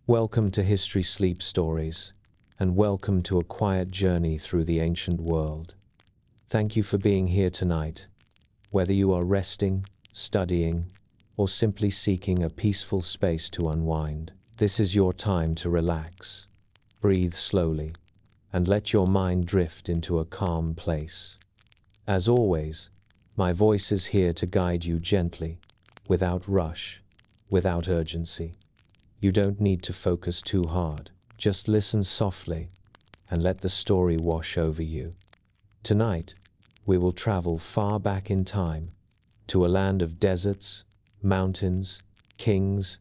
Welcome to History Sleep Stories, and welcome to a quiet journey through the ancient world. Thank you for being here tonight. Whether you are resting, studying, or simply seeking a peaceful space to unwind, this is your time to relax. Breathe slowly, and let your mind drift into a calm place. As always, my voice is here to guide you gently, without rush, without urgency. You don't need to focus too hard. Just listen softly and let the story wash over you. Tonight, we will travel far back in time to a land of deserts, mountains, kings,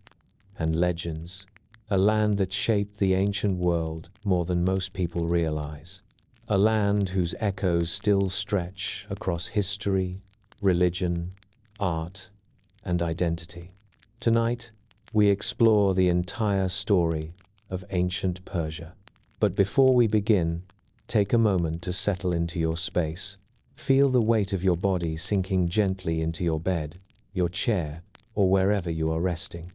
and legends. A land that shaped the ancient world more than most people realize. A land whose echoes still stretch across history, religion, art, and identity. Tonight, we explore the entire story of ancient Persia. But before we begin, take a moment to settle into your space. Feel the weight of your body sinking gently into your bed, your chair, or wherever you are resting.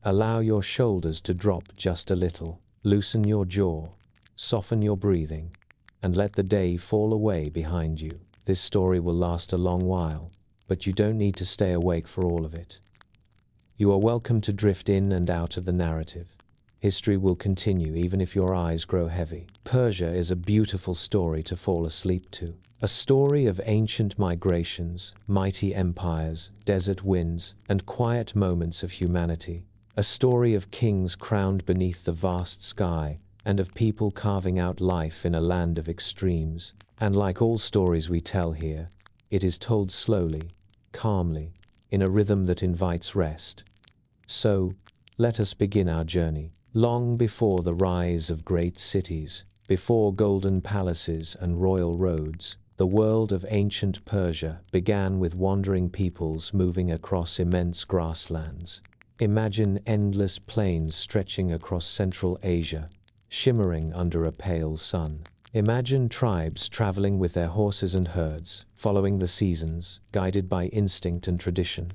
Allow your shoulders to drop just a little. Loosen your jaw, soften your breathing, and let the day fall away behind you. This story will last a long while, but you don't need to stay awake for all of it. You are welcome to drift in and out of the narrative. History will continue even if your eyes grow heavy. Persia is a beautiful story to fall asleep to. A story of ancient migrations, mighty empires, desert winds, and quiet moments of humanity. A story of kings crowned beneath the vast sky, and of people carving out life in a land of extremes. And like all stories we tell here, it is told slowly, calmly, in a rhythm that invites rest. So, let us begin our journey. Long before the rise of great cities, before golden palaces and royal roads, the world of ancient Persia began with wandering peoples moving across immense grasslands. Imagine endless plains stretching across Central Asia, shimmering under a pale sun. Imagine tribes traveling with their horses and herds, following the seasons, guided by instinct and tradition.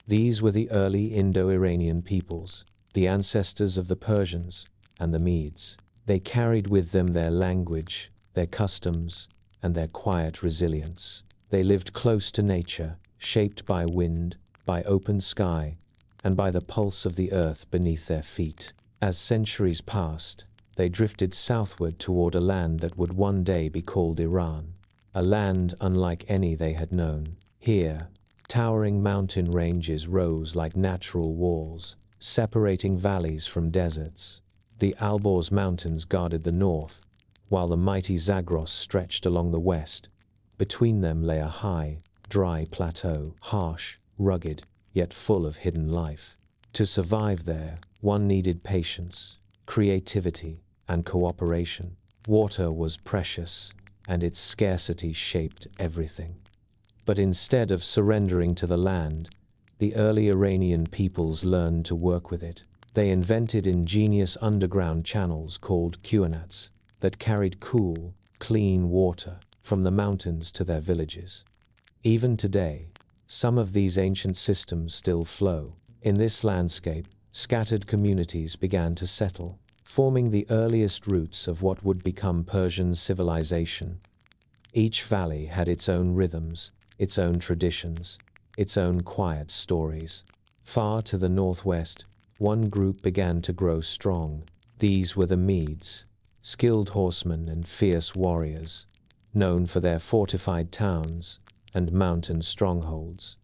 These were the early Indo-Iranian peoples, the ancestors of the Persians and the Medes. They carried with them their language, their customs, and their quiet resilience. They lived close to nature, shaped by wind, by open sky, and by the pulse of the earth beneath their feet. As centuries passed, they drifted southward toward a land that would one day be called Iran, a land unlike any they had known. Here, towering mountain ranges rose like natural walls, separating valleys from deserts. The Alborz Mountains guarded the north, while the mighty Zagros stretched along the west. Between them lay a high, dry plateau, harsh, rugged, yet full of hidden life. To survive there, one needed patience, creativity, and cooperation. Water was precious, and its scarcity shaped everything. But instead of surrendering to the land, the early Iranian peoples learned to work with it. They invented ingenious underground channels called qanats that carried cool, clean water from the mountains to their villages. Even today, some of these ancient systems still flow. In this landscape, scattered communities began to settle, forming the earliest roots of what would become Persian civilization. Each valley had its own rhythms, its own traditions, its own quiet stories. Far to the northwest, one group began to grow strong. These were the Medes, skilled horsemen and fierce warriors, known for their fortified towns and mountain strongholds.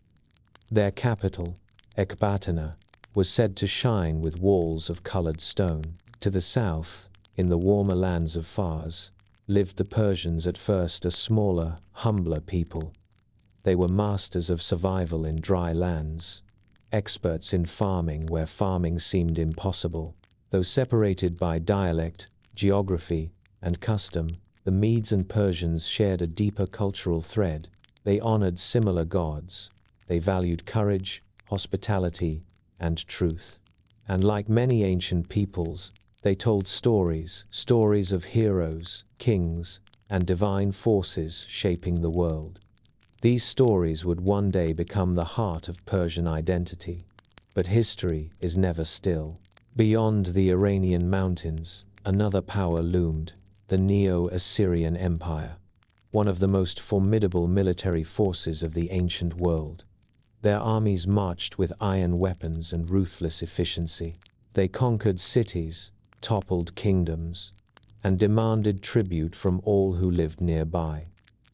Their capital, Ecbatana, was said to shine with walls of colored stone. To the south, in the warmer lands of Fars, lived the Persians, at first a smaller, humbler people. They were masters of survival in dry lands, experts in farming where farming seemed impossible. Though separated by dialect, geography, and custom, the Medes and Persians shared a deeper cultural thread. They honored similar gods. They valued courage, hospitality, and truth. And like many ancient peoples, they told stories of heroes, kings, and divine forces shaping the world. These stories would one day become the heart of Persian identity. But history is never still. Beyond the Iranian mountains, another power loomed, the Neo-Assyrian Empire, one of the most formidable military forces of the ancient world. Their armies marched with iron weapons and ruthless efficiency. They conquered cities, toppled kingdoms, and demanded tribute from all who lived nearby.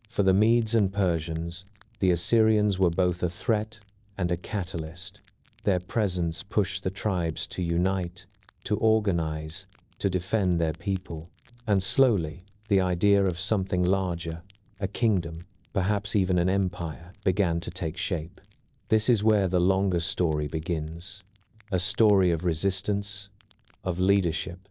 For the Medes and Persians, the Assyrians were both a threat and a catalyst. Their presence pushed the tribes to unite, to organize, to defend their people. And slowly, the idea of something larger, a kingdom, perhaps even an empire, began to take shape. This is where the longer story begins. A story of resistance, of leadership,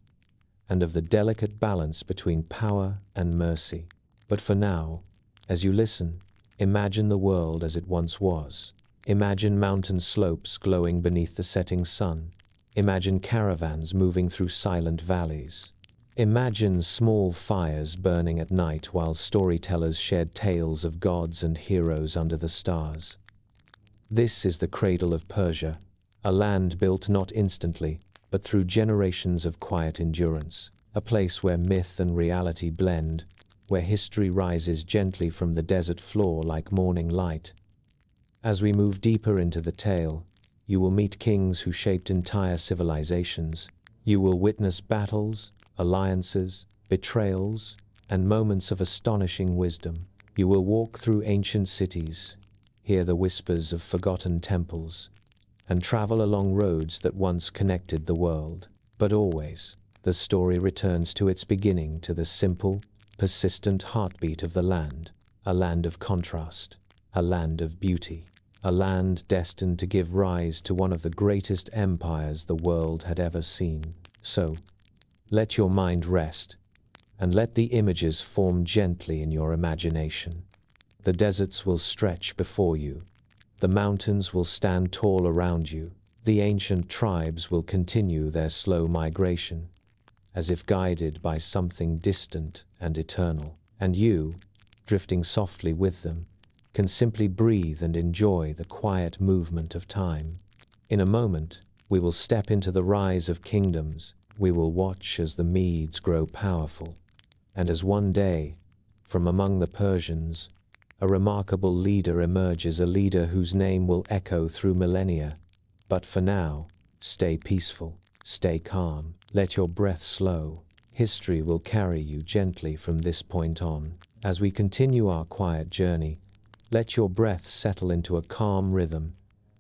and of the delicate balance between power and mercy. But for now, as you listen, imagine the world as it once was. Imagine mountain slopes glowing beneath the setting sun. Imagine caravans moving through silent valleys. Imagine small fires burning at night while storytellers shared tales of gods and heroes under the stars. This is the cradle of Persia, a land built not instantly, but through generations of quiet endurance, a place where myth and reality blend, where history rises gently from the desert floor like morning light. As we move deeper into the tale, you will meet kings who shaped entire civilizations. You will witness battles, alliances, betrayals, and moments of astonishing wisdom. You will walk through ancient cities, hear the whispers of forgotten temples, and travel along roads that once connected the world. But always, the story returns to its beginning, to the simple, persistent heartbeat of the land, a land of contrast, a land of beauty, a land destined to give rise to one of the greatest empires the world had ever seen. So, let your mind rest, and let the images form gently in your imagination. The deserts will stretch before you. The mountains will stand tall around you. The ancient tribes will continue their slow migration, as if guided by something distant and eternal. And you, drifting softly with them, can simply breathe and enjoy the quiet movement of time. In a moment, we will step into the rise of kingdoms. We will watch as the Medes grow powerful, and as one day, from among the Persians, a remarkable leader emerges, a leader whose name will echo through millennia. But for now, stay peaceful, stay calm, let your breath slow. History will carry you gently from this point on. As we continue our quiet journey, let your breath settle into a calm rhythm,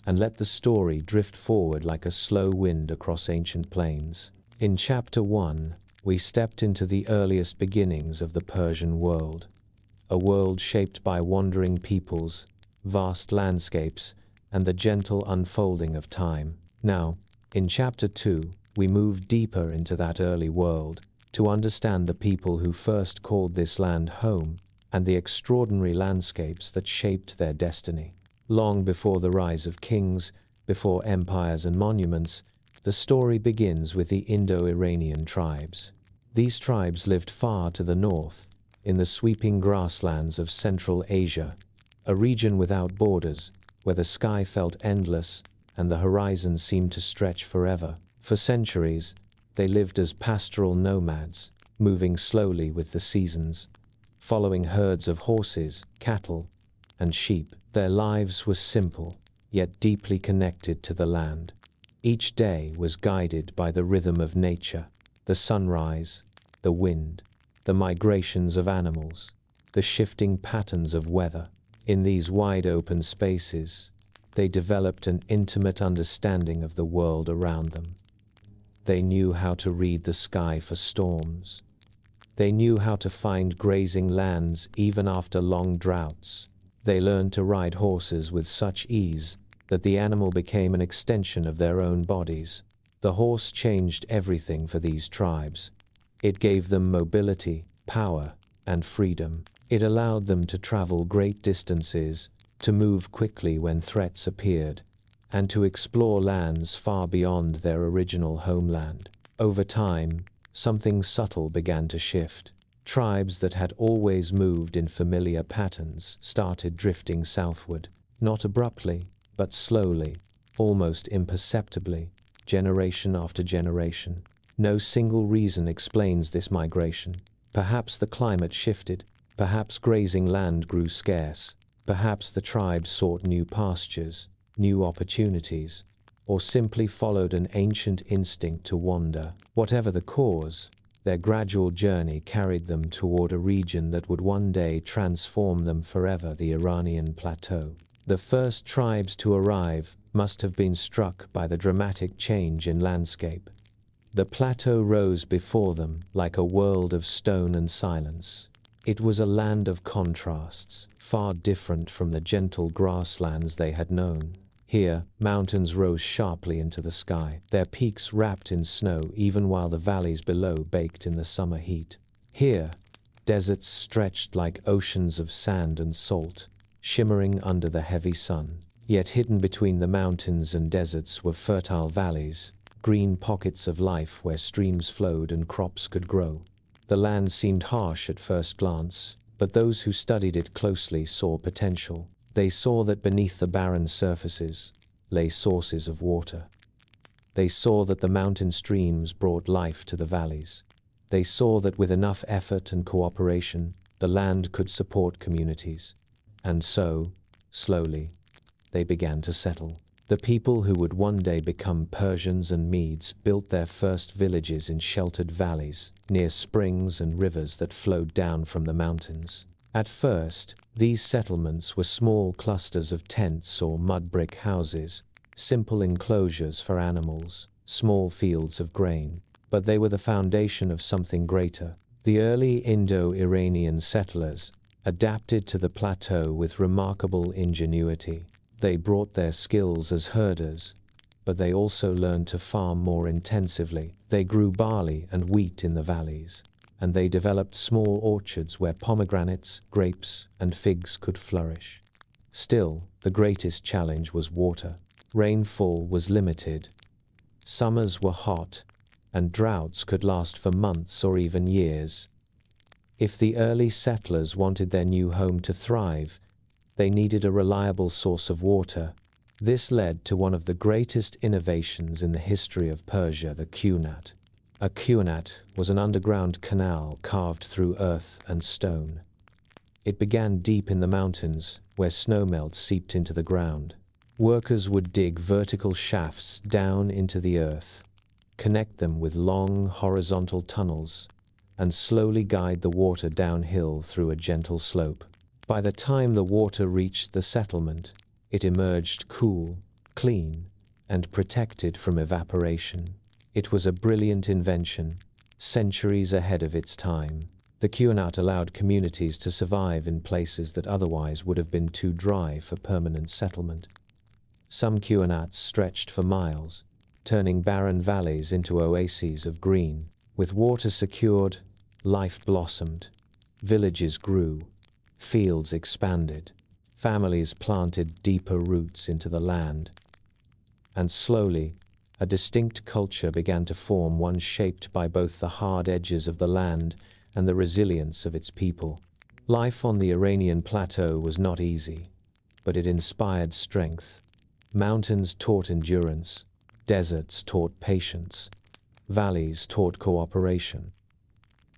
and let the story drift forward like a slow wind across ancient plains. In Chapter 1, we stepped into the earliest beginnings of the Persian world, a world shaped by wandering peoples, vast landscapes, and the gentle unfolding of time. Now, in Chapter 2, we move deeper into that early world to understand the people who first called this land home and the extraordinary landscapes that shaped their destiny. Long before the rise of kings, before empires and monuments, the story begins with the Indo-Iranian tribes. These tribes lived far to the north, in the sweeping grasslands of Central Asia, a region without borders, where the sky felt endless and the horizon seemed to stretch forever. For centuries, they lived as pastoral nomads, moving slowly with the seasons, following herds of horses, cattle, and sheep. Their lives were simple, yet deeply connected to the land. Each day was guided by the rhythm of nature, the sunrise, the wind, the migrations of animals, the shifting patterns of weather. In these wide-open spaces, they developed an intimate understanding of the world around them. They knew how to read the sky for storms. They knew how to find grazing lands even after long droughts. They learned to ride horses with such ease that the animal became an extension of their own bodies. The horse changed everything for these tribes. It gave them mobility, power, and freedom. It allowed them to travel great distances, to move quickly when threats appeared, and to explore lands far beyond their original homeland. Over time, something subtle began to shift. Tribes that had always moved in familiar patterns started drifting southward, not abruptly, but slowly, almost imperceptibly. generation after generation. No single reason explains this migration. Perhaps the climate shifted, perhaps grazing land grew scarce, perhaps the tribes sought new pastures, new opportunities, or simply followed an ancient instinct to wander. Whatever the cause, their gradual journey carried them toward a region that would one day transform them forever: the Iranian plateau. The first tribes to arrive must have been struck by the dramatic change in landscape. The plateau rose before them like a world of stone and silence. It was a land of contrasts, far different from the gentle grasslands they had known. Here, mountains rose sharply into the sky, their peaks wrapped in snow even while the valleys below baked in the summer heat. Here, deserts stretched like oceans of sand and salt, shimmering under the heavy sun. Yet hidden between the mountains and deserts were fertile valleys, green pockets of life where streams flowed and crops could grow. The land seemed harsh at first glance, but those who studied it closely saw potential. They saw that beneath the barren surfaces lay sources of water. They saw that the mountain streams brought life to the valleys. They saw that with enough effort and cooperation, the land could support communities. And so, slowly, they began to settle. The people who would one day become Persians and Medes built their first villages in sheltered valleys, near springs and rivers that flowed down from the mountains. At first, these settlements were small clusters of tents or mud brick houses, simple enclosures for animals, small fields of grain. But they were the foundation of something greater. The early Indo-Iranian settlers adapted to the plateau with remarkable ingenuity. They brought their skills as herders, but they also learned to farm more intensively. They grew barley and wheat in the valleys, and they developed small orchards where pomegranates, grapes, and figs could flourish. Still, the greatest challenge was water. Rainfall was limited. Summers were hot, and droughts could last for months or even years. If the early settlers wanted their new home to thrive, they needed a reliable source of water. This led to one of the greatest innovations in the history of Persia, the qunat. A qunat was an underground canal carved through earth and stone. It began deep in the mountains, where snowmelt seeped into the ground. Workers would dig vertical shafts down into the earth, connect them with long horizontal tunnels, and slowly guide the water downhill through a gentle slope. By the time the water reached the settlement, it emerged cool, clean, and protected from evaporation. It was a brilliant invention, centuries ahead of its time. The qunat allowed communities to survive in places that otherwise would have been too dry for permanent settlement. Some qunats stretched for miles, turning barren valleys into oases of green. With water secured, life blossomed. Villages grew. Fields expanded. Families planted deeper roots into the land. And slowly, a distinct culture began to form, one shaped by both the hard edges of the land and the resilience of its people. Life on the Iranian plateau was not easy, but it inspired strength. Mountains taught endurance. Deserts taught patience. Valleys taught cooperation.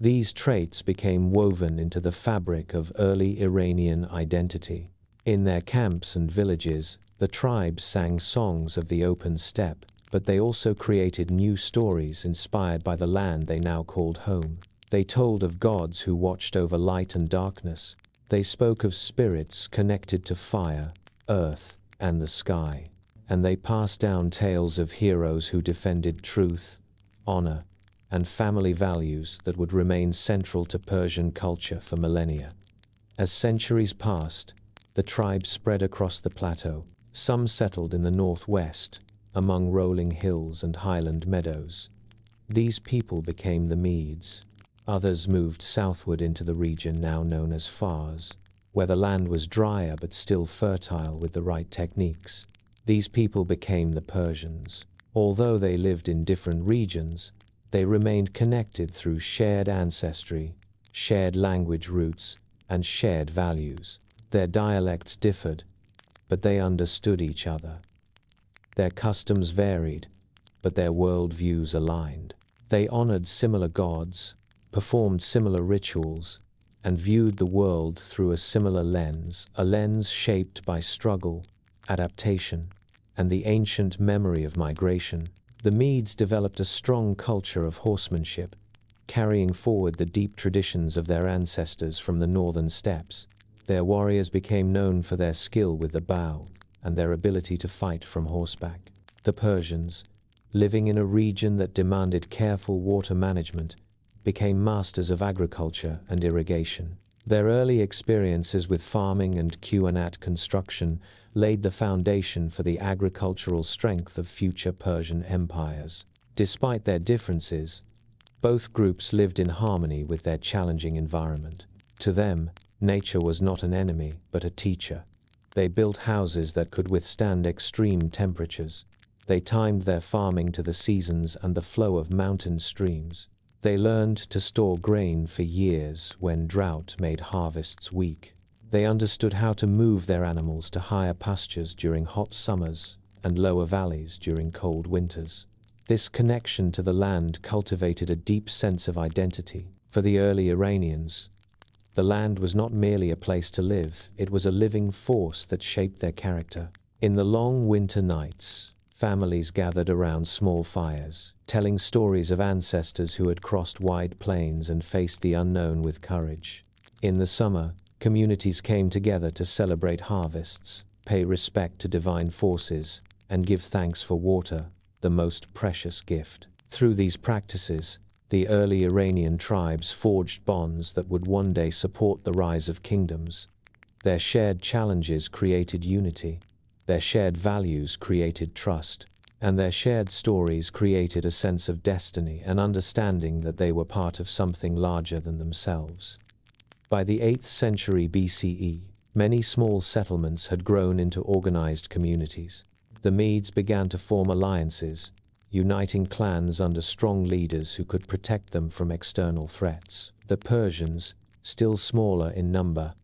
These traits became woven into the fabric of early Iranian identity. In their camps and villages, the tribes sang songs of the open steppe, but they also created new stories inspired by the land they now called home. They told of gods who watched over light and darkness. They spoke of spirits connected to fire, earth, and the sky. And they passed down tales of heroes who defended truth, honor, and family values that would remain central to Persian culture for millennia. As centuries passed, the tribes spread across the plateau. Some settled in the northwest, among rolling hills and highland meadows. These people became the Medes. Others moved southward into the region now known as Fars, where the land was drier but still fertile with the right techniques. These people became the Persians. Although they lived in different regions, they remained connected through shared ancestry, shared language roots, and shared values. Their dialects differed, but they understood each other. Their customs varied, but their worldviews aligned. They honored similar gods, performed similar rituals, and viewed the world through a similar lens, a lens shaped by struggle, adaptation, and the ancient memory of migration. The Medes developed a strong culture of horsemanship, carrying forward the deep traditions of their ancestors from the northern steppes. Their warriors became known for their skill with the bow and their ability to fight from horseback. The Persians, living in a region that demanded careful water management, became masters of agriculture and irrigation. Their early experiences with farming and qanat construction laid the foundation for the agricultural strength of future Persian empires. Despite their differences, both groups lived in harmony with their challenging environment. To them, nature was not an enemy, but a teacher. They built houses that could withstand extreme temperatures. They timed their farming to the seasons and the flow of mountain streams. They learned to store grain for years when drought made harvests weak. They understood how to move their animals to higher pastures during hot summers and lower valleys during cold winters. This connection to the land cultivated a deep sense of identity. For the early Iranians, the land was not merely a place to live, it was a living force that shaped their character. In the long winter nights, families gathered around small fires, telling stories of ancestors who had crossed wide plains and faced the unknown with courage. In the summer, communities came together to celebrate harvests, pay respect to divine forces, and give thanks for water, the most precious gift. Through these practices, the early Iranian tribes forged bonds that would one day support the rise of kingdoms. Their shared challenges created unity, their shared values created trust, and their shared stories created a sense of destiny and understanding that they were part of something larger than themselves. By the 8th century BCE, many small settlements had grown into organized communities. The Medes began to form alliances, uniting clans under strong leaders who could protect them from external threats. The Persians, still smaller in number,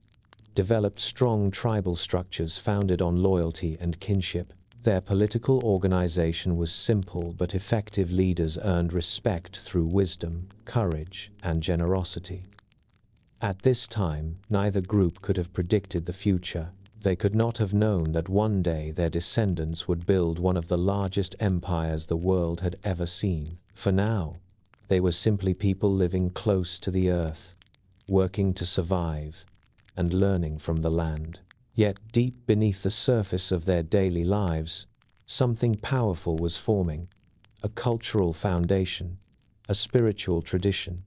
developed strong tribal structures founded on loyalty and kinship. Their political organization was simple, but effective leaders earned respect through wisdom, courage, and generosity. At this time, neither group could have predicted the future. They could not have known that one day their descendants would build one of the largest empires the world had ever seen. For now, they were simply people living close to the earth, working to survive, and learning from the land. Yet deep beneath the surface of their daily lives, something powerful was forming, a cultural foundation, a spiritual tradition,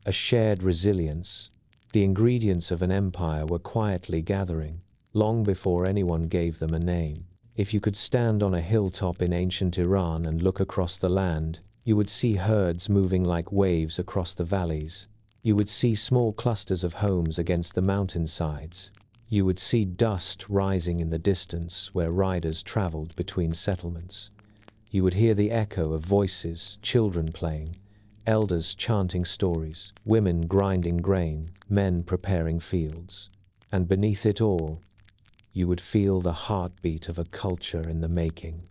a shared resilience. The ingredients of an empire were quietly gathering, long before anyone gave them a name. If you could stand on a hilltop in ancient Iran and look across the land, you would see herds moving like waves across the valleys. You would see small clusters of homes against the mountainsides. You would see dust rising in the distance where riders traveled between settlements. You would hear the echo of voices, children playing, elders chanting stories, women grinding grain, men preparing fields. And beneath it all, you would feel the heartbeat of a culture in the making.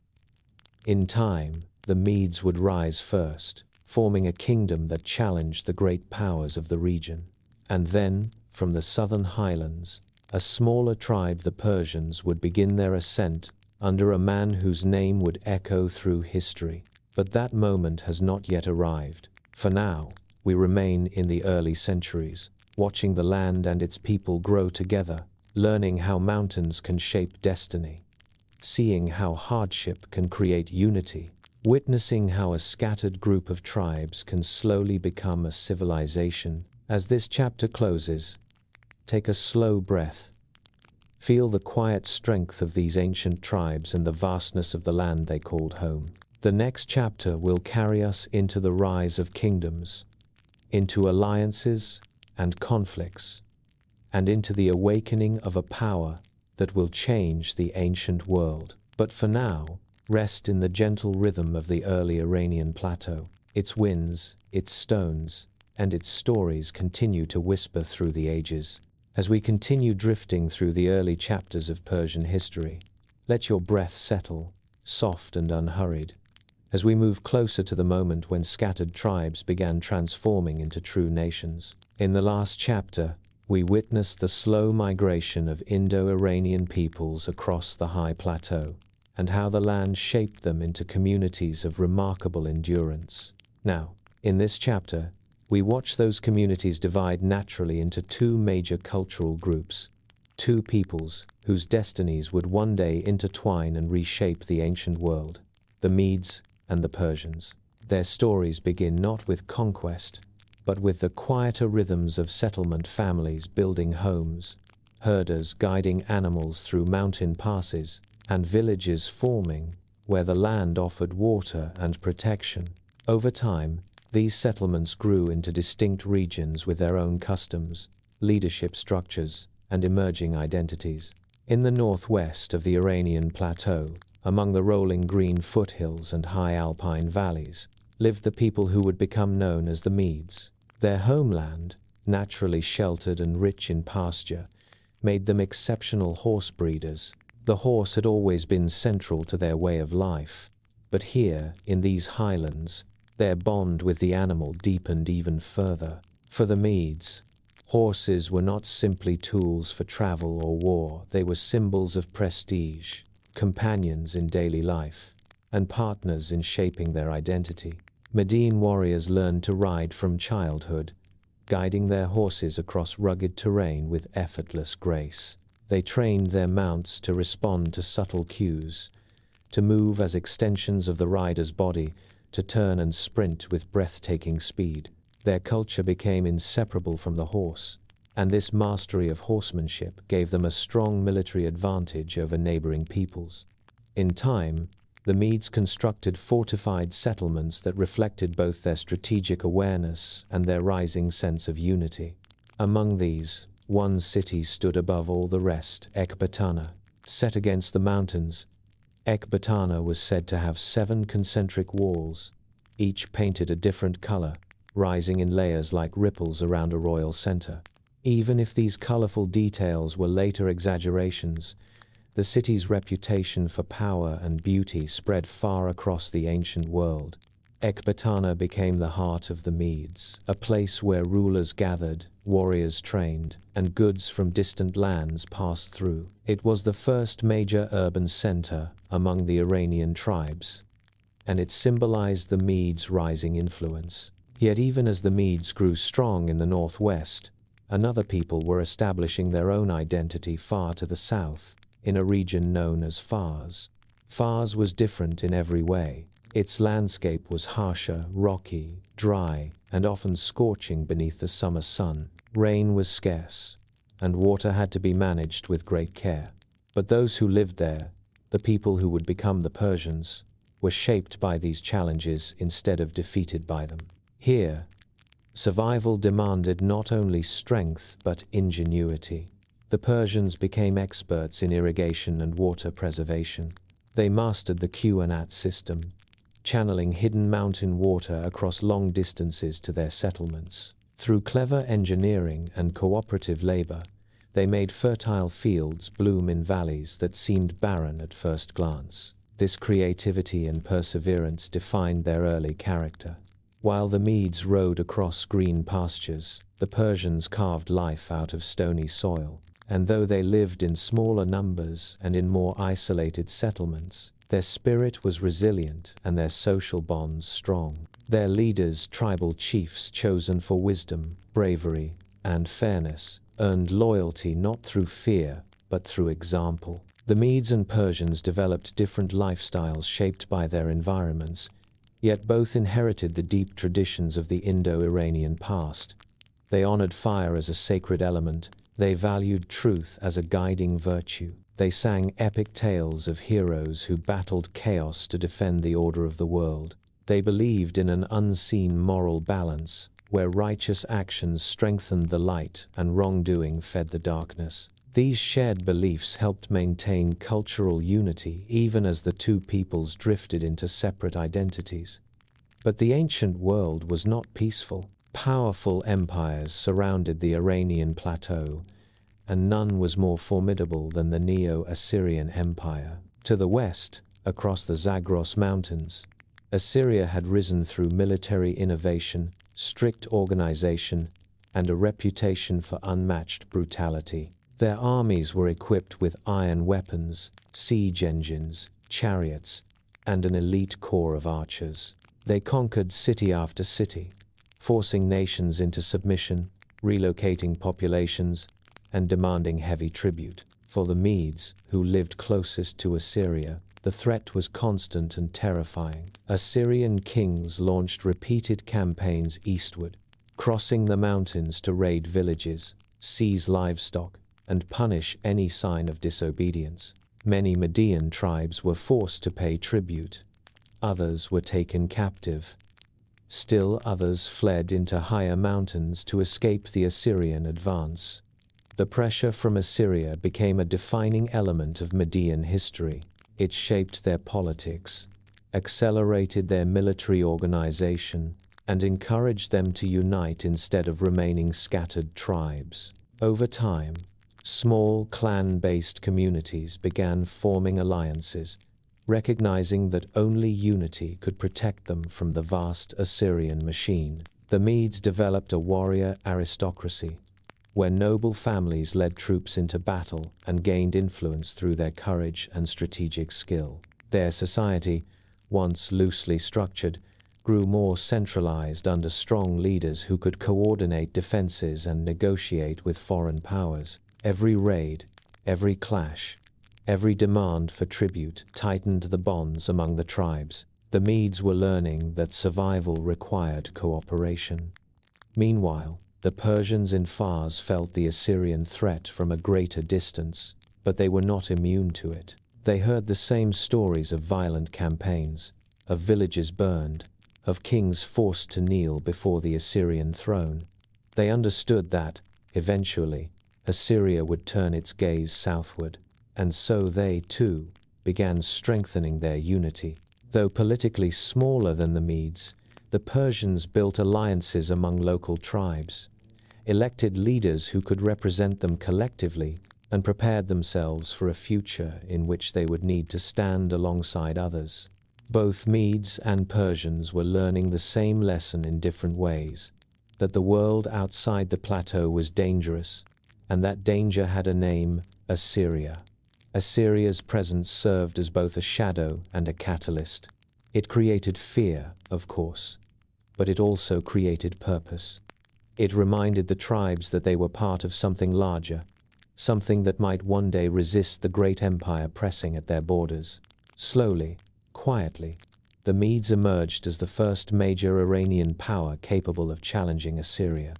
In time, the Medes would rise first, forming a kingdom that challenged the great powers of the region. And then, from the southern highlands, a smaller tribe, the Persians, would begin their ascent under a man whose name would echo through history. But that moment has not yet arrived. For now, we remain in the early centuries, watching the land and its people grow together, learning how mountains can shape destiny, seeing how hardship can create unity, witnessing how a scattered group of tribes can slowly become a civilization. As this chapter closes, take a slow breath. Feel the quiet strength of these ancient tribes and the vastness of the land they called home. The next chapter will carry us into the rise of kingdoms, into alliances and conflicts, and into the awakening of a power that will change the ancient world. But for now, rest in the gentle rhythm of the early Iranian plateau. Its winds, its stones, and its stories continue to whisper through the ages. As we continue drifting through the early chapters of Persian history, let your breath settle, soft and unhurried. as we move closer to the moment when scattered tribes began transforming into true nations. In the last chapter, we witnessed the slow migration of Indo-Iranian peoples across the high plateau, and how the land shaped them into communities of remarkable endurance. Now, in this chapter, we watch those communities divide naturally into two major cultural groups, two peoples whose destinies would one day intertwine and reshape the ancient world, the Medes and the Persians. Their stories begin not with conquest, but with the quieter rhythms of settlement, families building homes, herders guiding animals through mountain passes, and villages forming where the land offered water and protection. Over time, these settlements grew into distinct regions with their own customs, leadership structures, and emerging identities. In the northwest of the Iranian plateau, among the rolling green foothills and high alpine valleys, lived the people who would become known as the Medes. Their homeland, naturally sheltered and rich in pasture, made them exceptional horse breeders. The horse had always been central to their way of life, but here, in these highlands, their bond with the animal deepened even further. For the Medes, horses were not simply tools for travel or war, they were symbols of prestige, companions in daily life, and partners in shaping their identity. Median warriors learned to ride from childhood, guiding their horses across rugged terrain with effortless grace. They trained their mounts to respond to subtle cues, to move as extensions of the rider's body, to turn and sprint with breathtaking speed. Their culture became inseparable from the horse, and this mastery of horsemanship gave them a strong military advantage over neighboring peoples. In time, the Medes constructed fortified settlements that reflected both their strategic awareness and their rising sense of unity. Among these, one city stood above all the rest, Ecbatana. Set against the mountains, Ecbatana was said to have 7 concentric walls, each painted a different color, rising in layers like ripples around a royal center. Even if these colorful details were later exaggerations, the city's reputation for power and beauty spread far across the ancient world. Ecbatana became the heart of the Medes, a place where rulers gathered, warriors trained, and goods from distant lands passed through. It was the first major urban center among the Iranian tribes, and it symbolized the Medes' rising influence. Yet even as the Medes grew strong in the northwest, another people were establishing their own identity far to the south, in a region known as Fars. Fars was different in every way. Its landscape was harsher, rocky, dry, and often scorching beneath the summer sun. Rain was scarce, and water had to be managed with great care. But those who lived there, the people who would become the Persians, were shaped by these challenges instead of defeated by them. Here, survival demanded not only strength but ingenuity. The Persians became experts in irrigation and water preservation. They mastered the Qanat system, channeling hidden mountain water across long distances to their settlements. Through clever engineering and cooperative labor, they made fertile fields bloom in valleys that seemed barren at first glance. This creativity and perseverance defined their early character. While the Medes rode across green pastures, the Persians carved life out of stony soil. And though they lived in smaller numbers and in more isolated settlements, their spirit was resilient and their social bonds strong. Their leaders, tribal chiefs chosen for wisdom, bravery, and fairness, earned loyalty not through fear, but through example. The Medes and Persians developed different lifestyles shaped by their environments, yet both inherited the deep traditions of the Indo-Iranian past. They honored fire as a sacred element. They valued truth as a guiding virtue. They sang epic tales of heroes who battled chaos to defend the order of the world. They believed in an unseen moral balance, where righteous actions strengthened the light and wrongdoing fed the darkness. These shared beliefs helped maintain cultural unity even as the two peoples drifted into separate identities. But the ancient world was not peaceful. Powerful empires surrounded the Iranian plateau, and none was more formidable than the Neo-Assyrian Empire. To the west, across the Zagros Mountains, Assyria had risen through military innovation, strict organization, and a reputation for unmatched brutality. Their armies were equipped with iron weapons, siege engines, chariots, and an elite corps of archers. They conquered city after city, forcing nations into submission, relocating populations, and demanding heavy tribute. For the Medes, who lived closest to Assyria, the threat was constant and terrifying. Assyrian kings launched repeated campaigns eastward, crossing the mountains to raid villages, seize livestock, and punish any sign of disobedience. Many Median tribes were forced to pay tribute. Others were taken captive. Still others fled into higher mountains to escape the Assyrian advance. The pressure from Assyria became a defining element of Median history. It shaped their politics, accelerated their military organization, and encouraged them to unite instead of remaining scattered tribes. Over time, small clan-based communities began forming alliances, recognizing that only unity could protect them from the vast Assyrian machine. The Medes developed a warrior aristocracy, where noble families led troops into battle and gained influence through their courage and strategic skill. Their society, once loosely structured, grew more centralized under strong leaders who could coordinate defenses and negotiate with foreign powers. Every raid, every clash, every demand for tribute tightened the bonds among the tribes. The Medes were learning that survival required cooperation. Meanwhile, the Persians in Fars felt the Assyrian threat from a greater distance, but they were not immune to it. They heard the same stories of violent campaigns, of villages burned, of kings forced to kneel before the Assyrian throne. They understood that, eventually, Assyria would turn its gaze southward, and so they, too, began strengthening their unity. Though politically smaller than the Medes, the Persians built alliances among local tribes, elected leaders who could represent them collectively, and prepared themselves for a future in which they would need to stand alongside others. Both Medes and Persians were learning the same lesson in different ways, that the world outside the plateau was dangerous, and that danger had a name, Assyria. Assyria's presence served as both a shadow and a catalyst. It created fear, of course, but it also created purpose. It reminded the tribes that they were part of something larger, something that might one day resist the great empire pressing at their borders. Slowly, quietly, the Medes emerged as the first major Iranian power capable of challenging Assyria.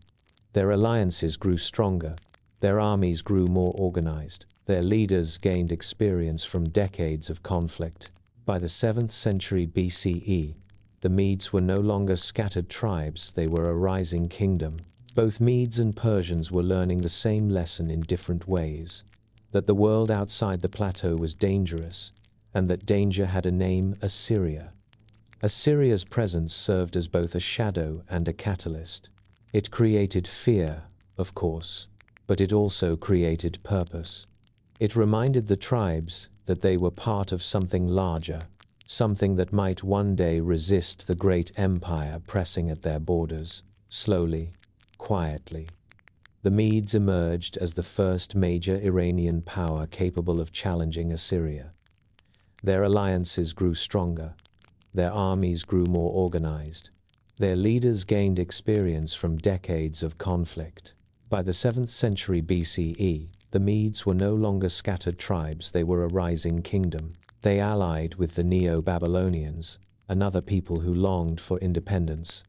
Their alliances grew stronger, their armies grew more organized, their leaders gained experience from decades of conflict. By the 7th century BCE, the Medes were no longer scattered tribes, they were a rising kingdom. Both Medes and Persians were learning the same lesson in different ways, that the world outside the plateau was dangerous, and that danger had a name, Assyria. Assyria's presence served as both a shadow and a catalyst. It created fear, of course, but it also created purpose. It reminded the tribes that they were part of something larger, something that might one day resist the great empire pressing at their borders. Slowly, quietly, the Medes emerged as the first major Iranian power capable of challenging Assyria. Their alliances grew stronger, their armies grew more organized, their leaders gained experience from decades of conflict. By the 7th century BCE, the Medes were no longer scattered tribes, they were a rising kingdom. They allied with the Neo-Babylonians, another people who longed for independence.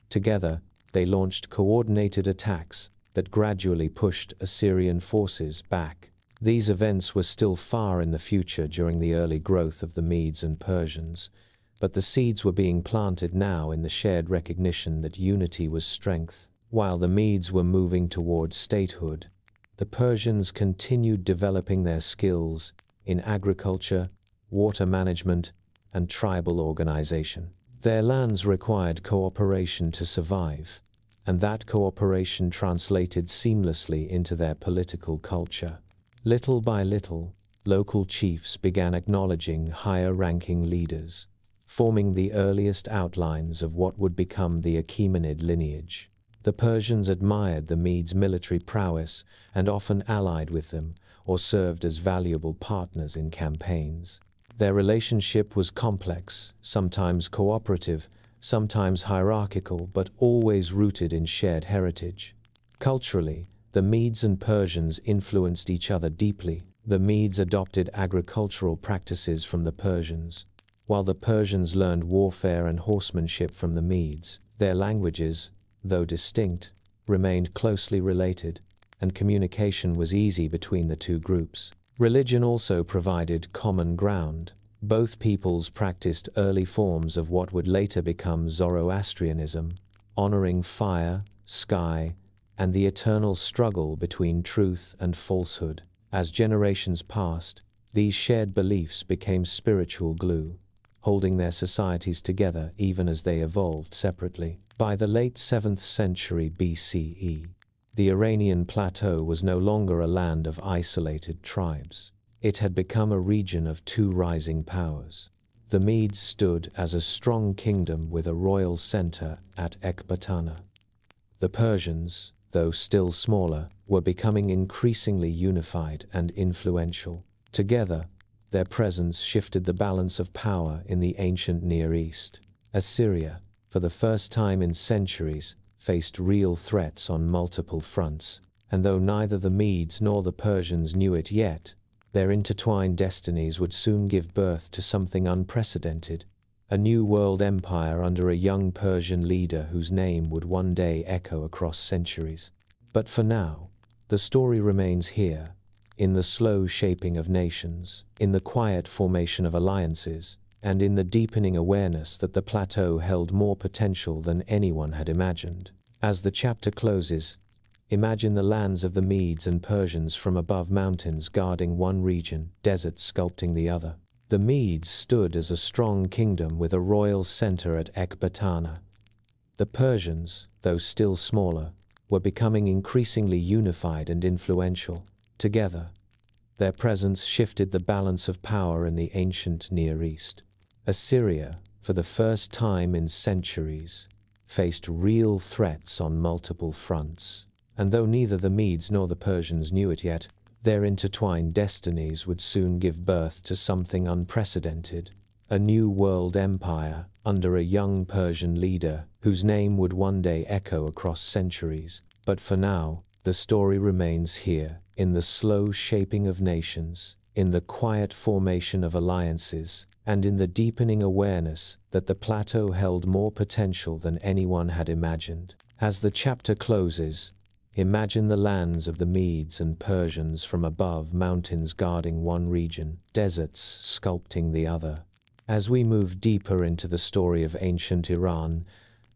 Together, they launched coordinated attacks that gradually pushed Assyrian forces back. These events were still far in the future during the early growth of the Medes and Persians, but the seeds were being planted now in the shared recognition that unity was strength. While the Medes were moving towards statehood, the Persians continued developing their skills in agriculture, water management, and tribal organization. Their lands required cooperation to survive, and that cooperation translated seamlessly into their political culture. Little by little, local chiefs began acknowledging higher-ranking leaders. forming the earliest outlines of what would become the Achaemenid lineage. The Persians admired the Medes' military prowess and often allied with them or served as valuable partners in campaigns. Their relationship was complex, sometimes cooperative, sometimes hierarchical, but always rooted in shared heritage. Culturally, the Medes and Persians influenced each other deeply. The Medes adopted agricultural practices from the Persians, while the Persians learned warfare and horsemanship from the Medes. Their languages, though distinct, remained closely related, and communication was easy between the two groups. Religion also provided common ground. Both peoples practiced early forms of what would later become Zoroastrianism, honoring fire, sky, and the eternal struggle between truth and falsehood. As generations passed, these shared beliefs became spiritual glue, holding their societies together even as they evolved separately. By the late 7th century BCE, the Iranian plateau was no longer a land of isolated tribes. It had become a region of two rising powers. The Medes stood as a strong kingdom with a royal center at Ecbatana. The Persians, though still smaller, were becoming increasingly unified and influential. Together, their presence shifted the balance of power in the ancient Near East. Assyria, for the first time in centuries, faced real threats on multiple fronts, and though neither the Medes nor the Persians knew it yet, their intertwined destinies would soon give birth to something unprecedented, a new world empire under a young Persian leader whose name would one day echo across centuries. But for now, the story remains here, in the slow shaping of nations, in the quiet formation of alliances, and in the deepening awareness that the plateau held more potential than anyone had imagined. As the chapter closes, imagine the lands of the Medes and Persians from above, mountains guarding one region, deserts sculpting the other. The Medes stood as a strong kingdom with a royal center at Ecbatana. The Persians, though still smaller, were becoming increasingly unified and influential. Together, their presence shifted the balance of power in the ancient Near East. Assyria, for the first time in centuries, faced real threats on multiple fronts. And though neither the Medes nor the Persians knew it yet, their intertwined destinies would soon give birth to something unprecedented, a new world empire under a young Persian leader whose name would one day echo across centuries. But for now, the story remains here, in the slow shaping of nations, in the quiet formation of alliances, and in the deepening awareness that the plateau held more potential than anyone had imagined. As the chapter closes, imagine the lands of the Medes and Persians from above, mountains guarding one region, deserts sculpting the other. As we move deeper into the story of ancient Iran,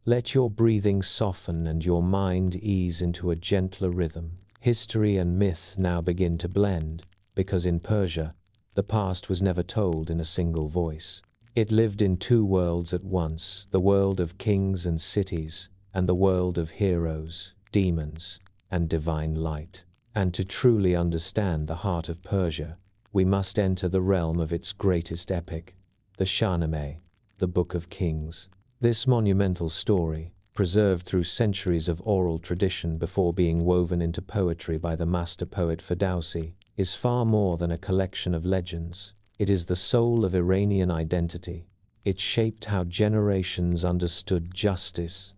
let your breathing soften and your mind ease into a gentler rhythm. History and myth now begin to blend, because in Persia, the past was never told in a single voice. It lived in two worlds at once, the world of kings and cities, and the world of heroes, demons, and divine light. And to truly understand the heart of Persia, we must enter the realm of its greatest epic, the Shahnameh, the Book of Kings. This monumental story, preserved through centuries of oral tradition before being woven into poetry by the master poet Ferdowsi, is far more than a collection of legends. It is the soul of Iranian identity. It shaped how generations understood justice,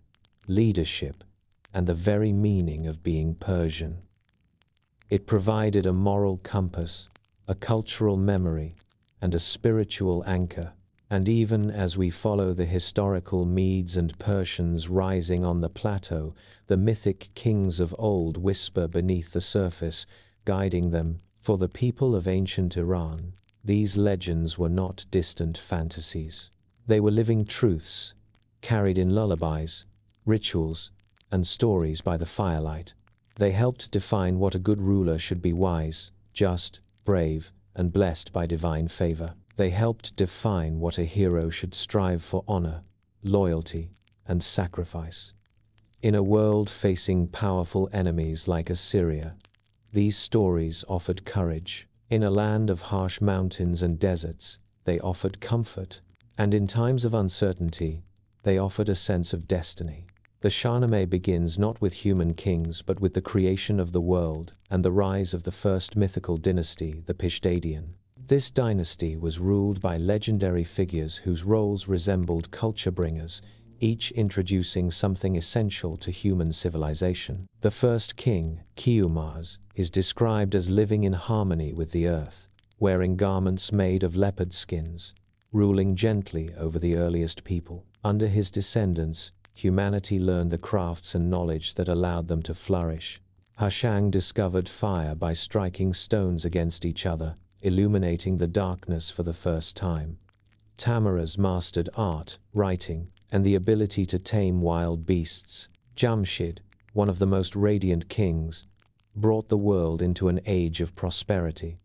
leadership, and the very meaning of being Persian. It provided a moral compass, a cultural memory, and a spiritual anchor. And even as we follow the historical Medes and Persians rising on the plateau, the mythic kings of old whisper beneath the surface, guiding them. For the people of ancient Iran, these legends were not distant fantasies. They were living truths, carried in lullabies, rituals, and stories by the firelight. They helped define what a good ruler should be: wise, just, brave, and blessed by divine favor. They helped define what a hero should strive for: honor, loyalty, and sacrifice. In a world facing powerful enemies like Assyria, these stories offered courage. In a land of harsh mountains and deserts, they offered comfort. And in times of uncertainty, they offered a sense of destiny. The Shahnameh begins not with human kings but with the creation of the world and the rise of the first mythical dynasty, the Pishdadian. This dynasty was ruled by legendary figures whose roles resembled culture bringers, each introducing something essential to human civilization. The first king, Kiumars, is described as living in harmony with the earth, wearing garments made of leopard skins, ruling gently over the earliest people. Under his descendants, humanity learned the crafts and knowledge that allowed them to flourish. Hashang discovered fire by striking stones against each other, illuminating the darkness for the first time. Tamaras mastered art, writing, and the ability to tame wild beasts. Jamshid, one of the most radiant kings, brought the world into an age of prosperity.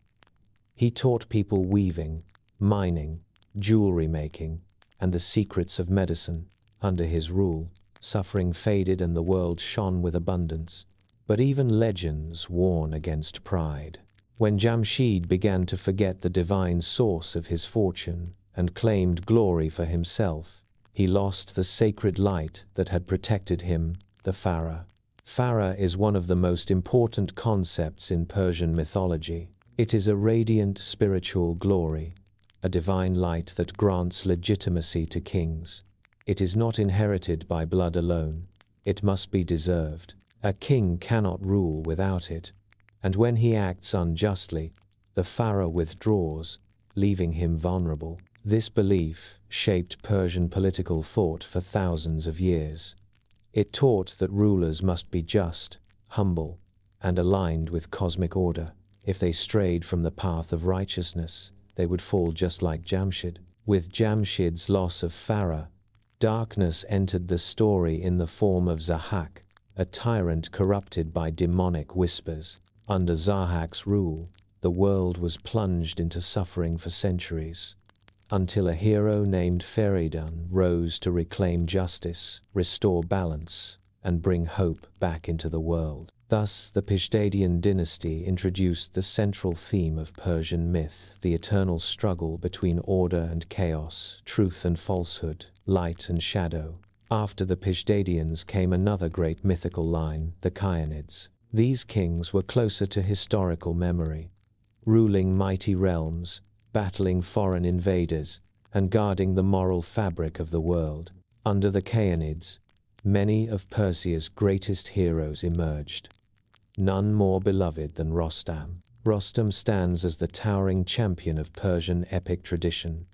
He taught people weaving, mining, jewelry making, and the secrets of medicine. Under his rule, suffering faded and the world shone with abundance. But even legends warn against pride. When Jamshid began to forget the divine source of his fortune and claimed glory for himself, he lost the sacred light that had protected him, the Farah. Farah is one of the most important concepts in Persian mythology. It is a radiant spiritual glory, a divine light that grants legitimacy to kings. It is not inherited by blood alone. It must be deserved. A king cannot rule without it, and when he acts unjustly, the Farah withdraws, leaving him vulnerable. This belief shaped Persian political thought for thousands of years. It taught that rulers must be just, humble, and aligned with cosmic order. If they strayed from the path of righteousness, they would fall just like Jamshid. With Jamshid's loss of Farah, darkness entered the story in the form of Zahak, a tyrant corrupted by demonic whispers. Under Zahak's rule, the world was plunged into suffering for centuries, until a hero named Feridun rose to reclaim justice, restore balance, and bring hope back into the world. Thus, the Pishdadian dynasty introduced the central theme of Persian myth, the eternal struggle between order and chaos, truth and falsehood, light and shadow. After the Pishdadians came another great mythical line, the Achaemenids. These kings were closer to historical memory, ruling mighty realms, battling foreign invaders, and guarding the moral fabric of the world. Under the Achaemenids, many of Persia's greatest heroes emerged. None more beloved than Rostam. Rostam stands as the towering champion of Persian epic tradition.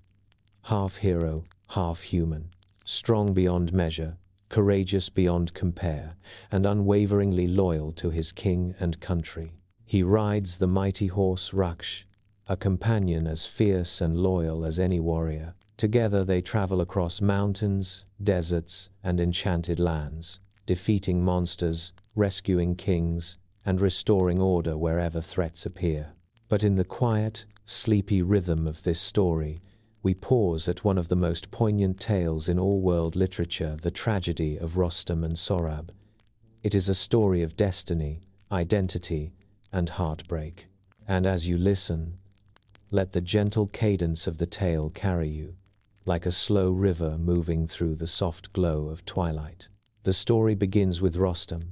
Half hero, half human, strong beyond measure, courageous beyond compare, and unwaveringly loyal to his king and country. He rides the mighty horse Raksh, a companion as fierce and loyal as any warrior. Together they travel across mountains, deserts, and enchanted lands, defeating monsters, rescuing kings, and restoring order wherever threats appear. But in the quiet, sleepy rhythm of this story, we pause at one of the most poignant tales in all world literature, the tragedy of Rostam and Sorab. It is a story of destiny, identity, and heartbreak. And as you listen, let the gentle cadence of the tale carry you, like a slow river moving through the soft glow of twilight. The story begins with Rostam,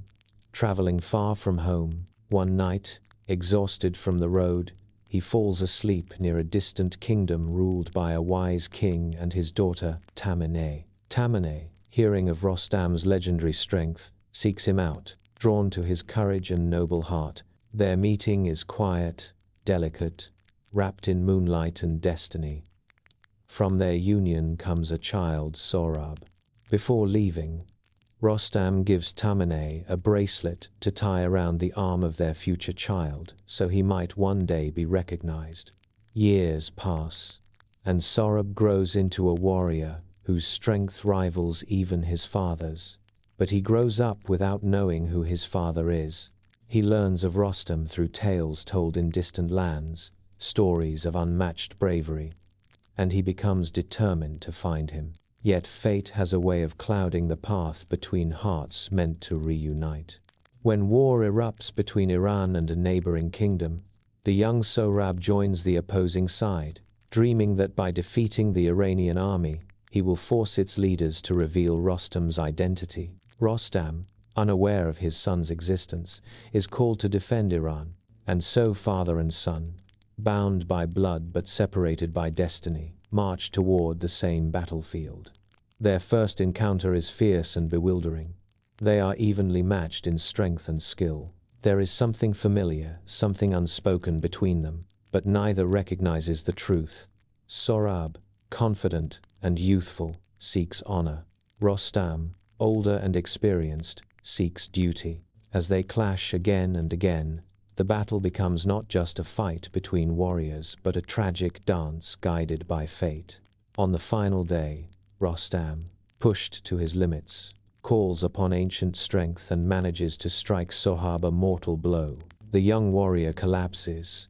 traveling far from home. One night, exhausted from the road, he falls asleep near a distant kingdom ruled by a wise king and his daughter, Tamenei. Tamenei, hearing of Rostam's legendary strength, seeks him out, drawn to his courage and noble heart. Their meeting is quiet, delicate, wrapped in moonlight and destiny. From their union comes a child, Sorab. Before leaving, Rostam gives Tamenei a bracelet to tie around the arm of their future child, so he might one day be recognized. Years pass, and Sorab grows into a warrior whose strength rivals even his father's. But he grows up without knowing who his father is. He learns of Rostam through tales told in distant lands, stories of unmatched bravery, and he becomes determined to find him. Yet fate has a way of clouding the path between hearts meant to reunite. When war erupts between Iran and a neighboring kingdom, the young Sorab joins the opposing side, dreaming that by defeating the Iranian army, he will force its leaders to reveal Rostam's identity. Rostam, unaware of his son's existence, is called to defend Iran, and so father and son, bound by blood but separated by destiny, march toward the same battlefield. Their first encounter is fierce and bewildering. They are evenly matched in strength and skill. There is something familiar, something unspoken between them, but neither recognizes the truth. Sohrab, confident and youthful, seeks honor. Rostam, older and experienced, seeks duty. As they clash again and again, the battle becomes not just a fight between warriors, but a tragic dance guided by fate. On the final day, Rostam, pushed to his limits, calls upon ancient strength and manages to strike Sohrab a mortal blow. The young warrior collapses,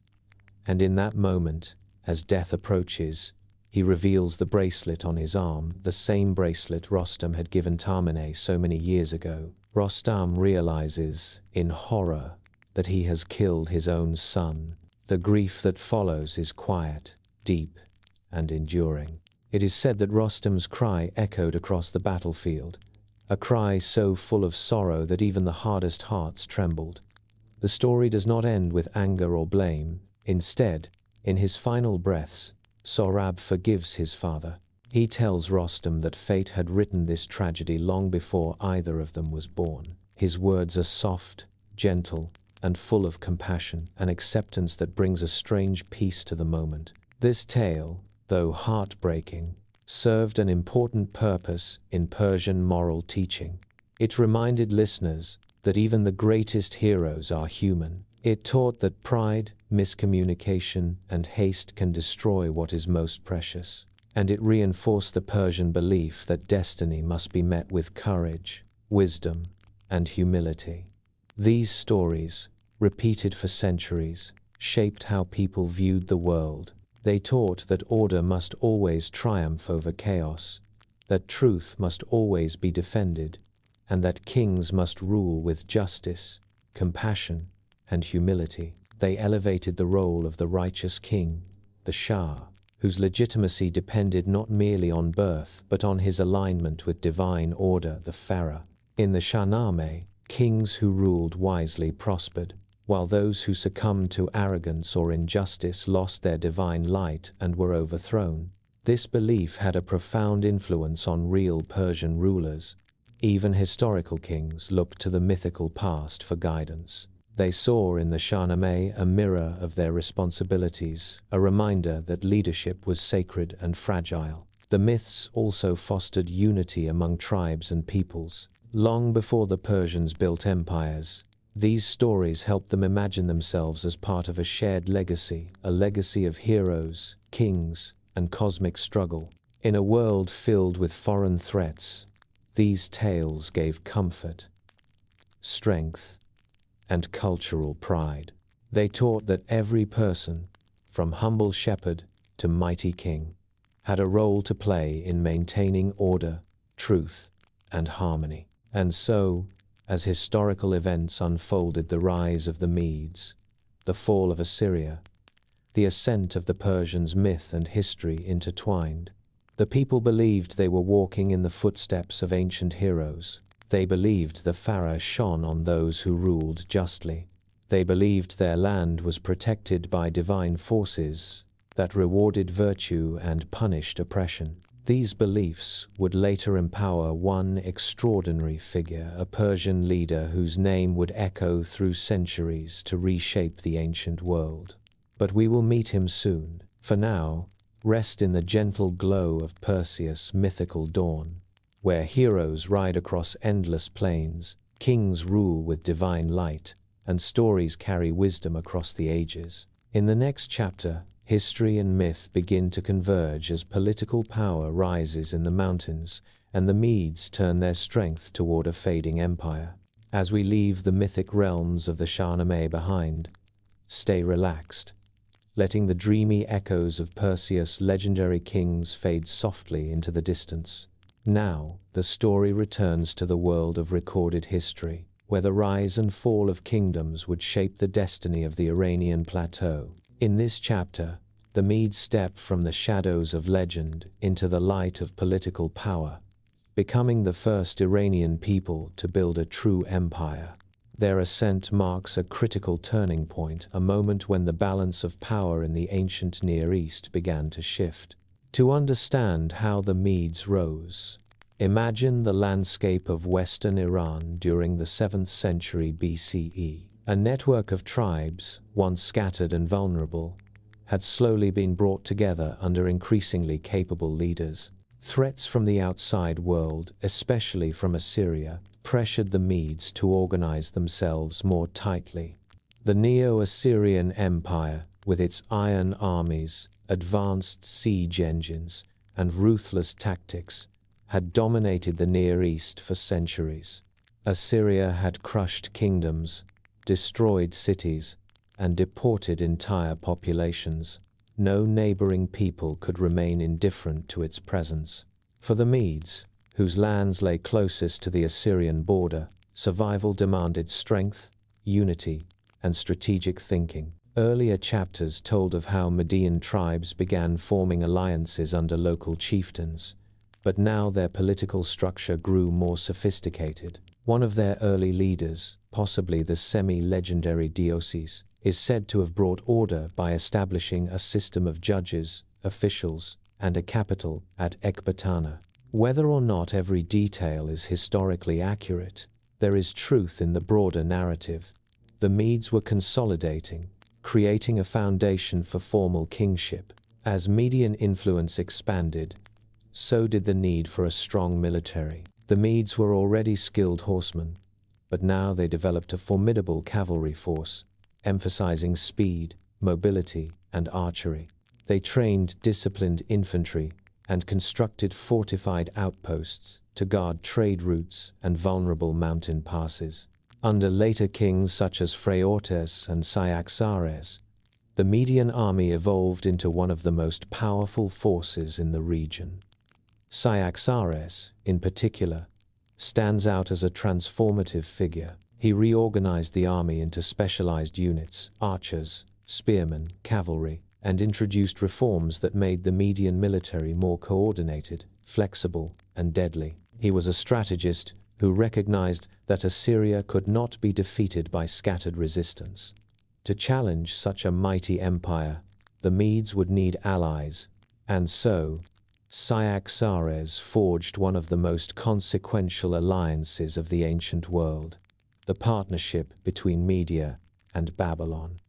and in that moment, as death approaches, he reveals the bracelet on his arm, the same bracelet Rostam had given Tamine so many years ago. Rostam realizes, in horror, that he has killed his own son. The grief that follows is quiet, deep, and enduring. It is said that Rostam's cry echoed across the battlefield, a cry so full of sorrow that even the hardest hearts trembled. The story does not end with anger or blame. Instead, in his final breaths, Sohrab forgives his father. He tells Rostam that fate had written this tragedy long before either of them was born. His words are soft, gentle, and full of compassion, an acceptance that brings a strange peace to the moment. This tale, though heartbreaking, served an important purpose in Persian moral teaching. It reminded listeners that even the greatest heroes are human. It taught that pride, miscommunication, and haste can destroy what is most precious. And it reinforced the Persian belief that destiny must be met with courage, wisdom, and humility. These stories, repeated for centuries, shaped how people viewed the world. They taught that order must always triumph over chaos, that truth must always be defended, and that kings must rule with justice, compassion, and humility. They elevated the role of the righteous king, the Shah, whose legitimacy depended not merely on birth but on his alignment with divine order, the Pharaoh. In the Shahnameh, kings who ruled wisely prospered, while those who succumbed to arrogance or injustice lost their divine light and were overthrown. This belief had a profound influence on real Persian rulers. Even historical kings looked to the mythical past for guidance. They saw in the Shahnameh a mirror of their responsibilities, a reminder that leadership was sacred and fragile. The myths also fostered unity among tribes and peoples. Long before the Persians built empires, these stories helped them imagine themselves as part of a shared legacy, a legacy of heroes, kings, and cosmic struggle. In a world filled with foreign threats, these tales gave comfort, strength, and cultural pride. They taught that every person, from humble shepherd to mighty king, had a role to play in maintaining order, truth, and harmony. And so, as historical events unfolded, the rise of the Medes, the fall of Assyria, the ascent of the Persians, myth and history intertwined. The people believed they were walking in the footsteps of ancient heroes. They believed the Pharaoh shone on those who ruled justly. They believed their land was protected by divine forces that rewarded virtue and punished oppression. These beliefs would later empower one extraordinary figure, a Persian leader whose name would echo through centuries to reshape the ancient world. But we will meet him soon. For now, rest in the gentle glow of Perseus' mythical dawn, where heroes ride across endless plains, kings rule with divine light, and stories carry wisdom across the ages. In the next chapter, history and myth begin to converge as political power rises in the mountains, and the Medes turn their strength toward a fading empire. As we leave the mythic realms of the Shahnameh behind, stay relaxed, letting the dreamy echoes of Perseus' legendary kings fade softly into the distance. Now, the story returns to the world of recorded history, where the rise and fall of kingdoms would shape the destiny of the Iranian plateau. In this chapter, the Medes stepped from the shadows of legend into the light of political power, becoming the first Iranian people to build a true empire. Their ascent marks a critical turning point, a moment when the balance of power in the ancient Near East began to shift. To understand how the Medes rose, imagine the landscape of Western Iran during the 7th century BCE. A network of tribes, once scattered and vulnerable, had slowly been brought together under increasingly capable leaders. Threats from the outside world, especially from Assyria, pressured the Medes to organize themselves more tightly. The Neo-Assyrian Empire, with its iron armies, advanced siege engines, and ruthless tactics, had dominated the Near East for centuries. Assyria had crushed kingdoms, destroyed cities, and deported entire populations. No neighboring people could remain indifferent to its presence. For the Medes, whose lands lay closest to the Assyrian border, survival demanded strength, unity, and strategic thinking. Earlier chapters told of how Median tribes began forming alliances under local chieftains, but now their political structure grew more sophisticated. One of their early leaders, possibly the semi-legendary Darius, is said to have brought order by establishing a system of judges, officials, and a capital at Ecbatana. Whether or not every detail is historically accurate, there is truth in the broader narrative. The Medes were consolidating, creating a foundation for formal kingship. As Median influence expanded, so did the need for a strong military. The Medes were already skilled horsemen, but now they developed a formidable cavalry force, emphasizing speed, mobility, and archery. They trained disciplined infantry and constructed fortified outposts to guard trade routes and vulnerable mountain passes. Under later kings such as Phraortes and Cyaxares, the Median army evolved into one of the most powerful forces in the region. Cyaxares, in particular, stands out as a transformative figure. He reorganized the army into specialized units, archers, spearmen, cavalry, and introduced reforms that made the Median military more coordinated, flexible, and deadly. He was a strategist who recognized that Assyria could not be defeated by scattered resistance. To challenge such a mighty empire, the Medes would need allies, and so, Cyaxares forged one of the most consequential alliances of the ancient world, the partnership between Media and Babylon.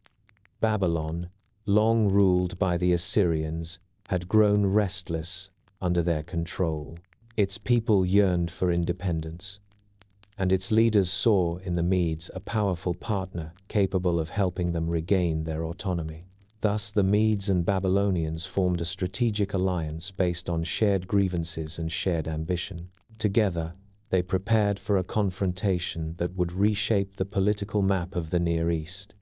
Babylon, long ruled by the Assyrians, had grown restless under their control. Its people yearned for independence, and its leaders saw in the Medes a powerful partner capable of helping them regain their autonomy. Thus, the Medes and Babylonians formed a strategic alliance based on shared grievances and shared ambition. Together, they prepared for a confrontation that would reshape the political map of the Near East.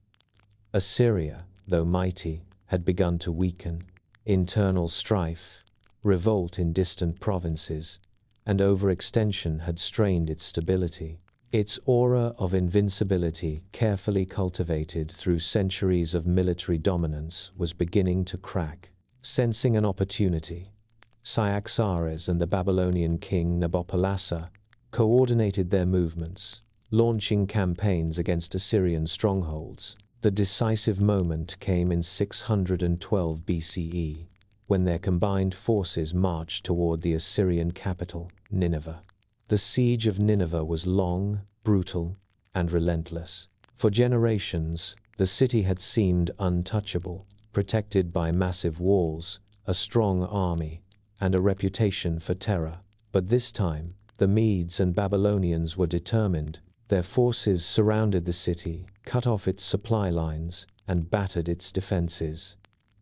Assyria, though mighty, had begun to weaken. Internal strife, revolt in distant provinces, and overextension had strained its stability. Its aura of invincibility, carefully cultivated through centuries of military dominance, was beginning to crack. Sensing an opportunity, Cyaxares and the Babylonian king Nabopolassar coordinated their movements, launching campaigns against Assyrian strongholds. The decisive moment came in 612 BCE, when their combined forces marched toward the Assyrian capital, Nineveh. The siege of Nineveh was long, brutal, and relentless. For generations, the city had seemed untouchable, protected by massive walls, a strong army, and a reputation for terror. But this time, the Medes and Babylonians were determined. Their forces surrounded the city, cut off its supply lines, and battered its defenses.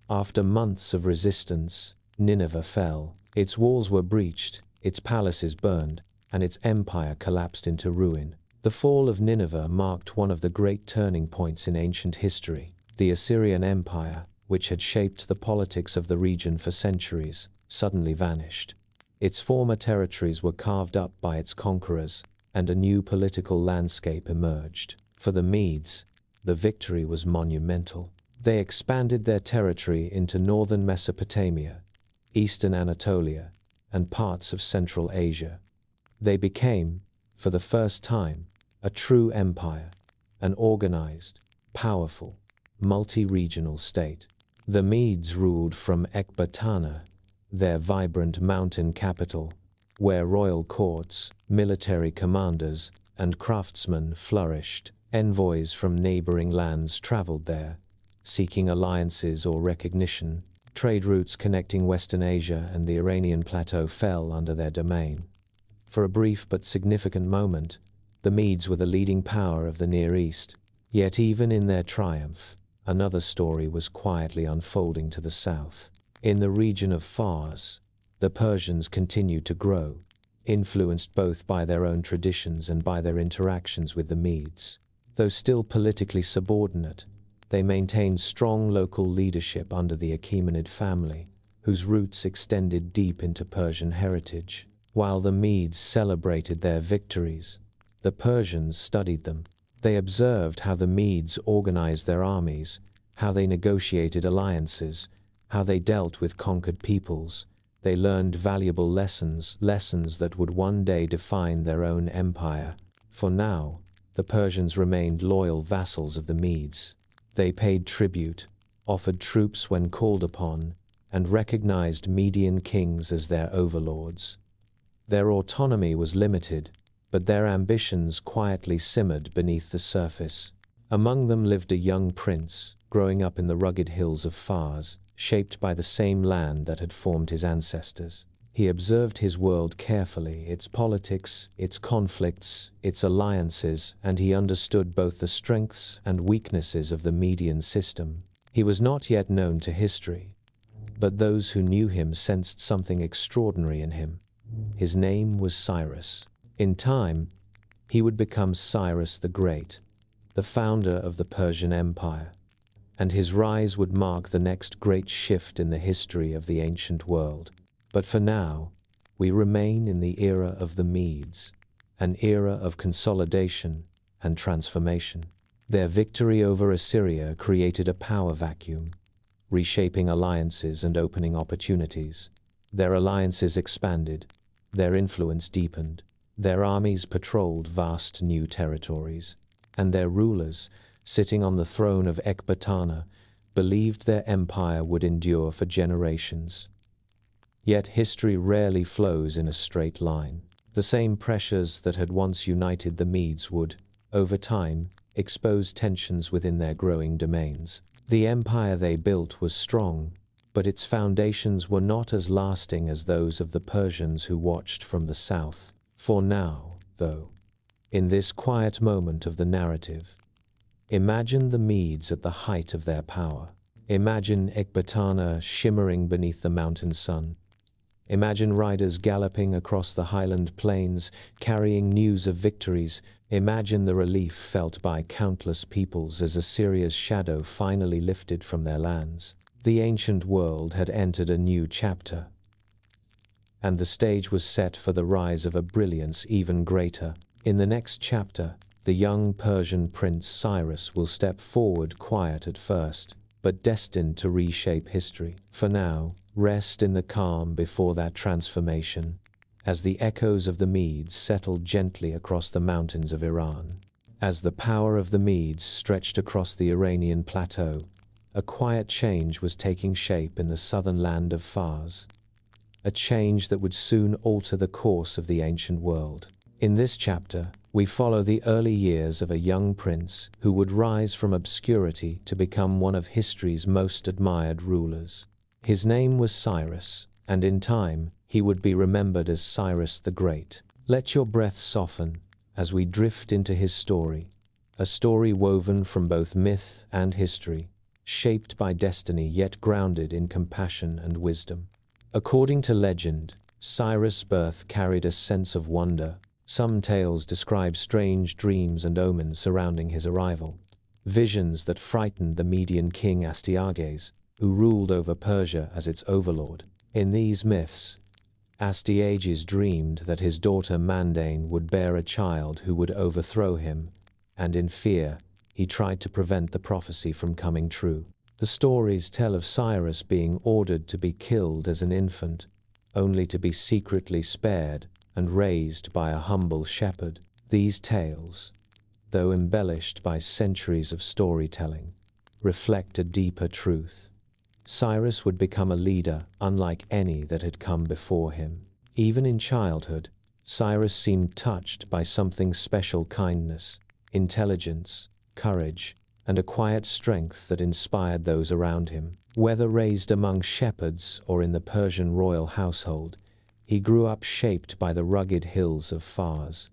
After months of resistance, Nineveh fell. Its walls were breached, its palaces burned, and its empire collapsed into ruin. The fall of Nineveh marked one of the great turning points in ancient history. The Assyrian Empire, which had shaped the politics of the region for centuries, suddenly vanished. Its former territories were carved up by its conquerors, and a new political landscape emerged. For the Medes, the victory was monumental. They expanded their territory into northern Mesopotamia, eastern Anatolia, and parts of Central Asia. They became, for the first time, a true empire, an organized, powerful, multi-regional state. The Medes ruled from Ecbatana, their vibrant mountain capital, where royal courts, military commanders, and craftsmen flourished. Envoys from neighboring lands traveled there, seeking alliances or recognition. Trade routes connecting Western Asia and the Iranian plateau fell under their domain. For a brief but significant moment, the Medes were the leading power of the Near East. Yet even in their triumph, another story was quietly unfolding to the south. In the region of Fars, the Persians continued to grow, influenced both by their own traditions and by their interactions with the Medes. Though still politically subordinate, they maintained strong local leadership under the Achaemenid family, whose roots extended deep into Persian heritage. While the Medes celebrated their victories, the Persians studied them. They observed how the Medes organized their armies, how they negotiated alliances, how they dealt with conquered peoples. They learned valuable lessons that would one day define their own empire. For now, the Persians remained loyal vassals of the Medes. They paid tribute, offered troops when called upon, and recognized Median kings as their overlords. Their autonomy was limited, but their ambitions quietly simmered beneath the surface. Among them lived a young prince, growing up in the rugged hills of Fars, shaped by the same land that had formed his ancestors. He observed his world carefully, its politics, its conflicts, its alliances, and he understood both the strengths and weaknesses of the Median system. He was not yet known to history, but those who knew him sensed something extraordinary in him. His name was Cyrus. In time, he would become Cyrus the Great, the founder of the Persian Empire, and his rise would mark the next great shift in the history of the ancient world. But for now, we remain in the era of the Medes, an era of consolidation and transformation. Their victory over Assyria created a power vacuum, reshaping alliances and opening opportunities. Their alliances expanded, their influence deepened, their armies patrolled vast new territories, and their rulers, sitting on the throne of Ecbatana, believed their empire would endure for generations. Yet history rarely flows in a straight line. The same pressures that had once united the Medes would, over time, expose tensions within their growing domains. The empire they built was strong, but its foundations were not as lasting as those of the Persians who watched from the south. For now, though, in this quiet moment of the narrative, imagine the Medes at the height of their power. Imagine Ecbatana shimmering beneath the mountain sun. Imagine riders galloping across the highland plains, carrying news of victories. Imagine the relief felt by countless peoples as Assyria's shadow finally lifted from their lands. The ancient world had entered a new chapter, and the stage was set for the rise of a brilliance even greater. In the next chapter, the young Persian prince Cyrus will step forward, quiet at first, but destined to reshape history. For now, rest in the calm before that transformation, as the echoes of the Medes settled gently across the mountains of Iran. As the power of the Medes stretched across the Iranian plateau, a quiet change was taking shape in the southern land of Fars, a change that would soon alter the course of the ancient world. In this chapter, we follow the early years of a young prince who would rise from obscurity to become one of history's most admired rulers. His name was Cyrus, and in time, he would be remembered as Cyrus the Great. Let your breath soften as we drift into his story, a story woven from both myth and history, shaped by destiny yet grounded in compassion and wisdom. According to legend, Cyrus' birth carried a sense of wonder. Some tales describe strange dreams and omens surrounding his arrival, visions that frightened the Median king Astyages, who ruled over Persia as its overlord. In these myths, Astyages dreamed that his daughter Mandane would bear a child who would overthrow him, and in fear, he tried to prevent the prophecy from coming true. The stories tell of Cyrus being ordered to be killed as an infant, only to be secretly spared and raised by a humble shepherd. These tales, though embellished by centuries of storytelling, reflect a deeper truth. Cyrus would become a leader unlike any that had come before him. Even in childhood, Cyrus seemed touched by something special: kindness, intelligence, courage, and a quiet strength that inspired those around him. Whether raised among shepherds or in the Persian royal household, he grew up shaped by the rugged hills of Fars,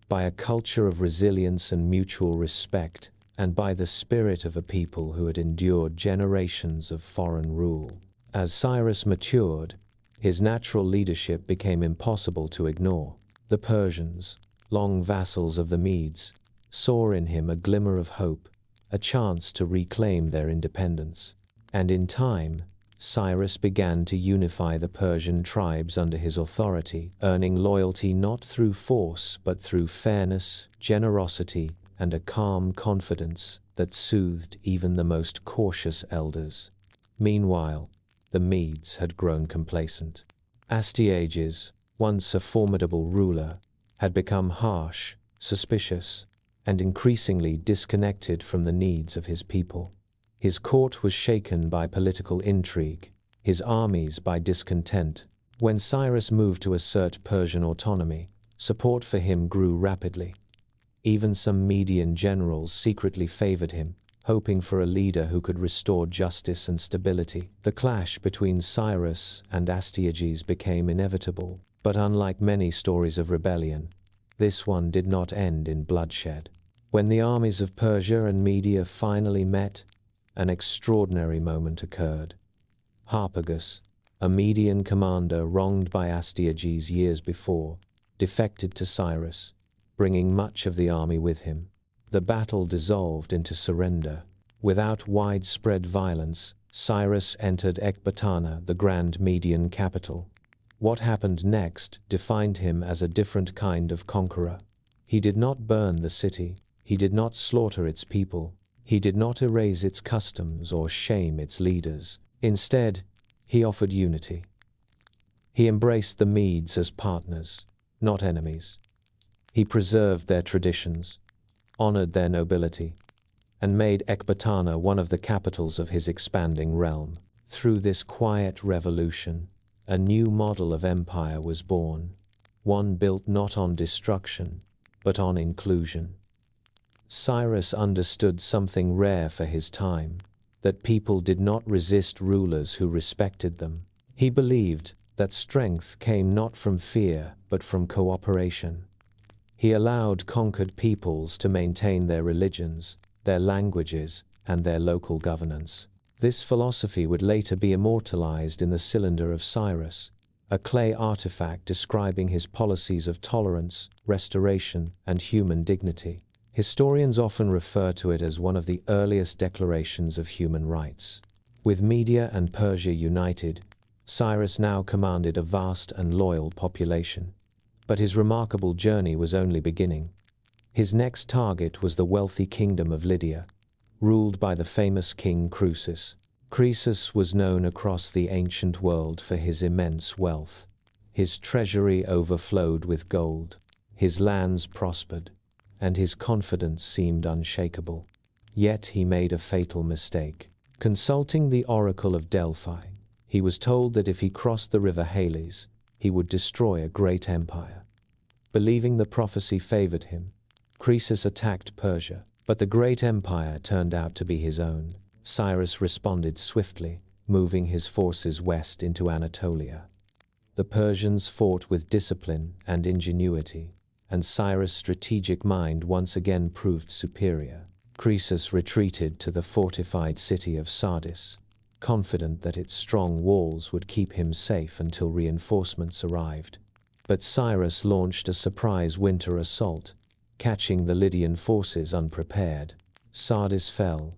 by a culture of resilience and mutual respect, and by the spirit of a people who had endured generations of foreign rule. As Cyrus matured, his natural leadership became impossible to ignore. The Persians, long vassals of the Medes, saw in him a glimmer of hope, a chance to reclaim their independence. And in time, Cyrus began to unify the Persian tribes under his authority, earning loyalty not through force but through fairness, generosity, and a calm confidence that soothed even the most cautious elders. Meanwhile, the Medes had grown complacent. Astyages, once a formidable ruler, had become harsh, suspicious, and increasingly disconnected from the needs of his people. His court was shaken by political intrigue, his armies by discontent. When Cyrus moved to assert Persian autonomy, support for him grew rapidly. Even some Median generals secretly favored him, hoping for a leader who could restore justice and stability. The clash between Cyrus and Astyages became inevitable, but unlike many stories of rebellion, this one did not end in bloodshed. When the armies of Persia and Media finally met, an extraordinary moment occurred. Harpagus, a Median commander wronged by Astyages years before, defected to Cyrus, bringing much of the army with him. The battle dissolved into surrender. Without widespread violence, Cyrus entered Ecbatana, the grand Median capital. What happened next defined him as a different kind of conqueror. He did not burn the city, he did not slaughter its people, he did not erase its customs or shame its leaders. Instead, he offered unity. He embraced the Medes as partners, not enemies. He preserved their traditions, honored their nobility, and made Ecbatana one of the capitals of his expanding realm. Through this quiet revolution, a new model of empire was born, one built not on destruction, but on inclusion. Cyrus understood something rare for his time, that people did not resist rulers who respected them. He believed that strength came not from fear, but from cooperation. He allowed conquered peoples to maintain their religions, their languages, and their local governance. This philosophy would later be immortalized in the Cylinder of Cyrus, a clay artifact describing his policies of tolerance, restoration, and human dignity. Historians often refer to it as one of the earliest declarations of human rights. With Media and Persia united, Cyrus now commanded a vast and loyal population. But his remarkable journey was only beginning. His next target was the wealthy kingdom of Lydia, ruled by the famous king Croesus. Croesus was known across the ancient world for his immense wealth. His treasury overflowed with gold, his lands prospered, and his confidence seemed unshakable. Yet he made a fatal mistake. Consulting the oracle of Delphi, he was told that if he crossed the river Halys, he would destroy a great empire. Believing the prophecy favored him, Croesus attacked Persia, but the great empire turned out to be his own. Cyrus responded swiftly, moving his forces west into Anatolia. The Persians fought with discipline and ingenuity, and Cyrus' strategic mind once again proved superior. Croesus retreated to the fortified city of Sardis, confident that its strong walls would keep him safe until reinforcements arrived. But Cyrus launched a surprise winter assault, catching the Lydian forces unprepared. Sardis fell,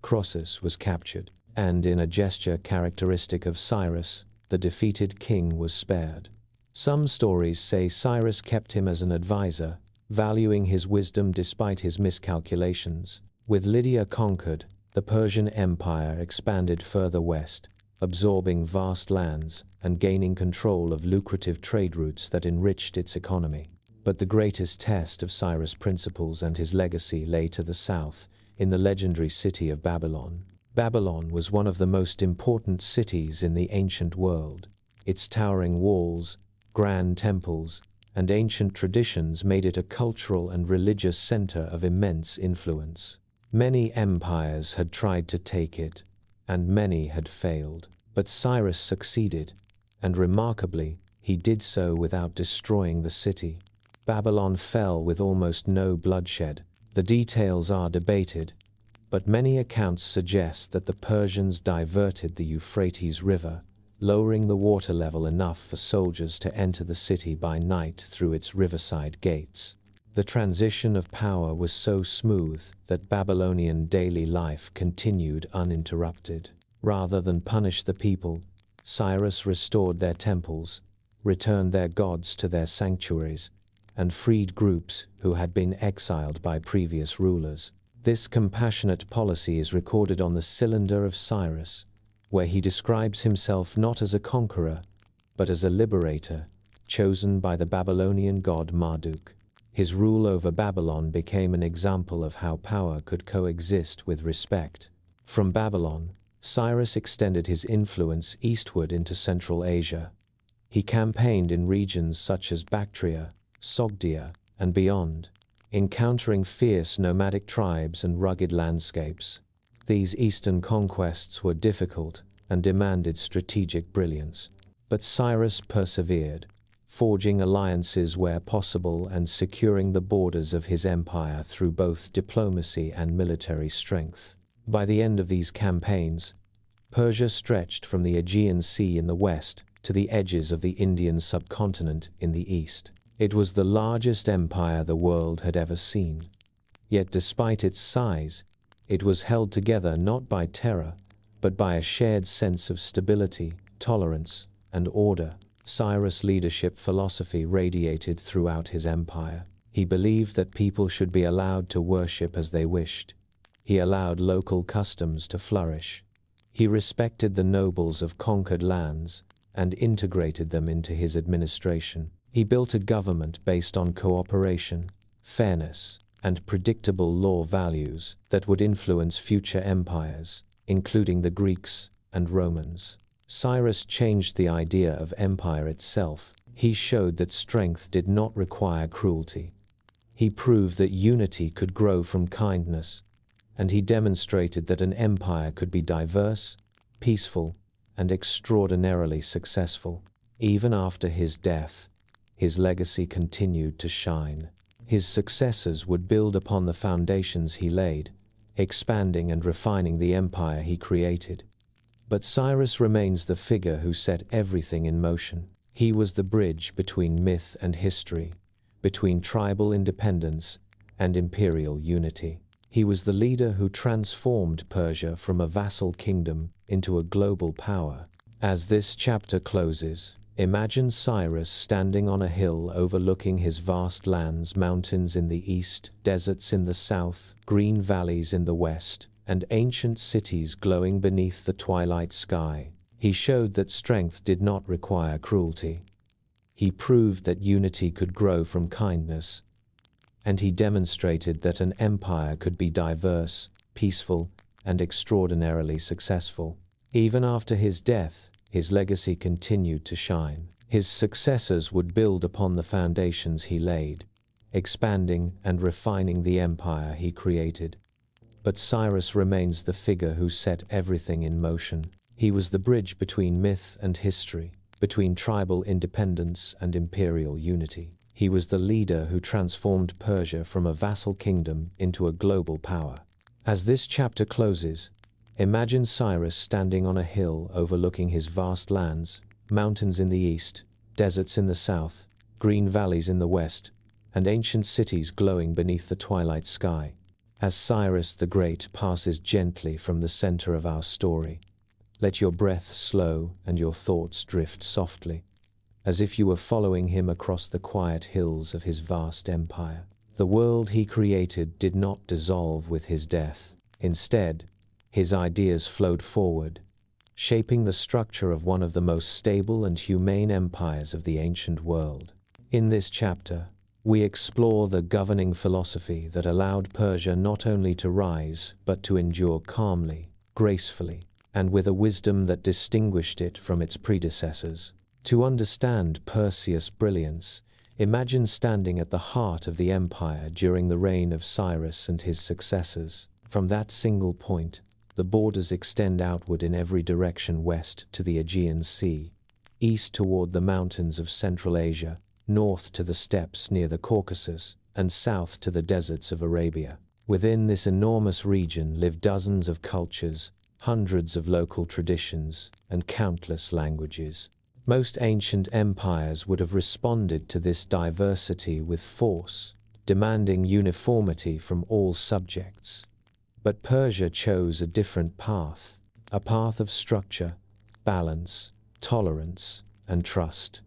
Croesus was captured, and in a gesture characteristic of Cyrus, the defeated king was spared. Some stories say Cyrus kept him as an advisor, valuing his wisdom despite his miscalculations. With Lydia conquered, the Persian Empire expanded further west, absorbing vast lands and gaining control of lucrative trade routes that enriched its economy. But the greatest test of Cyrus' principles and his legacy lay to the south, in the legendary city of Babylon. Babylon was one of the most important cities in the ancient world. Its towering walls, grand temples, and ancient traditions made it a cultural and religious center of immense influence. Many empires had tried to take it, and many had failed. But Cyrus succeeded, and remarkably, he did so without destroying the city. Babylon fell with almost no bloodshed. The details are debated, but many accounts suggest that the Persians diverted the Euphrates River, lowering the water level enough for soldiers to enter the city by night through its riverside gates. The transition of power was so smooth that Babylonian daily life continued uninterrupted. Rather than punish the people, Cyrus restored their temples, returned their gods to their sanctuaries, and freed groups who had been exiled by previous rulers. This compassionate policy is recorded on the Cylinder of Cyrus, where he describes himself not as a conqueror, but as a liberator, chosen by the Babylonian god Marduk. His rule over Babylon became an example of how power could coexist with respect. From Babylon, Cyrus extended his influence eastward into Central Asia. He campaigned in regions such as Bactria, Sogdia, and beyond, encountering fierce nomadic tribes and rugged landscapes. These eastern conquests were difficult and demanded strategic brilliance. But Cyrus persevered, forging alliances where possible and securing the borders of his empire through both diplomacy and military strength. By the end of these campaigns, Persia stretched from the Aegean Sea in the west to the edges of the Indian subcontinent in the east. It was the largest empire the world had ever seen. Yet despite its size, it was held together not by terror, but by a shared sense of stability, tolerance, and order. Cyrus' leadership philosophy radiated throughout his empire. He believed that people should be allowed to worship as they wished. He allowed local customs to flourish. He respected the nobles of conquered lands and integrated them into his administration. He built a government based on cooperation, fairness, and predictable law values that would influence future empires, including the Greeks and Romans. Cyrus changed the idea of empire itself. He showed that strength did not require cruelty. He proved that unity could grow from kindness, and he demonstrated that an empire could be diverse, peaceful, and extraordinarily successful. Even after his death, his legacy continued to shine. His successors would build upon the foundations he laid, expanding and refining the empire he created. But Cyrus remains the figure who set everything in motion. He was the bridge between myth and history, between tribal independence and imperial unity. He was the leader who transformed Persia from a vassal kingdom into a global power. As this chapter closes, imagine Cyrus standing on a hill overlooking his vast lands, mountains in the east, deserts in the south, green valleys in the west, and ancient cities glowing beneath the twilight sky. He showed that strength did not require cruelty. He proved that unity could grow from kindness, and he demonstrated that an empire could be diverse, peaceful, and extraordinarily successful. Even after his death, his legacy continued to shine. His successors would build upon the foundations he laid, expanding and refining the empire he created. But Cyrus remains the figure who set everything in motion. He was the bridge between myth and history, between tribal independence and imperial unity. He was the leader who transformed Persia from a vassal kingdom into a global power. As this chapter closes, imagine Cyrus standing on a hill overlooking his vast lands, mountains in the east, deserts in the south, green valleys in the west, and ancient cities glowing beneath the twilight sky. As Cyrus the Great passes gently from the center of our story, let your breath slow and your thoughts drift softly, as if you were following him across the quiet hills of his vast empire. The world he created did not dissolve with his death. Instead, His ideas flowed forward, shaping the structure of one of the most stable and humane empires of the ancient world. In this chapter, we explore the governing philosophy that allowed Persia not only to rise, but to endure calmly, gracefully, and with a wisdom that distinguished it from its predecessors. To understand Perseus' brilliance, imagine standing at the heart of the empire during the reign of Cyrus and his successors. From that single point, the borders extend outward in every direction: west to the Aegean Sea, east toward the mountains of Central Asia, north to the steppes near the Caucasus, and south to the deserts of Arabia. Within this enormous region live dozens of cultures, hundreds of local traditions, and countless languages. Most ancient empires would have responded to this diversity with force, demanding uniformity from all subjects. But Persia chose a different path, a path of structure, balance, tolerance, and trust.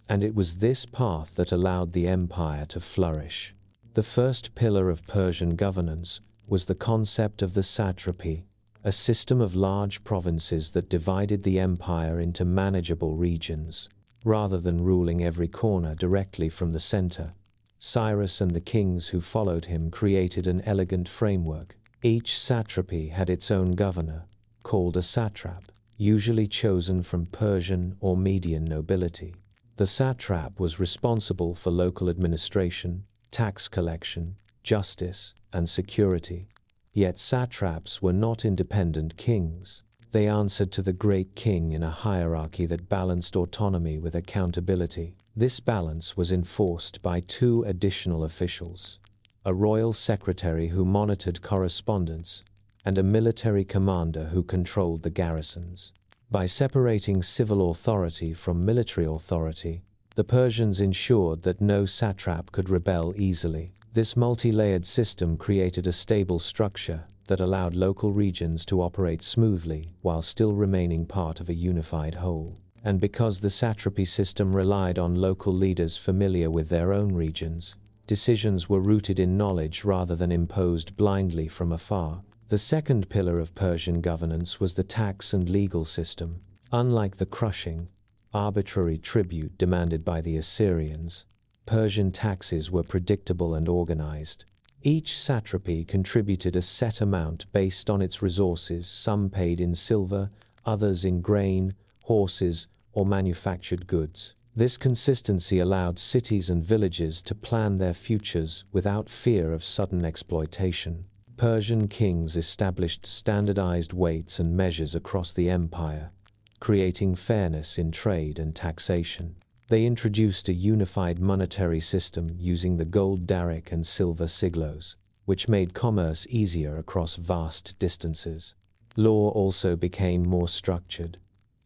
And it was this path that allowed the empire to flourish. The first pillar of Persian governance was the concept of the satrapy, a system of large provinces that divided the empire into manageable regions. Rather than ruling every corner directly from the center, Cyrus and the kings who followed him created an elegant framework. Each satrapy had its own governor, called a satrap, usually chosen from Persian or Median nobility. The satrap was responsible for local administration, tax collection, justice, and security. Yet satraps were not independent kings. They answered to the great king in a hierarchy that balanced autonomy with accountability. This balance was enforced by two additional officials: a royal secretary who monitored correspondence, and a military commander who controlled the garrisons. By separating civil authority from military authority, the Persians ensured that no satrap could rebel easily. This multi-layered system created a stable structure that allowed local regions to operate smoothly while still remaining part of a unified whole. And because the satrapy system relied on local leaders familiar with their own regions, decisions were rooted in knowledge rather than imposed blindly from afar. The second pillar of Persian governance was the tax and legal system. Unlike the crushing, arbitrary tribute demanded by the Assyrians, Persian taxes were predictable and organized. Each satrapy contributed a set amount based on its resources, some paid in silver, others in grain, horses, or manufactured goods. This consistency allowed cities and villages to plan their futures without fear of sudden exploitation. Persian kings established standardized weights and measures across the empire, creating fairness in trade and taxation. They introduced a unified monetary system using the gold daric and silver siglos, which made commerce easier across vast distances. Law also became more structured.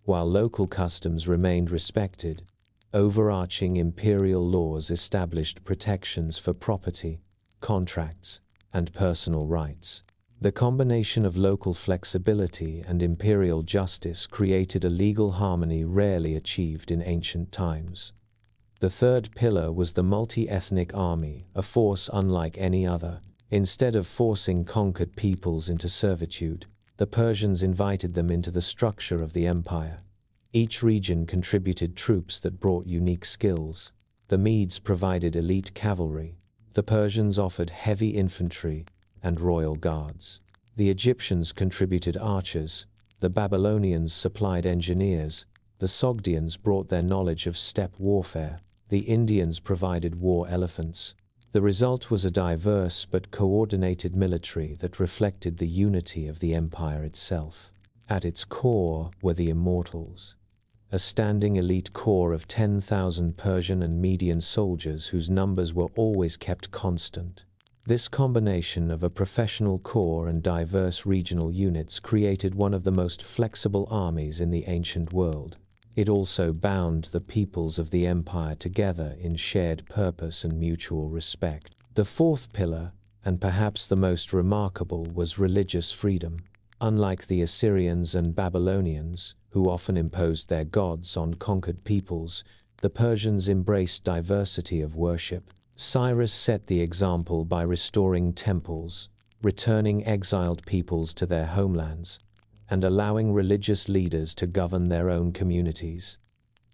While local customs remained respected, overarching imperial laws established protections for property, contracts, and personal rights. The combination of local flexibility and imperial justice created a legal harmony rarely achieved in ancient times. The third pillar was the multi-ethnic army, a force unlike any other. Instead of forcing conquered peoples into servitude, the Persians invited them into the structure of the empire. Each region contributed troops that brought unique skills. The Medes provided elite cavalry. The Persians offered heavy infantry and royal guards. The Egyptians contributed archers, the Babylonians supplied engineers, the Sogdians brought their knowledge of steppe warfare, the Indians provided war elephants. The result was a diverse but coordinated military that reflected the unity of the empire itself. At its core were the Immortals, a standing elite corps of 10,000 Persian and Median soldiers whose numbers were always kept constant. This combination of a professional corps and diverse regional units created one of the most flexible armies in the ancient world. It also bound the peoples of the empire together in shared purpose and mutual respect. The fourth pillar, and perhaps the most remarkable, was religious freedom. Unlike the Assyrians and Babylonians, who often imposed their gods on conquered peoples, the Persians embraced diversity of worship. Cyrus set the example by restoring temples, returning exiled peoples to their homelands, and allowing religious leaders to govern their own communities.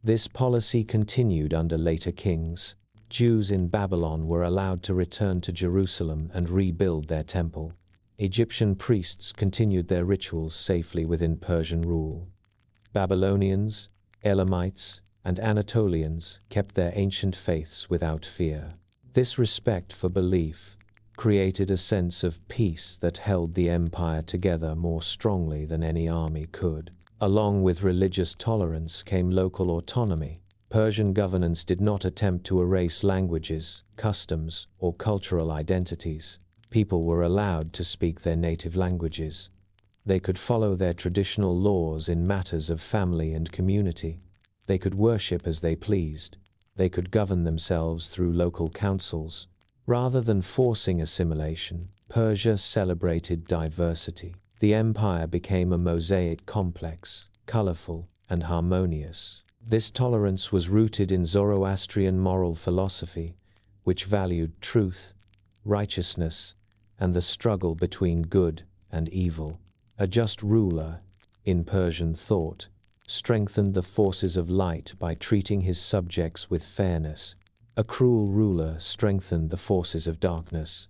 This policy continued under later kings. Jews in Babylon were allowed to return to Jerusalem and rebuild their temple. Egyptian priests continued their rituals safely within Persian rule. Babylonians, Elamites, and Anatolians kept their ancient faiths without fear. This respect for belief created a sense of peace that held the empire together more strongly than any army could. Along with religious tolerance came local autonomy. Persian governance did not attempt to erase languages, customs, or cultural identities. People were allowed to speak their native languages. They could follow their traditional laws in matters of family and community. They could worship as they pleased. They could govern themselves through local councils. Rather than forcing assimilation, Persia celebrated diversity. The empire became a mosaic complex, colorful, and harmonious. This tolerance was rooted in Zoroastrian moral philosophy, which valued truth, righteousness, and the struggle between good and evil. A just ruler, in Persian thought, strengthened the forces of light by treating his subjects with fairness. A cruel ruler strengthened the forces of darkness.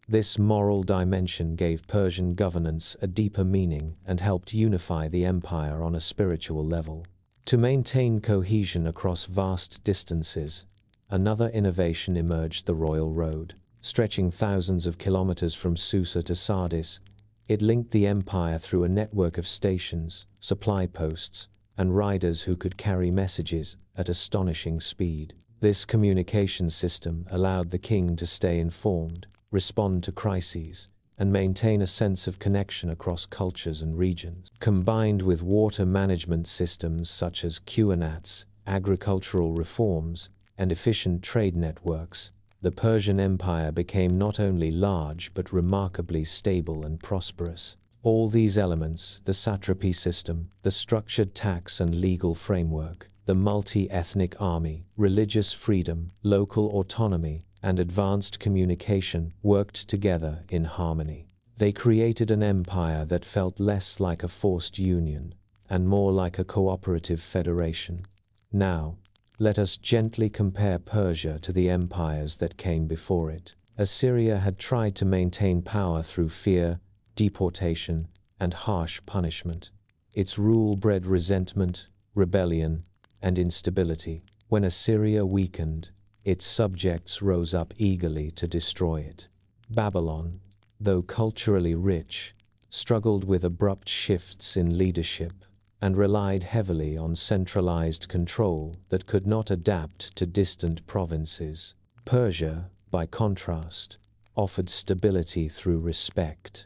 This moral dimension gave Persian governance a deeper meaning and helped unify the empire on a spiritual level. To maintain cohesion across vast distances, another innovation emerged: the royal road. Stretching thousands of kilometers from Susa to Sardis, it linked the empire through a network of stations, supply posts, and riders who could carry messages at astonishing speed. This communication system allowed the king to stay informed, respond to crises, and maintain a sense of connection across cultures and regions. Combined with water management systems such as conquests, agricultural reforms, and efficient trade networks, the Persian Empire became not only large but remarkably stable and prosperous. All these elements, the satrapy system, the structured tax and legal framework, the multi-ethnic army, religious freedom, local autonomy, and advanced communication, worked together in harmony. They created an empire that felt less like a forced union and more like a cooperative federation. Now, let us gently compare Persia to the empires that came before it. Assyria had tried to maintain power through fear, deportation, and harsh punishment. Its rule bred resentment, rebellion, and instability. When Assyria weakened, its subjects rose up eagerly to destroy it. Babylon, though culturally rich, struggled with abrupt shifts in leadership and relied heavily on centralized control that could not adapt to distant provinces. Persia, by contrast, offered stability through respect.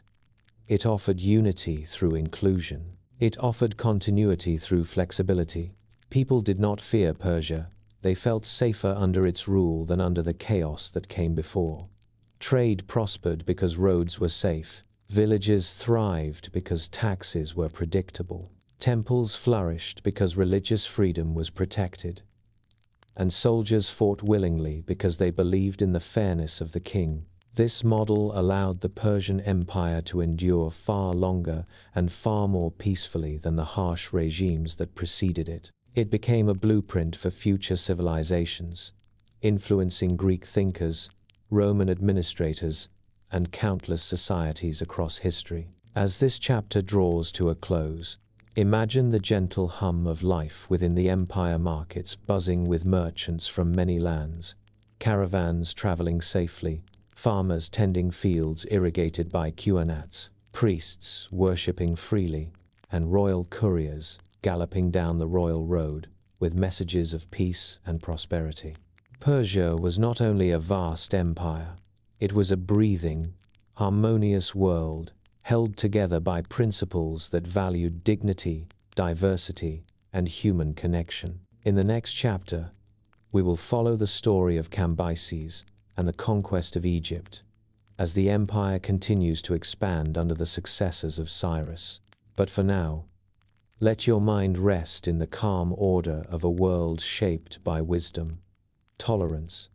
It offered unity through inclusion. It offered continuity through flexibility. People did not fear Persia. They felt safer under its rule than under the chaos that came before. Trade prospered because roads were safe. Villages thrived because taxes were predictable. Temples flourished because religious freedom was protected. And soldiers fought willingly because they believed in the fairness of the king. This model allowed the Persian Empire to endure far longer and far more peacefully than the harsh regimes that preceded it. It became a blueprint for future civilizations, influencing Greek thinkers, Roman administrators, and countless societies across history. As this chapter draws to a close, imagine the gentle hum of life within the empire markets buzzing with merchants from many lands, caravans traveling safely, farmers tending fields irrigated by conquests, priests worshipping freely, and royal couriers galloping down the royal road with messages of peace and prosperity. Persia was not only a vast empire, it was a breathing, harmonious world held together by principles that valued dignity, diversity, and human connection. In the next chapter, we will follow the story of Cambyses and the conquest of Egypt, as the empire continues to expand under the successors of Cyrus. But for now, let your mind rest in the calm order of a world shaped by wisdom, tolerance,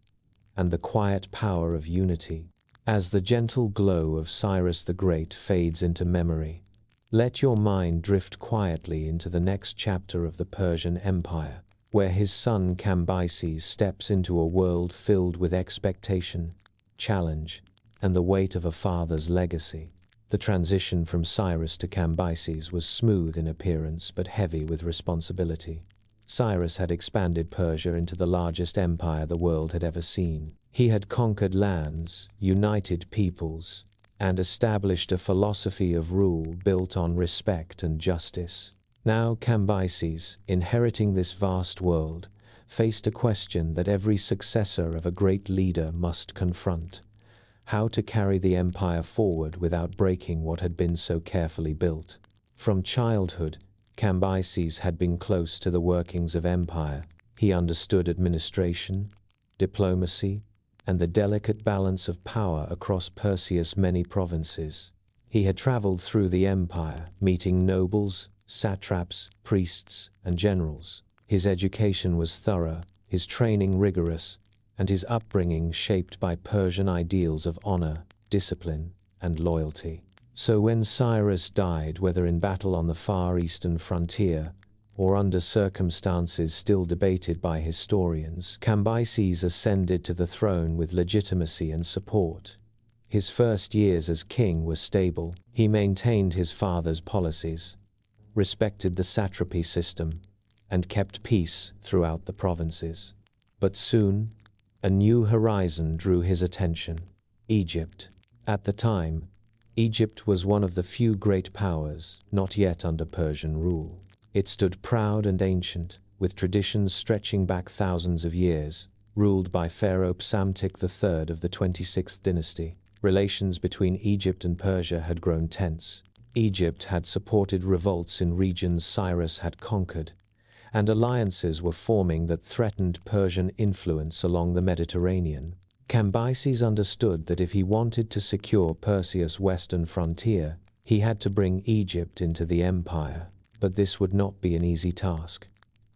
and the quiet power of unity. As the gentle glow of Cyrus the Great fades into memory, let your mind drift quietly into the next chapter of the Persian Empire, where his son Cambyses steps into a world filled with expectation, challenge, and the weight of a father's legacy. The transition from Cyrus to Cambyses was smooth in appearance but heavy with responsibility. Cyrus had expanded Persia into the largest empire the world had ever seen. He had conquered lands, united peoples, and established a philosophy of rule built on respect and justice. Now Cambyses, inheriting this vast world, faced a question that every successor of a great leader must confront: how to carry the empire forward without breaking what had been so carefully built. From childhood, Cambyses had been close to the workings of empire. He understood administration, diplomacy, and the delicate balance of power across Persia's many provinces. He had traveled through the empire, meeting nobles, satraps, priests, and generals. His education was thorough, his training rigorous, and his upbringing shaped by Persian ideals of honor, discipline, and loyalty. So when Cyrus died, whether in battle on the far eastern frontier or under circumstances still debated by historians, Cambyses ascended to the throne with legitimacy and support. His first years as king were stable. He maintained his father's policies, respected the satrapy system, and kept peace throughout the provinces. But soon, a new horizon drew his attention: Egypt. At the time, Egypt was one of the few great powers not yet under Persian rule. It stood proud and ancient, with traditions stretching back thousands of years, ruled by Pharaoh Psamtik III of the 26th dynasty. Relations between Egypt and Persia had grown tense. Egypt had supported revolts in regions Cyrus had conquered, and alliances were forming that threatened Persian influence along the Mediterranean. Cambyses understood that if he wanted to secure Persia's western frontier, he had to bring Egypt into the empire. But this would not be an easy task.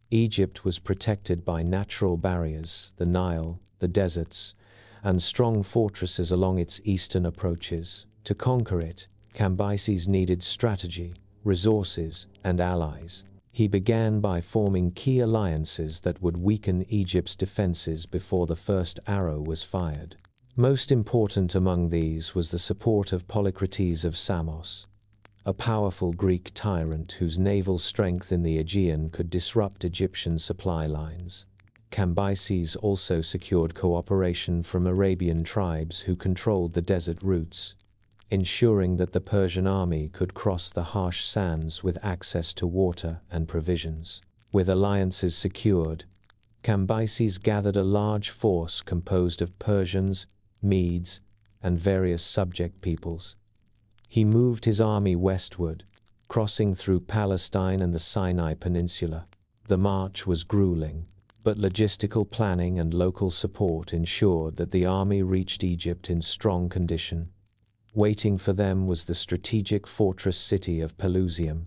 Egypt was protected by natural barriers, the Nile, the deserts, and strong fortresses along its eastern approaches. To conquer it, Cambyses needed strategy, resources, and allies. He began by forming key alliances that would weaken Egypt's defenses before the first arrow was fired. Most important among these was the support of Polycrates of Samos, a powerful Greek tyrant whose naval strength in the Aegean could disrupt Egyptian supply lines. Cambyses also secured cooperation from Arabian tribes who controlled the desert routes, ensuring that the Persian army could cross the harsh sands with access to water and provisions. With alliances secured, Cambyses gathered a large force composed of Persians, Medes, and various subject peoples. He moved his army westward, crossing through Palestine and the Sinai Peninsula. The march was grueling, but logistical planning and local support ensured that the army reached Egypt in strong condition. Waiting for them was the strategic fortress city of Pelusium,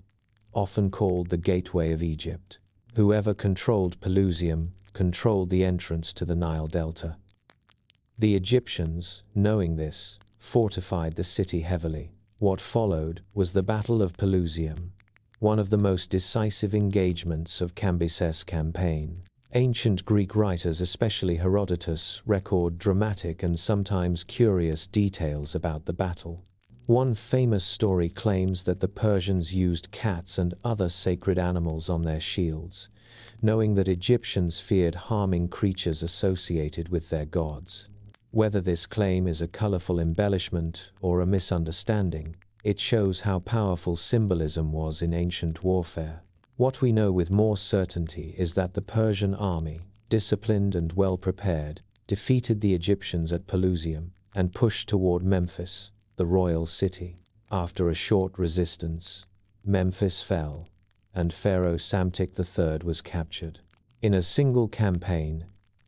often called the Gateway of Egypt. Whoever controlled Pelusium controlled the entrance to the Nile Delta. The Egyptians, knowing this, fortified the city heavily. What followed was the Battle of Pelusium, one of the most decisive engagements of Cambyses' campaign. Ancient Greek writers, especially Herodotus, record dramatic and sometimes curious details about the battle. One famous story claims that the Persians used cats and other sacred animals on their shields, knowing that Egyptians feared harming creatures associated with their gods. Whether this claim is a colorful embellishment or a misunderstanding, it shows how powerful symbolism was in ancient warfare. What we know with more certainty is that the Persian army, disciplined and well-prepared, defeated the Egyptians at Pelusium and pushed toward Memphis, the royal city. After a short resistance, Memphis fell, and Pharaoh Psamtik III was captured. In a single campaign,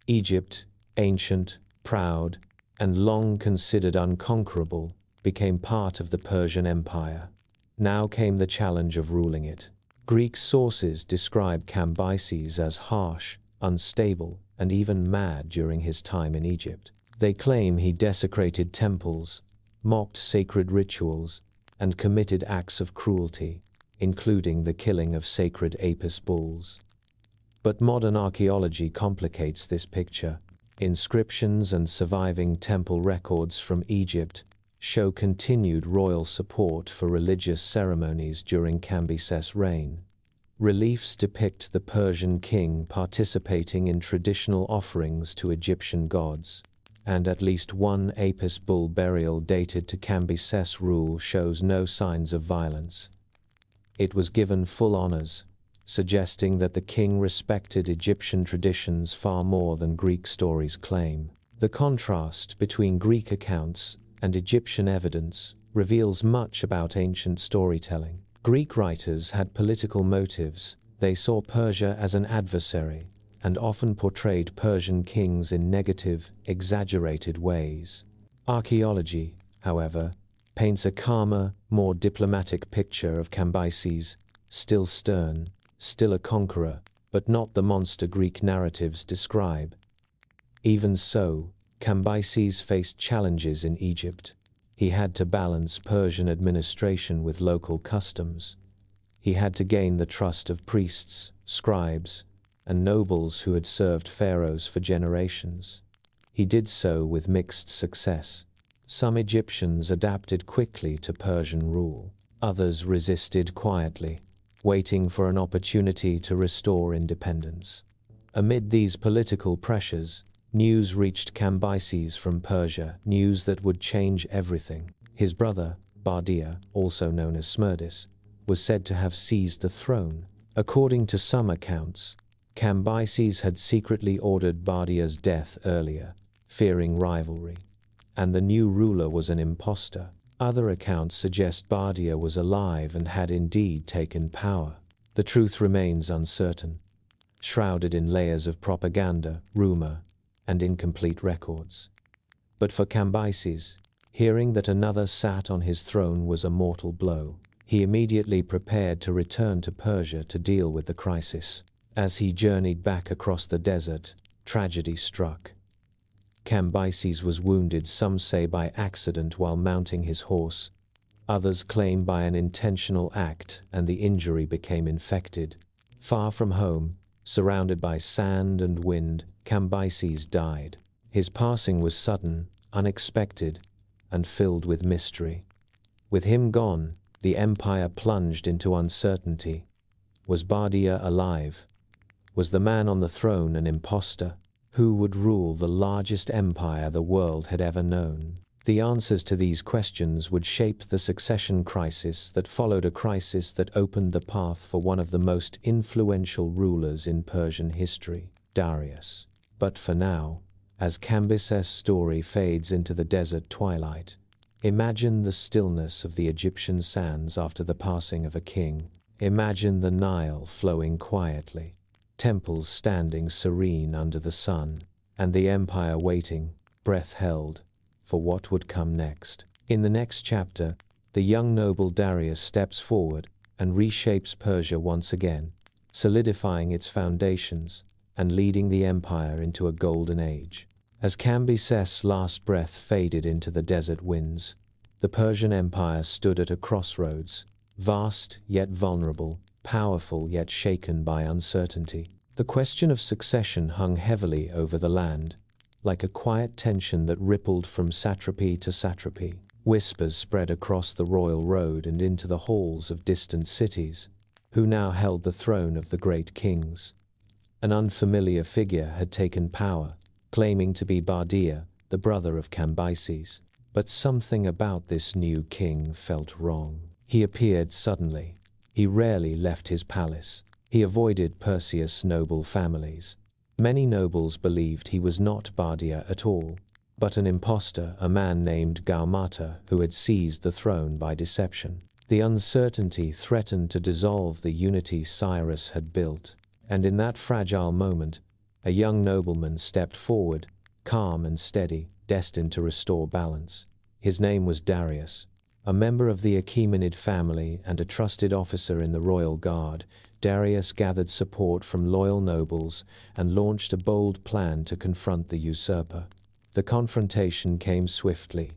Egypt, ancient, proud, and long considered unconquerable, became part of the Persian Empire. Now came the challenge of ruling it. Greek sources describe Cambyses as harsh, unstable, and even mad during his time in Egypt. They claim he desecrated temples, mocked sacred rituals, and committed acts of cruelty, including the killing of sacred Apis bulls. But modern archaeology complicates this picture. Inscriptions and surviving temple records from Egypt show continued royal support for religious ceremonies during Cambyses' reign. Reliefs depict the Persian king participating in traditional offerings to Egyptian gods, and at least one Apis bull burial dated to Cambyses' rule shows no signs of violence. It was given full honors, suggesting that the king respected Egyptian traditions far more than Greek stories claim. The contrast between Greek accounts and Egyptian evidence reveals much about ancient storytelling. Greek writers had political motives. They saw Persia as an adversary and often portrayed Persian kings in negative, exaggerated ways. Archaeology, however, paints a calmer, more diplomatic picture of Cambyses, still stern, still a conqueror, but not the monster Greek narratives describe. Even so, Cambyses faced challenges in Egypt. He had to balance Persian administration with local customs. He had to gain the trust of priests, scribes, and nobles who had served pharaohs for generations. He did so with mixed success. Some Egyptians adapted quickly to Persian rule. Others resisted quietly, waiting for an opportunity to restore independence. Amid these political pressures, news reached Cambyses from Persia, news that would change everything. His brother, Bardia, also known as Smerdis, was said to have seized the throne. According to some accounts, Cambyses had secretly ordered Bardia's death earlier, fearing rivalry, and the new ruler was an impostor. Other accounts suggest Bardia was alive and had indeed taken power. The truth remains uncertain, shrouded in layers of propaganda, rumor, and incomplete records. But for Cambyses, hearing that another sat on his throne was a mortal blow. He immediately prepared to return to Persia to deal with the crisis. As he journeyed back across the desert, tragedy struck. Cambyses was wounded, some say by accident while mounting his horse. Others claim by an intentional act, and the injury became infected. Far from home, surrounded by sand and wind, Cambyses died. His passing was sudden, unexpected, and filled with mystery. With him gone, the empire plunged into uncertainty. Was Bardia alive? Was the man on the throne an impostor? Who would rule the largest empire the world had ever known? The answers to these questions would shape the succession crisis that followed, a crisis that opened the path for one of the most influential rulers in Persian history, Darius. But for now, as Cambyses' story fades into the desert twilight, imagine the stillness of the Egyptian sands after the passing of a king. Imagine the Nile flowing quietly, temples standing serene under the sun, and the empire waiting, breath held, for what would come next. In the next chapter, the young noble Darius steps forward and reshapes Persia once again, solidifying its foundations and leading the empire into a golden age. As Cambyses' last breath faded into the desert winds, the Persian Empire stood at a crossroads, vast yet vulnerable, powerful yet shaken by uncertainty. The question of succession hung heavily over the land, like a quiet tension that rippled from satrapy to satrapy. Whispers spread across the royal road and into the halls of distant cities. Who now held the throne of the great kings? An unfamiliar figure had taken power, claiming to be Bardia, the brother of Cambyses. But something about this new king felt wrong. He appeared suddenly. He rarely left his palace. He avoided Perseus' noble families. Many nobles believed he was not Bardia at all, but an impostor, a man named Gaumata, who had seized the throne by deception. The uncertainty threatened to dissolve the unity Cyrus had built, and in that fragile moment, a young nobleman stepped forward, calm and steady, destined to restore balance. His name was Darius. A member of the Achaemenid family and a trusted officer in the royal guard, Darius gathered support from loyal nobles and launched a bold plan to confront the usurper. The confrontation came swiftly.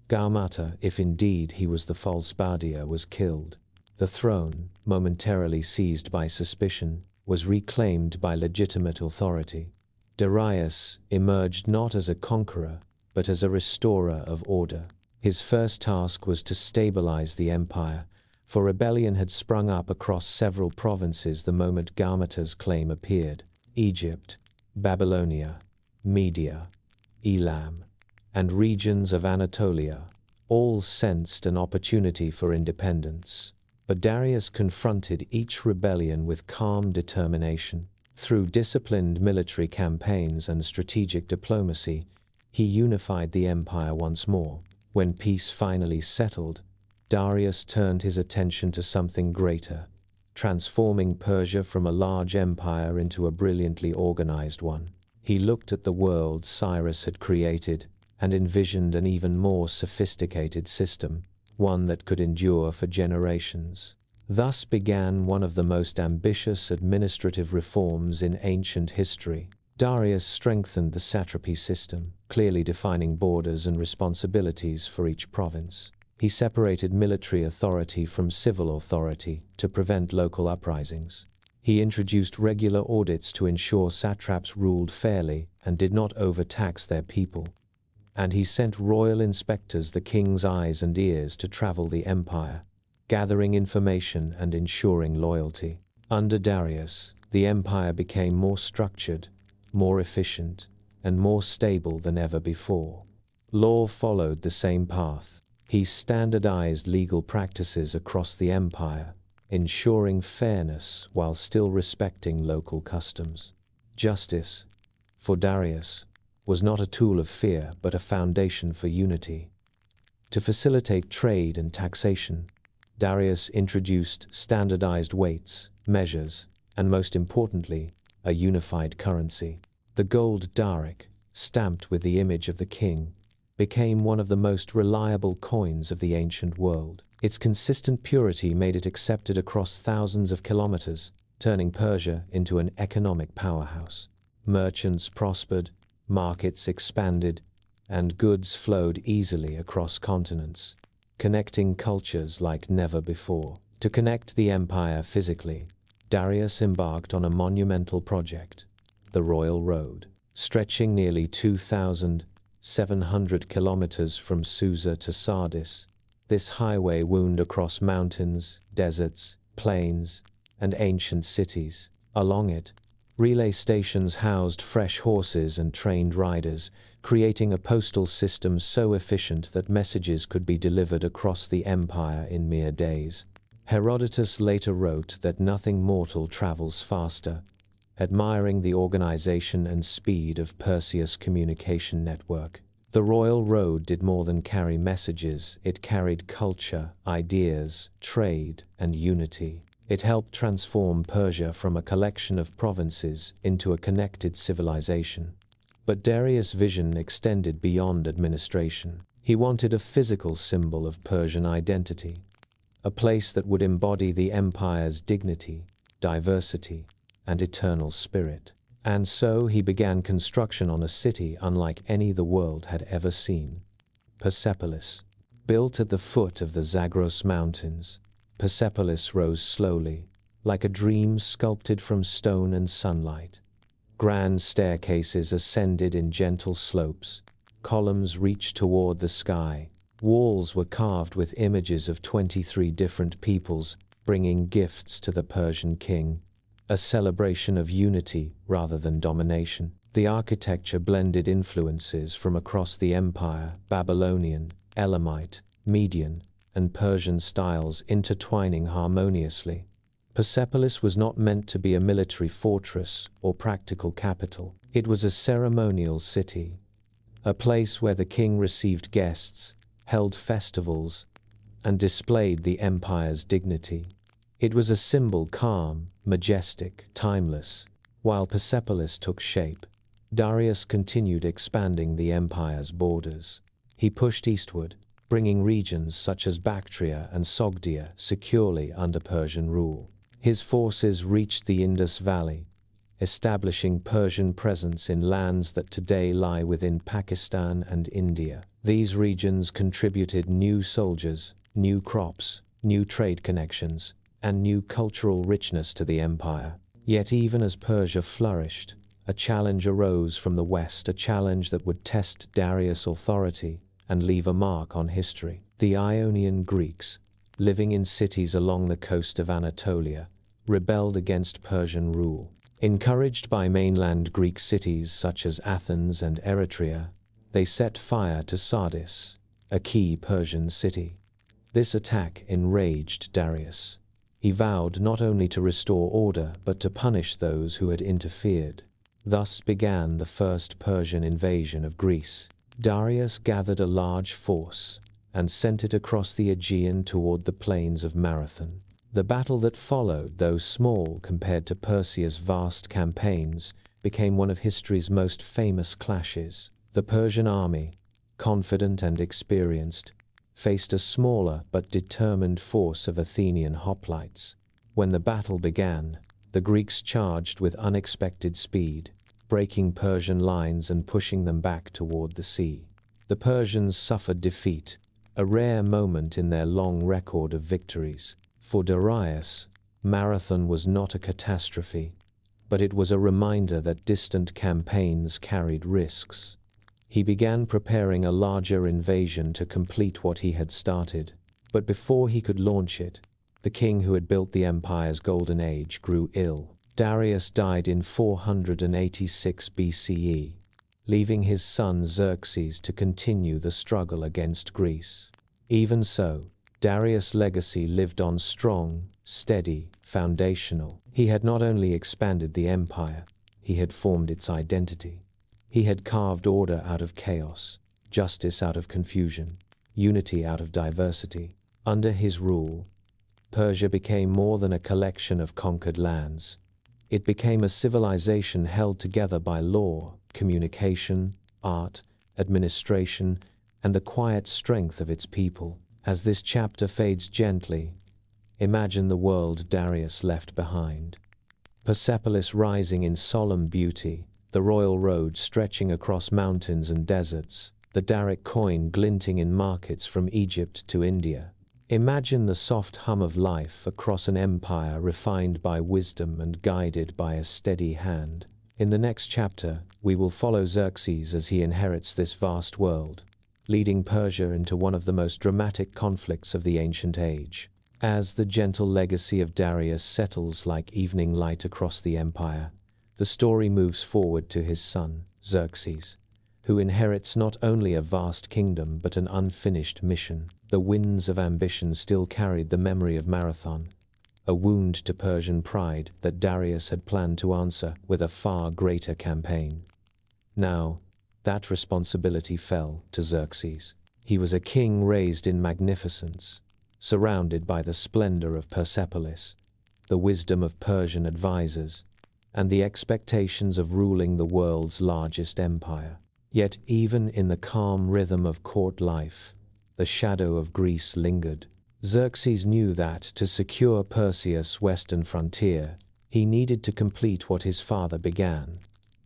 Gaumata, if indeed he was the false Bardia, was killed. The throne, momentarily seized by suspicion, was reclaimed by legitimate authority. Darius emerged not as a conqueror, but as a restorer of order. His first task was to stabilize the empire, for rebellion had sprung up across several provinces the moment Gaumata's claim appeared. Egypt, Babylonia, Media, Elam, and regions of Anatolia all sensed an opportunity for independence. But Darius confronted each rebellion with calm determination. Through disciplined military campaigns and strategic diplomacy, he unified the empire once more. When peace finally settled, Darius turned his attention to something greater, transforming Persia from a large empire into a brilliantly organized one. He looked at the world Cyrus had created and envisioned an even more sophisticated system, one that could endure for generations. Thus began one of the most ambitious administrative reforms in ancient history. Darius strengthened the satrapy system, clearly defining borders and responsibilities for each province. He separated military authority from civil authority to prevent local uprisings. He introduced regular audits to ensure satraps ruled fairly and did not overtax their people. And he sent royal inspectors, the king's eyes and ears, to travel the empire, gathering information and ensuring loyalty. Under Darius, the empire became more structured, more efficient, and more stable than ever before. Law followed the same path. He standardized legal practices across the empire, ensuring fairness while still respecting local customs. Justice, for Darius, was not a tool of fear but a foundation for unity. To facilitate trade and taxation, Darius introduced standardized weights, measures, and most importantly, a unified currency. The gold daric, stamped with the image of the king, became one of the most reliable coins of the ancient world. Its consistent purity made it accepted across thousands of kilometers, turning Persia into an economic powerhouse. Merchants prospered, markets expanded, and goods flowed easily across continents, connecting cultures like never before. To connect the empire physically, Darius embarked on a monumental project, the Royal Road, stretching nearly 2,700 kilometers from Susa to Sardis. This highway wound across mountains, deserts, plains, and ancient cities. Along it, relay stations housed fresh horses and trained riders, creating a postal system so efficient that messages could be delivered across the empire in mere days. Herodotus later wrote that nothing mortal travels faster, admiring the organization and speed of Perseus' communication network. The Royal Road did more than carry messages, it carried culture, ideas, trade, and unity. It helped transform Persia from a collection of provinces into a connected civilization. But Darius' vision extended beyond administration. He wanted a physical symbol of Persian identity, a place that would embody the empire's dignity, diversity, and eternal spirit. And so he began construction on a city unlike any the world had ever seen. Persepolis. Built at the foot of the Zagros Mountains, Persepolis rose slowly, like a dream sculpted from stone and sunlight. Grand staircases ascended in gentle slopes, columns reached toward the sky, walls were carved with images of 23 different peoples, bringing gifts to the Persian king, a celebration of unity rather than domination. The architecture blended influences from across the empire, Babylonian, Elamite, Median, and Persian styles intertwining harmoniously. Persepolis was not meant to be a military fortress or practical capital. It was a ceremonial city, a place where the king received guests, held festivals, and displayed the empire's dignity. It was a symbol calm, majestic, timeless. While Persepolis took shape, Darius continued expanding the empire's borders. He pushed eastward, bringing regions such as Bactria and Sogdia securely under Persian rule. His forces reached the Indus Valley, establishing Persian presence in lands that today lie within Pakistan and India. These regions contributed new soldiers, new crops, new trade connections, and new cultural richness to the empire. Yet even as Persia flourished, a challenge arose from the west, a challenge that would test Darius' authority and leave a mark on history. The Ionian Greeks, living in cities along the coast of Anatolia, rebelled against Persian rule. Encouraged by mainland Greek cities such as Athens and Eretria, they set fire to Sardis, a key Persian city. This attack enraged Darius. He vowed not only to restore order but to punish those who had interfered. Thus began the first Persian invasion of Greece. Darius gathered a large force and sent it across the Aegean toward the plains of Marathon. The battle that followed, though small compared to Perseus' vast campaigns, became one of history's most famous clashes. The Persian army, confident and experienced, faced a smaller but determined force of Athenian hoplites. When the battle began, the Greeks charged with unexpected speed, breaking Persian lines and pushing them back toward the sea. The Persians suffered defeat, a rare moment in their long record of victories. For Darius, Marathon was not a catastrophe, but it was a reminder that distant campaigns carried risks. He began preparing a larger invasion to complete what he had started, but before he could launch it, the king who had built the empire's golden age grew ill. Darius died in 486 BCE, leaving his son Xerxes to continue the struggle against Greece. Even so, Darius' legacy lived on strong, steady, foundational. He had not only expanded the empire, he had formed its identity. He had carved order out of chaos, justice out of confusion, unity out of diversity. Under his rule, Persia became more than a collection of conquered lands. It became a civilization held together by law, communication, art, administration, and the quiet strength of its people. As this chapter fades gently, imagine the world Darius left behind. Persepolis rising in solemn beauty, the royal road stretching across mountains and deserts, the Daric coin glinting in markets from Egypt to India. Imagine the soft hum of life across an empire refined by wisdom and guided by a steady hand. In the next chapter, we will follow Xerxes as he inherits this vast world, leading Persia into one of the most dramatic conflicts of the ancient age. As the gentle legacy of Darius settles like evening light across the empire, the story moves forward to his son, Xerxes, who inherits not only a vast kingdom but an unfinished mission. The winds of ambition still carried the memory of Marathon, a wound to Persian pride that Darius had planned to answer with a far greater campaign. Now, that responsibility fell to Xerxes. He was a king raised in magnificence, surrounded by the splendor of Persepolis, the wisdom of Persian advisors, and the expectations of ruling the world's largest empire. Yet even in the calm rhythm of court life, the shadow of Greece lingered. Xerxes knew that to secure Perseus' western frontier, he needed to complete what his father began,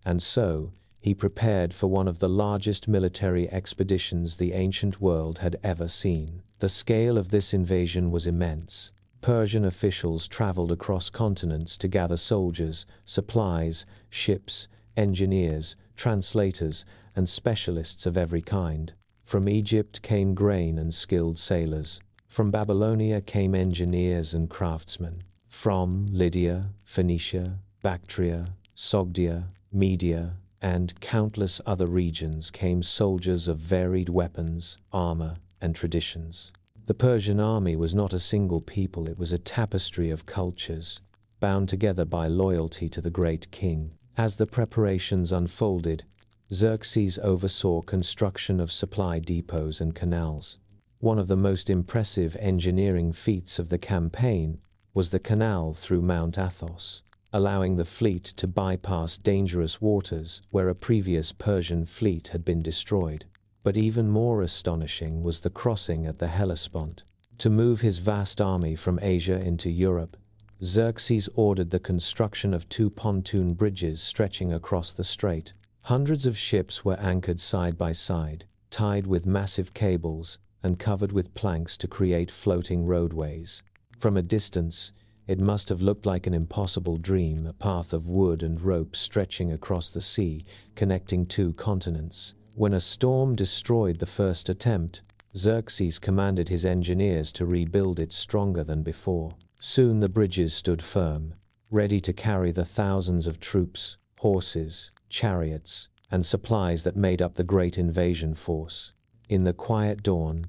and so he prepared for one of the largest military expeditions the ancient world had ever seen. The scale of this invasion was immense. Persian officials traveled across continents to gather soldiers, supplies, ships, engineers, translators, and specialists of every kind. From Egypt came grain and skilled sailors. From Babylonia came engineers and craftsmen. From Lydia, Phoenicia, Bactria, Sogdia, Media, and countless other regions came soldiers of varied weapons, armor, and traditions. The Persian army was not a single people, it was a tapestry of cultures, bound together by loyalty to the great king. As the preparations unfolded, Xerxes oversaw construction of supply depots and canals. One of the most impressive engineering feats of the campaign was the canal through Mount Athos, allowing the fleet to bypass dangerous waters where a previous Persian fleet had been destroyed. But even more astonishing was the crossing at the Hellespont. To move his vast army from Asia into Europe, Xerxes ordered the construction of 2 pontoon bridges stretching across the strait. Hundreds of ships were anchored side by side, tied with massive cables, and covered with planks to create floating roadways. From a distance, it must have looked like an impossible dream, a path of wood and rope stretching across the sea, connecting 2 continents. When a storm destroyed the first attempt, Xerxes commanded his engineers to rebuild it stronger than before. Soon the bridges stood firm, ready to carry the thousands of troops, horses, chariots, and supplies that made up the great invasion force. In the quiet dawn,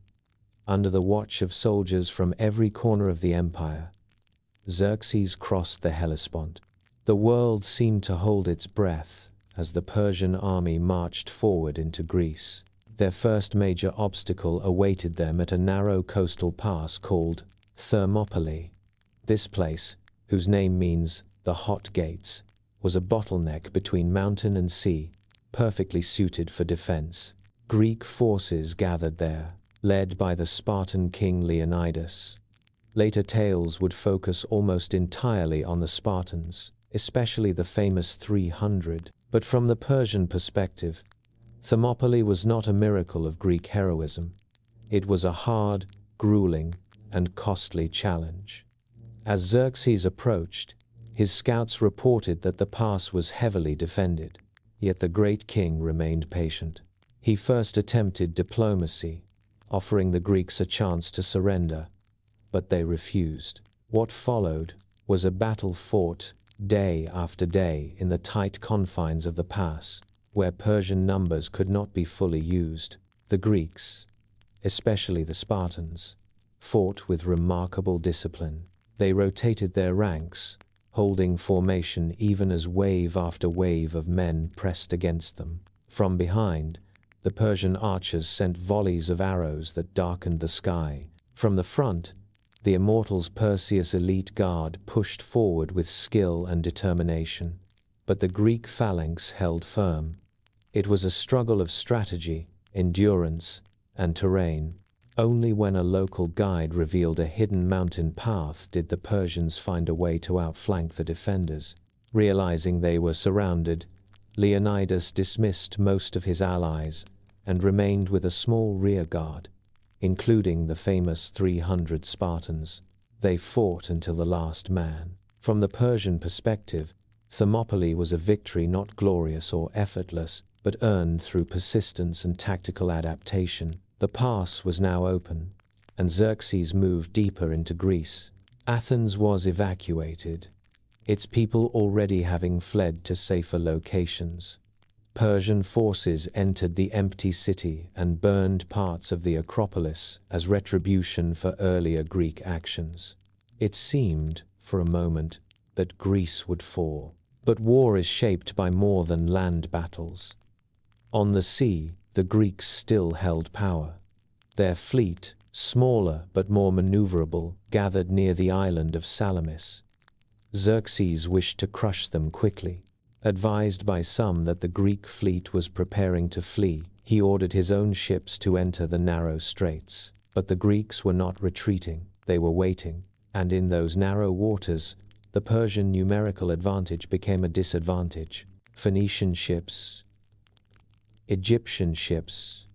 under the watch of soldiers from every corner of the empire, Xerxes crossed the Hellespont. The world seemed to hold its breath as the Persian army marched forward into Greece. Their first major obstacle awaited them at a narrow coastal pass called Thermopylae. This place, whose name means the Hot Gates, was a bottleneck between mountain and sea, perfectly suited for defense. Greek forces gathered there, led by the Spartan king Leonidas. Later tales would focus almost entirely on the Spartans, especially the famous 300. But from the Persian perspective, Thermopylae was not a miracle of Greek heroism. It was a hard, grueling, and costly challenge. As Xerxes approached, his scouts reported that the pass was heavily defended, yet the great king remained patient. He first attempted diplomacy, offering the Greeks a chance to surrender, but they refused. What followed was a battle fought day after day in the tight confines of the pass, where Persian numbers could not be fully used. The Greeks, especially the Spartans, fought with remarkable discipline. They rotated their ranks, holding formation even as wave after wave of men pressed against them. From behind, the Persian archers sent volleys of arrows that darkened the sky. From the front, the Immortals' Perseus elite guard pushed forward with skill and determination. But the Greek phalanx held firm. It was a struggle of strategy, endurance, and terrain. Only when a local guide revealed a hidden mountain path did the Persians find a way to outflank the defenders. Realizing they were surrounded, Leonidas dismissed most of his allies and remained with a small rear guard, including the famous 300 Spartans. They fought until the last man. From the Persian perspective, Thermopylae was a victory not glorious or effortless, but earned through persistence and tactical adaptation. The pass was now open, and Xerxes moved deeper into Greece. Athens was evacuated, its people already having fled to safer locations. Persian forces entered the empty city and burned parts of the Acropolis as retribution for earlier Greek actions. It seemed, for a moment, that Greece would fall. But war is shaped by more than land battles. On the sea, the Greeks still held power. Their fleet, smaller but more maneuverable, gathered near the island of Salamis. Xerxes wished to crush them quickly. Advised by some that the Greek fleet was preparing to flee, he ordered his own ships to enter the narrow straits. But the Greeks were not retreating, they were waiting, and in those narrow waters, the Persian numerical advantage became a disadvantage. Phoenician ships, Egyptian ships,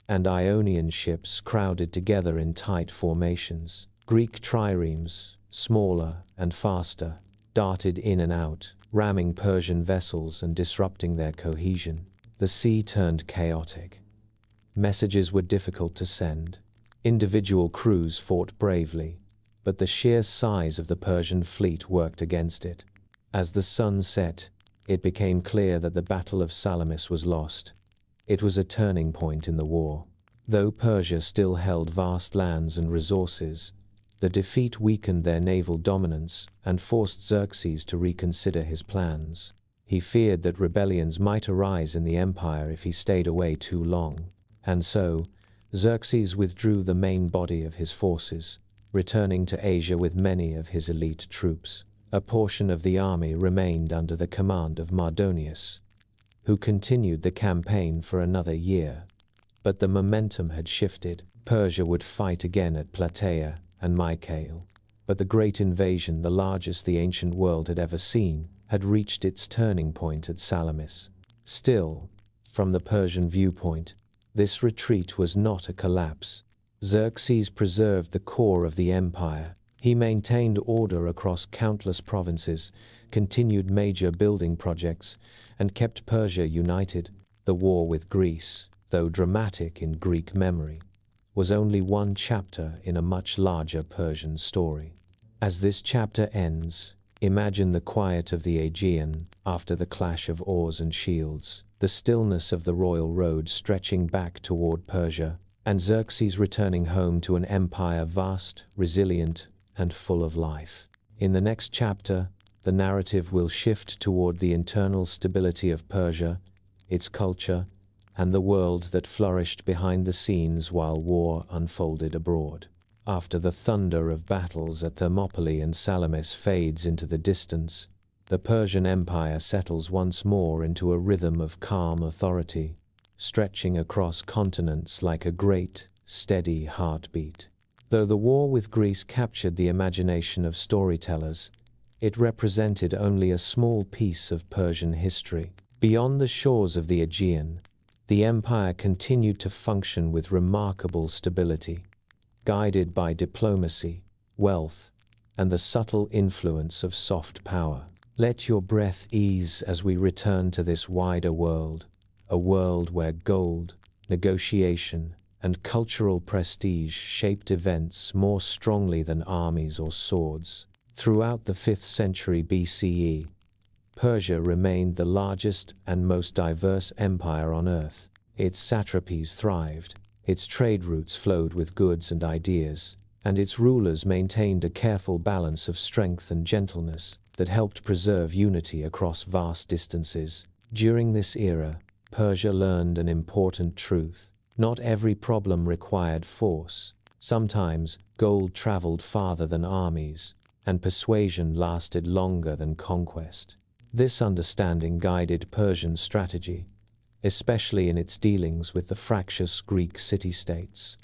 and Ionian ships crowded together in tight formations. Greek triremes, smaller and faster, darted in and out, ramming Persian vessels and disrupting their cohesion. The sea turned chaotic. Messages were difficult to send. Individual crews fought bravely, but the sheer size of the Persian fleet worked against it. As the sun set, it became clear that the Battle of Salamis was lost. It was a turning point in the war. Though Persia still held vast lands and resources, the defeat weakened their naval dominance and forced Xerxes to reconsider his plans. He feared that rebellions might arise in the empire if he stayed away too long, and so Xerxes withdrew the main body of his forces, returning to Asia with many of his elite troops. A portion of the army remained under the command of Mardonius, who continued the campaign for another year. But the momentum had shifted. Persia would fight again at Plataea and Mycale. But the great invasion, the largest the ancient world had ever seen, had reached its turning point at Salamis. Still, from the Persian viewpoint, this retreat was not a collapse. Xerxes preserved the core of the empire. He maintained order across countless provinces, continued major building projects, and kept Persia united. The war with Greece, though dramatic in Greek memory, was only one chapter in a much larger Persian story. As this chapter ends, imagine the quiet of the Aegean after the clash of oars and shields, the stillness of the royal road stretching back toward Persia, and Xerxes returning home to an empire vast, resilient, and full of life. In the next chapter, the narrative will shift toward the internal stability of Persia, its culture, and the world that flourished behind the scenes while war unfolded abroad. After the thunder of battles at Thermopylae and Salamis fades into the distance, the Persian Empire settles once more into a rhythm of calm authority, stretching across continents like a great, steady heartbeat. Though the war with Greece captured the imagination of storytellers, it represented only a small piece of Persian history. Beyond the shores of the Aegean, the empire continued to function with remarkable stability, guided by diplomacy, wealth, and the subtle influence of soft power. Let your breath ease as we return to this wider world, a world where gold, negotiation, and cultural prestige shaped events more strongly than armies or swords. Throughout the 5th century BCE, Persia remained the largest and most diverse empire on earth. Its satrapies thrived, its trade routes flowed with goods and ideas, and its rulers maintained a careful balance of strength and gentleness that helped preserve unity across vast distances. During this era, Persia learned an important truth. Not every problem required force. Sometimes, gold traveled farther than armies, and persuasion lasted longer than conquest. This understanding guided Persian strategy, especially in its dealings with the fractious Greek city-states.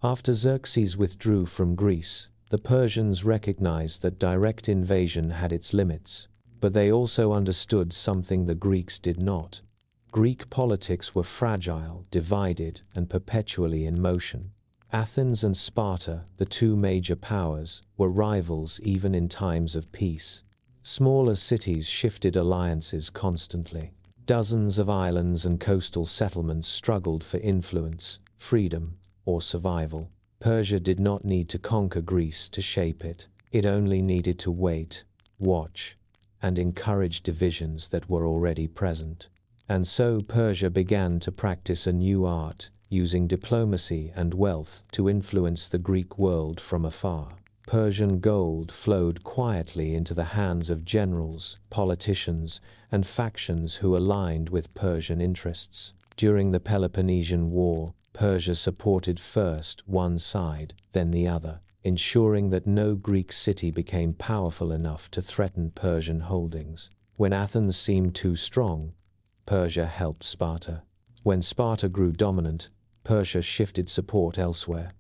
After Xerxes withdrew from Greece, the Persians recognized that direct invasion had its limits, but they also understood something the Greeks did not. Greek politics were fragile, divided, and perpetually in motion. Athens and Sparta, the two major powers, were rivals even in times of peace. Smaller cities shifted alliances constantly. Dozens of islands and coastal settlements struggled for influence, freedom, or survival. Persia did not need to conquer Greece to shape it. It only needed to wait, watch, and encourage divisions that were already present. And so Persia began to practice a new art, using diplomacy and wealth to influence the Greek world from afar. Persian gold flowed quietly into the hands of generals, politicians, and factions who aligned with Persian interests. During the Peloponnesian War, Persia supported first one side, then the other, ensuring that no Greek city became powerful enough to threaten Persian holdings. When Athens seemed too strong, Persia helped Sparta. When Sparta grew dominant, Persia shifted support elsewhere.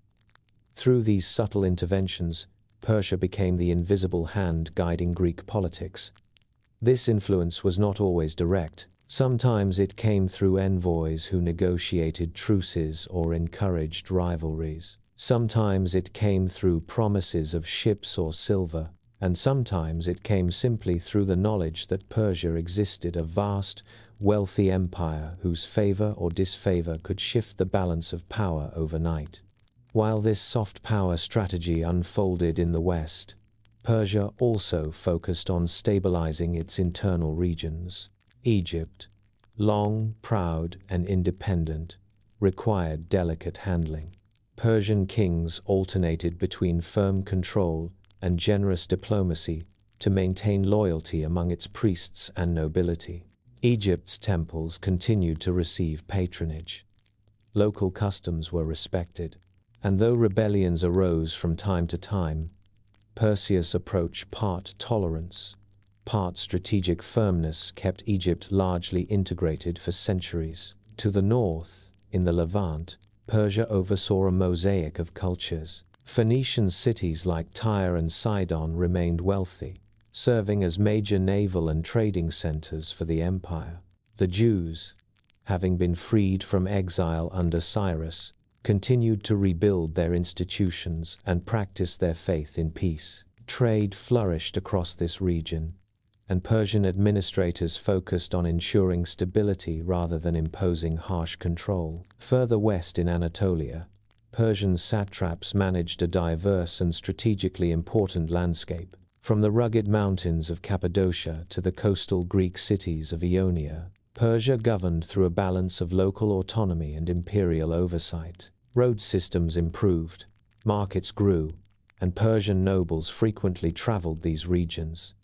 Through these subtle interventions, Persia became the invisible hand guiding Greek politics. This influence was not always direct. Sometimes it came through envoys who negotiated truces or encouraged rivalries. Sometimes it came through promises of ships or silver, and sometimes it came simply through the knowledge that Persia existed, a vast, wealthy empire whose favor or disfavor could shift the balance of power overnight. While this soft power strategy unfolded in the West, Persia also focused on stabilizing its internal regions. Egypt, long, proud, and independent, required delicate handling. Persian kings alternated between firm control and generous diplomacy to maintain loyalty among its priests and nobility. Egypt's temples continued to receive patronage. Local customs were respected, and though rebellions arose from time to time, Perseus' approach, part tolerance, part strategic firmness, kept Egypt largely integrated for centuries. To the north, in the Levant, Persia oversaw a mosaic of cultures. Phoenician cities like Tyre and Sidon remained wealthy, serving as major naval and trading centers for the empire. The Jews, having been freed from exile under Cyrus, continued to rebuild their institutions and practice their faith in peace. Trade flourished across this region, and Persian administrators focused on ensuring stability rather than imposing harsh control. Further west in Anatolia, Persian satraps managed a diverse and strategically important landscape, from the rugged mountains of Cappadocia to the coastal Greek cities of Ionia. Persia governed through a balance of local autonomy and imperial oversight. Road systems improved, markets grew, and Persian nobles frequently traveled these regions,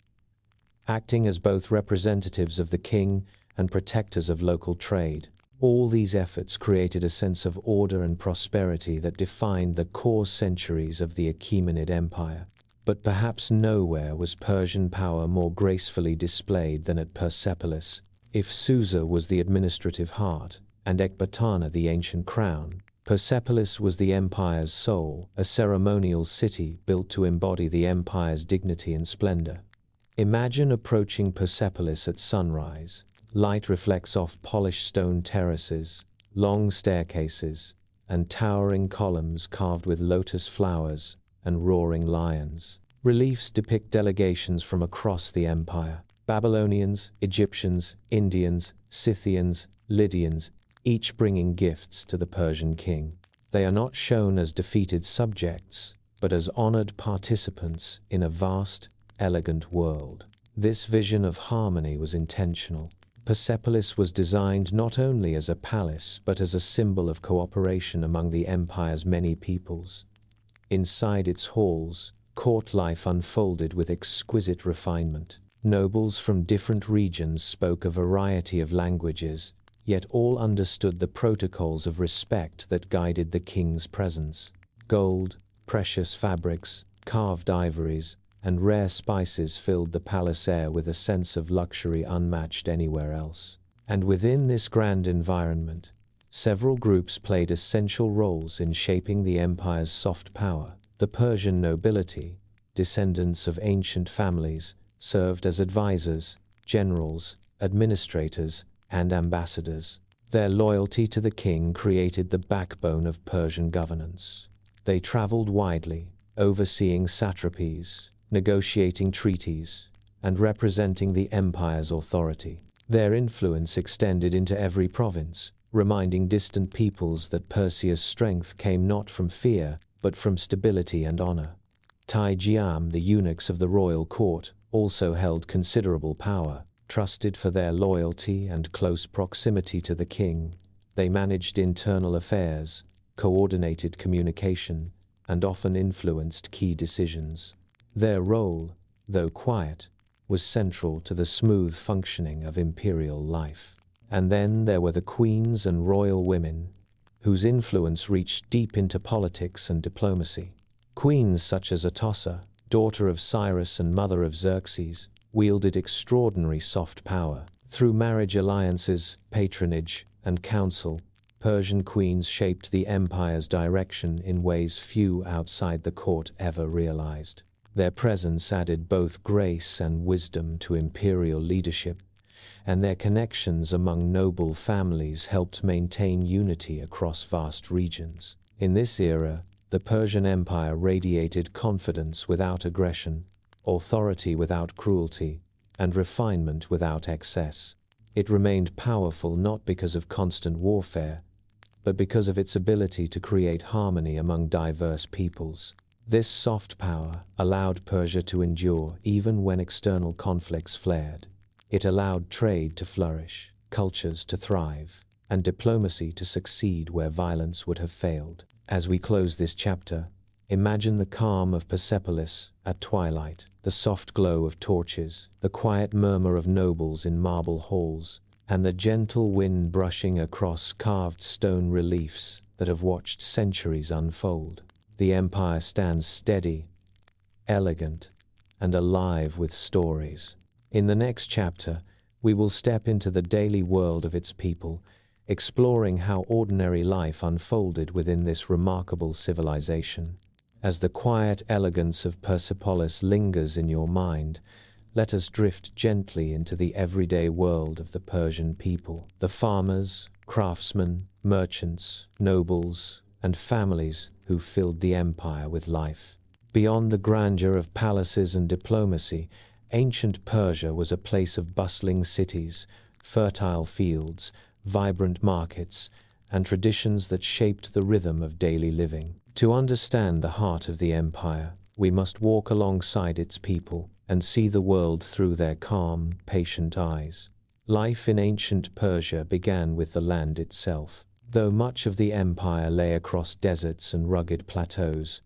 acting as both representatives of the king and protectors of local trade. All these efforts created a sense of order and prosperity that defined the core centuries of the Achaemenid Empire. But perhaps nowhere was Persian power more gracefully displayed than at Persepolis. If Susa was the administrative heart, and Ecbatana the ancient crown, Persepolis was the empire's soul, a ceremonial city built to embody the empire's dignity and splendor. Imagine approaching Persepolis at sunrise. Light reflects off polished stone terraces, long staircases, and towering columns carved with lotus flowers and roaring lions. Reliefs depict delegations from across the empire: Babylonians, Egyptians, Indians, Scythians, Lydians, each bringing gifts to the Persian king. They are not shown as defeated subjects, but as honored participants in a vast, elegant world. This vision of harmony was intentional. Persepolis was designed not only as a palace, but as a symbol of cooperation among the empire's many peoples. Inside its halls, court life unfolded with exquisite refinement. Nobles from different regions spoke a variety of languages, yet all understood the protocols of respect that guided the king's presence. Gold, precious fabrics, carved ivories, and rare spices filled the palace air with a sense of luxury unmatched anywhere else. And within this grand environment, several groups played essential roles in shaping the empire's soft power. The Persian nobility, descendants of ancient families, served as advisors, generals, administrators, and ambassadors. Their loyalty to the king created the backbone of Persian governance. They traveled widely, overseeing satrapies, negotiating treaties, and representing the empire's authority. Their influence extended into every province, reminding distant peoples that Persia's strength came not from fear, but from stability and honor. Taijiam, the eunuchs of the royal court, also held considerable power. Trusted for their loyalty and close proximity to the king, they managed internal affairs, coordinated communication, and often influenced key decisions. Their role, though quiet, was central to the smooth functioning of imperial life. And then there were the queens and royal women, whose influence reached deep into politics and diplomacy. Queens such as Atossa, daughter of Cyrus and mother of Xerxes, wielded extraordinary soft power. Through marriage alliances, patronage, and counsel, Persian queens shaped the empire's direction in ways few outside the court ever realized. Their presence added both grace and wisdom to imperial leadership, and their connections among noble families helped maintain unity across vast regions. In this era, the Persian Empire radiated confidence without aggression, authority without cruelty, and refinement without excess. It remained powerful not because of constant warfare, but because of its ability to create harmony among diverse peoples. This soft power allowed Persia to endure even when external conflicts flared. It allowed trade to flourish, cultures to thrive, and diplomacy to succeed where violence would have failed. As we close this chapter, imagine the calm of Persepolis at twilight, the soft glow of torches, the quiet murmur of nobles in marble halls, and the gentle wind brushing across carved stone reliefs that have watched centuries unfold. The empire stands steady, elegant, and alive with stories. In the next chapter, we will step into the daily world of its people, exploring how ordinary life unfolded within this remarkable civilization. As the quiet elegance of Persepolis lingers in your mind, let us drift gently into the everyday world of the Persian people. The farmers, craftsmen, merchants, nobles, and families who filled the empire with life. Beyond the grandeur of palaces and diplomacy, ancient Persia was a place of bustling cities, fertile fields, vibrant markets, and traditions that shaped the rhythm of daily living. To understand the heart of the empire, we must walk alongside its people and see the world through their calm, patient eyes. Life in ancient Persia began with the land itself. Though much of the empire lay across deserts and rugged plateaus,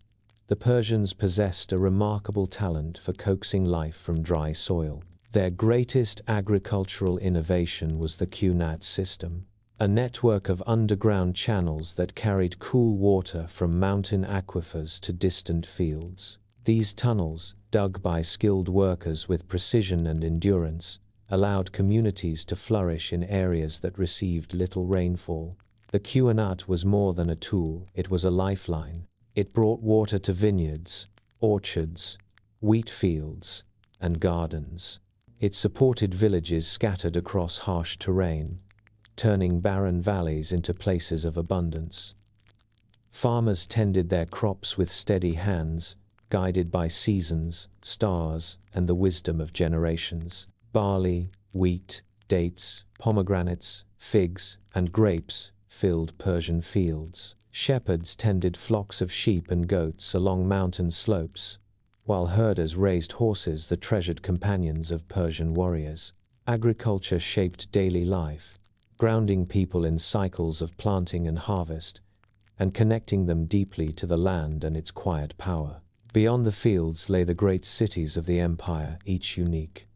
the Persians possessed a remarkable talent for coaxing life from dry soil. Their greatest agricultural innovation was the Qunat system, a network of underground channels that carried cool water from mountain aquifers to distant fields. These tunnels, dug by skilled workers with precision and endurance, allowed communities to flourish in areas that received little rainfall. The Qunat was more than a tool, it was a lifeline. It brought water to vineyards, orchards, wheat fields, and gardens. It supported villages scattered across harsh terrain, turning barren valleys into places of abundance. Farmers tended their crops with steady hands, guided by seasons, stars, and the wisdom of generations. Barley, wheat, dates, pomegranates, figs, and grapes filled Persian fields. Shepherds tended flocks of sheep and goats along mountain slopes, while herders raised horses, the treasured companions of Persian warriors. Agriculture shaped daily life, grounding people in cycles of planting and harvest, and connecting them deeply to the land and its quiet power. Beyond the fields lay the great cities of the empire, each unique,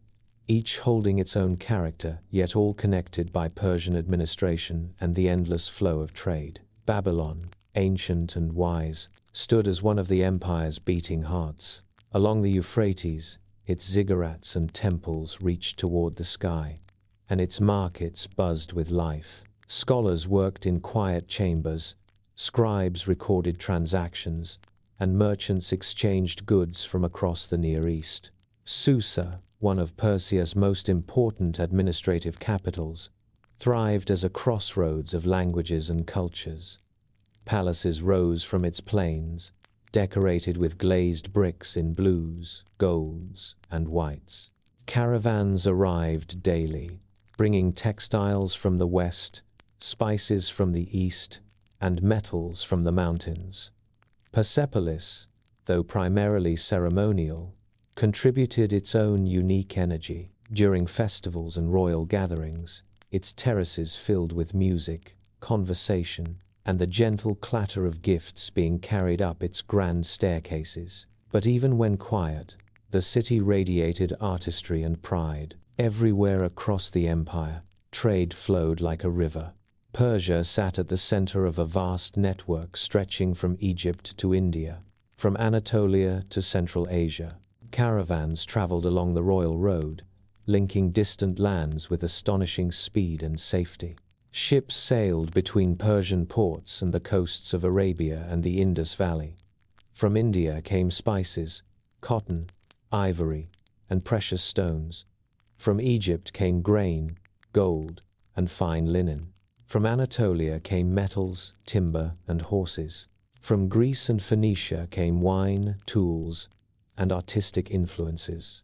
each holding its own character, yet all connected by Persian administration and the endless flow of trade. Babylon, ancient and wise, stood as one of the empire's beating hearts. Along the Euphrates, its ziggurats and temples reached toward the sky, and its markets buzzed with life. Scholars worked in quiet chambers, scribes recorded transactions, and merchants exchanged goods from across the Near East. Susa, one of Persia's most important administrative capitals, thrived as a crossroads of languages and cultures. Palaces rose from its plains, decorated with glazed bricks in blues, golds, and whites. Caravans arrived daily, bringing textiles from the west, spices from the east, and metals from the mountains. Persepolis, though primarily ceremonial, contributed its own unique energy. During festivals and royal gatherings, its terraces filled with music, conversation, and the gentle clatter of gifts being carried up its grand staircases. But even when quiet, the city radiated artistry and pride. Everywhere across the empire, trade flowed like a river. Persia sat at the center of a vast network stretching from Egypt to India, from Anatolia to Central Asia. Caravans traveled along the royal road, linking distant lands with astonishing speed and safety. Ships sailed between Persian ports and the coasts of Arabia and the Indus Valley. From India came spices, cotton, ivory, and precious stones. From Egypt came grain, gold, and fine linen. From Anatolia came metals, timber, and horses. From Greece and Phoenicia came wine, tools, and artistic influences.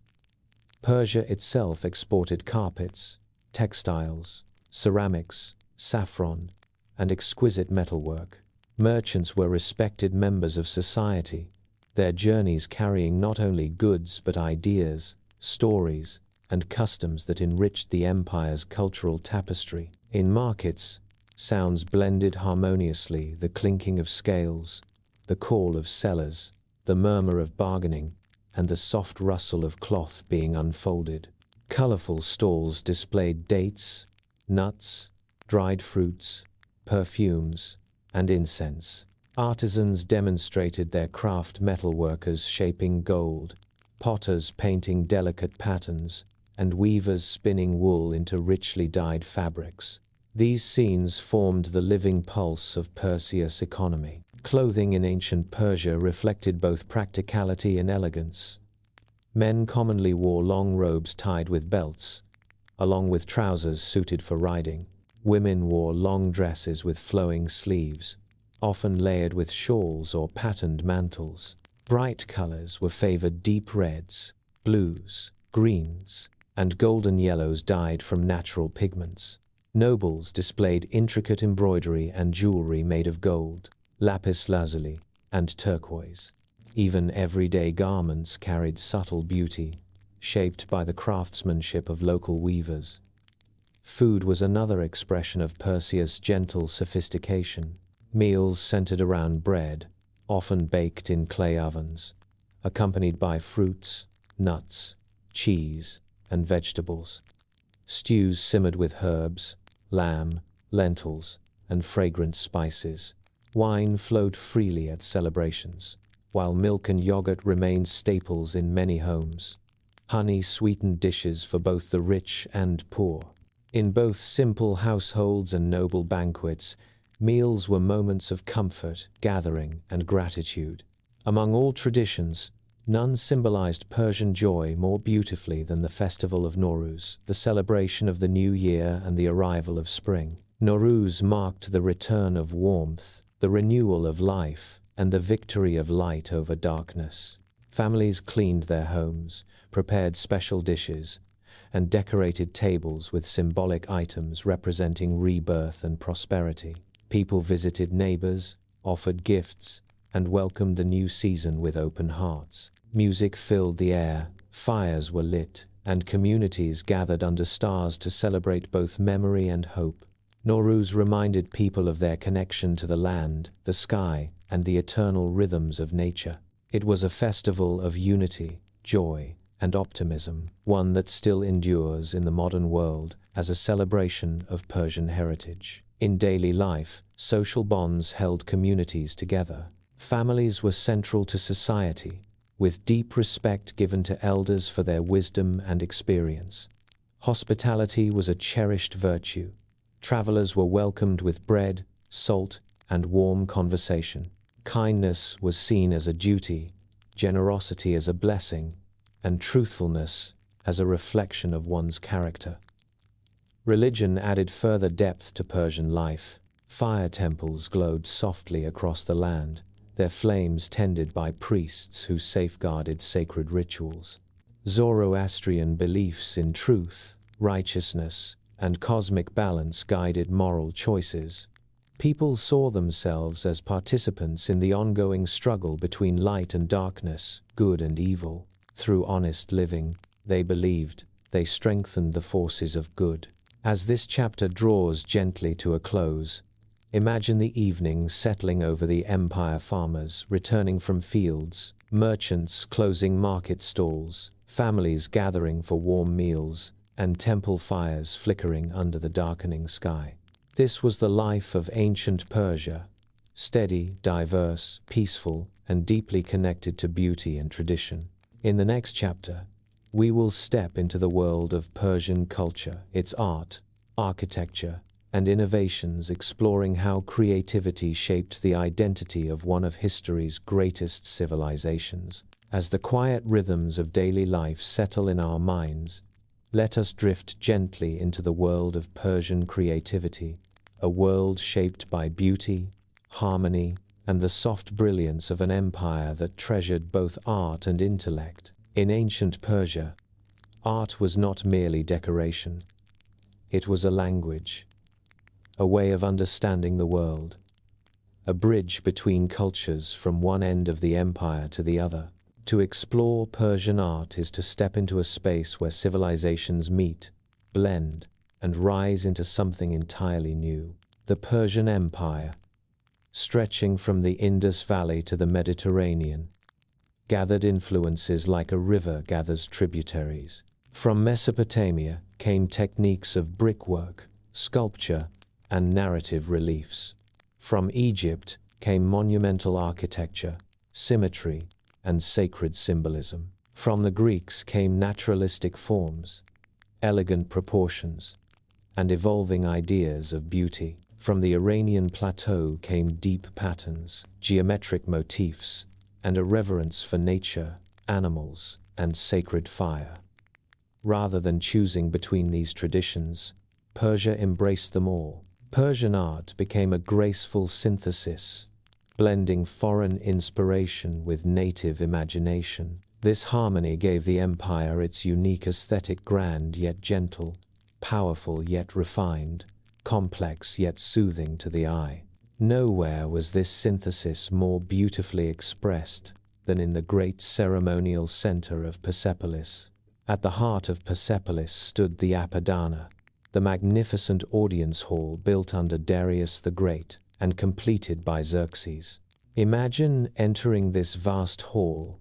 Persia itself exported carpets, textiles, ceramics, saffron, and exquisite metalwork. Merchants were respected members of society, their journeys carrying not only goods but ideas, stories, and customs that enriched the empire's cultural tapestry. In markets, sounds blended harmoniously: the clinking of scales, the call of sellers, the murmur of bargaining, and the soft rustle of cloth being unfolded. Colorful stalls displayed dates, nuts, dried fruits, perfumes, and incense. Artisans demonstrated their craft: metalworkers shaping gold, potters painting delicate patterns, and weavers spinning wool into richly dyed fabrics. These scenes formed the living pulse of Persia's economy. Clothing in ancient Persia reflected both practicality and elegance. Men commonly wore long robes tied with belts, along with trousers suited for riding. Women wore long dresses with flowing sleeves, often layered with shawls or patterned mantles. Bright colors were favored: deep reds, blues, greens, and golden yellows dyed from natural pigments. Nobles displayed intricate embroidery and jewelry made of gold, lapis lazuli, and turquoise. Even everyday garments carried subtle beauty, shaped by the craftsmanship of local weavers. Food was another expression of Persia's gentle sophistication. Meals centered around bread, often baked in clay ovens, accompanied by fruits, nuts, cheese, and vegetables. Stews simmered with herbs, lamb, lentils, and fragrant spices. Wine flowed freely at celebrations, while milk and yogurt remained staples in many homes. Honey sweetened dishes for both the rich and poor. In both simple households and noble banquets, meals were moments of comfort, gathering, and gratitude. Among all traditions, none symbolized Persian joy more beautifully than the festival of Nowruz, the celebration of the new year and the arrival of spring. Nowruz marked the return of warmth, the renewal of life, and the victory of light over darkness. Families cleaned their homes, prepared special dishes, and decorated tables with symbolic items representing rebirth and prosperity. People visited neighbors, offered gifts, and welcomed the new season with open hearts. Music filled the air, fires were lit, and communities gathered under stars to celebrate both memory and hope. Nowruz reminded people of their connection to the land, the sky, and the eternal rhythms of nature. It was a festival of unity, joy, and optimism, one that still endures in the modern world as a celebration of Persian heritage. In daily life, social bonds held communities together. Families were central to society, with deep respect given to elders for their wisdom and experience. Hospitality was a cherished virtue. Travelers were welcomed with bread, salt, and warm conversation. Kindness was seen as a duty, generosity as a blessing, and truthfulness as a reflection of one's character. Religion added further depth to Persian life. Fire temples glowed softly across the land, their flames tended by priests who safeguarded sacred rituals. Zoroastrian beliefs in truth, righteousness, and cosmic balance guided moral choices. People saw themselves as participants in the ongoing struggle between light and darkness, good and evil. Through honest living, they believed, they strengthened the forces of good. As this chapter draws gently to a close, imagine the evening settling over the empire: farmers returning from fields, merchants closing market stalls, families gathering for warm meals, and temple fires flickering under the darkening sky. This was the life of ancient Persia, steady, diverse, peaceful, and deeply connected to beauty and tradition. In the next chapter, we will step into the world of Persian culture, its art, architecture, and innovations, exploring how creativity shaped the identity of one of history's greatest civilizations. As the quiet rhythms of daily life settle in our minds, let us drift gently into the world of Persian creativity, a world shaped by beauty, harmony, and the soft brilliance of an empire that treasured both art and intellect. In ancient Persia, art was not merely decoration. It was a language, a way of understanding the world, a bridge between cultures from one end of the empire to the other. To explore Persian art is to step into a space where civilizations meet, blend, and rise into something entirely new. The Persian Empire, stretching from the Indus Valley to the Mediterranean, gathered influences like a river gathers tributaries. From Mesopotamia came techniques of brickwork, sculpture, and narrative reliefs. From Egypt came monumental architecture, symmetry, and sacred symbolism. From the Greeks came naturalistic forms, elegant proportions, and evolving ideas of beauty. From the Iranian plateau came deep patterns, geometric motifs, and a reverence for nature, animals, and sacred fire. Rather than choosing between these traditions, Persia embraced them all. Persian art became a graceful synthesis, blending foreign inspiration with native imagination. This harmony gave the empire its unique aesthetic, grand yet gentle, powerful yet refined, complex yet soothing to the eye. Nowhere was this synthesis more beautifully expressed than in the great ceremonial center of Persepolis. At the heart of Persepolis stood the Apadana, the magnificent audience hall built under Darius the Great and completed by Xerxes. Imagine entering this vast hall,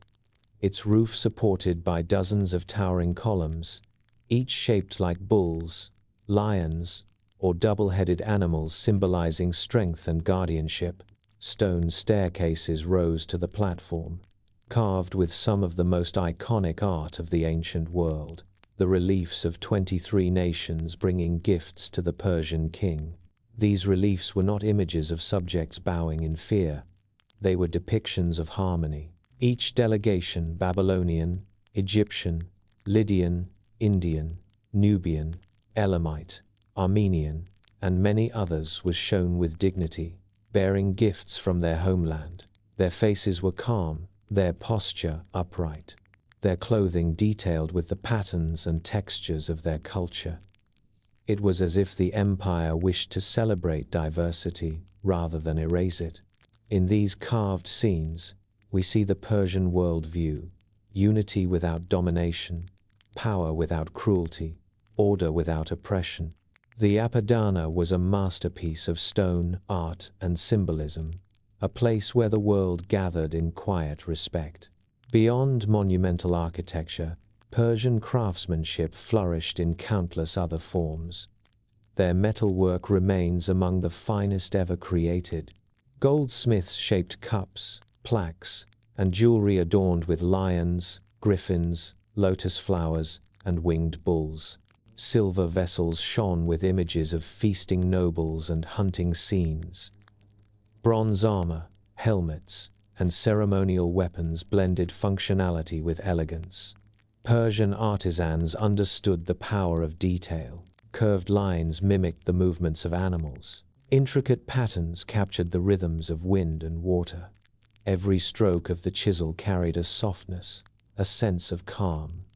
its roof supported by dozens of towering columns, each shaped like bulls, lions, or double-headed animals symbolizing strength and guardianship. Stone staircases rose to the platform, carved with some of the most iconic art of the ancient world, the reliefs of 23 nations bringing gifts to the Persian king. These reliefs were not images of subjects bowing in fear. They were depictions of harmony. Each delegation, Babylonian, Egyptian, Lydian, Indian, Nubian, Elamite, Armenian, and many others, was shown with dignity, bearing gifts from their homeland. Their faces were calm, their posture upright, their clothing detailed with the patterns and textures of their culture. It was as if the empire wished to celebrate diversity rather than erase it. In these carved scenes, we see the Persian worldview: unity without domination, power without cruelty, order without oppression. The Apadana was a masterpiece of stone, art, and symbolism, a place where the world gathered in quiet respect. Beyond monumental architecture, Persian craftsmanship flourished in countless other forms. Their metalwork remains among the finest ever created. Goldsmiths shaped cups, plaques, and jewelry adorned with lions, griffins, lotus flowers, and winged bulls. Silver vessels shone with images of feasting nobles and hunting scenes. Bronze armor, helmets, and ceremonial weapons blended functionality with elegance. Persian artisans understood the power of detail. Curved lines mimicked the movements of animals. Intricate patterns captured the rhythms of wind and water. Every stroke of the chisel carried a softness, a sense of calm.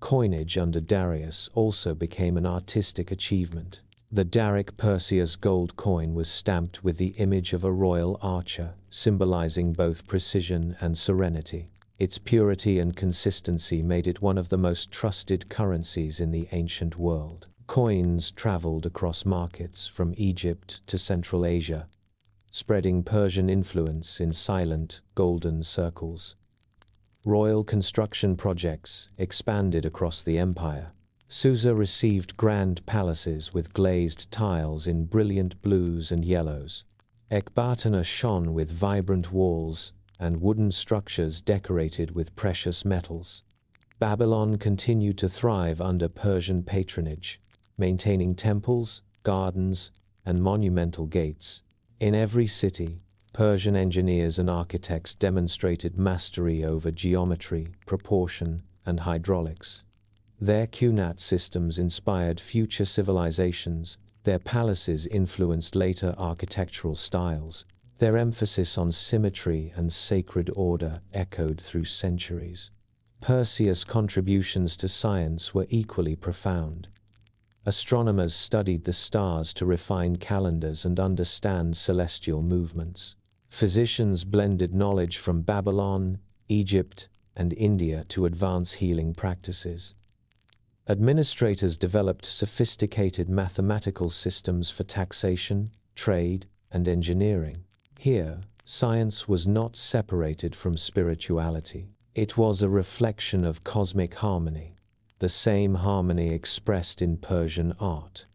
Coinage under Darius also became an artistic achievement. The Daric Perseus gold coin was stamped with the image of a royal archer, symbolizing both precision and serenity. Its purity and consistency made it one of the most trusted currencies in the ancient world. Coins traveled across markets from Egypt to Central Asia, spreading Persian influence in silent, golden circles. Royal construction projects expanded across the empire. Susa received grand palaces with glazed tiles in brilliant blues and yellows. Ecbatana shone with vibrant walls and wooden structures decorated with precious metals. Babylon continued to thrive under Persian patronage, maintaining temples, gardens, and monumental gates. In every city, Persian engineers and architects demonstrated mastery over geometry, proportion, and hydraulics. Their Qunat systems inspired future civilizations. Their palaces influenced later architectural styles. Their emphasis on symmetry and sacred order echoed through centuries. Perseus' contributions to science were equally profound. Astronomers studied the stars to refine calendars and understand celestial movements. Physicians blended knowledge from Babylon, Egypt, and India to advance healing practices. Administrators developed sophisticated mathematical systems for taxation, trade, and engineering. Here, science was not separated from spirituality. It was a reflection of cosmic harmony, the same harmony expressed in Persian art.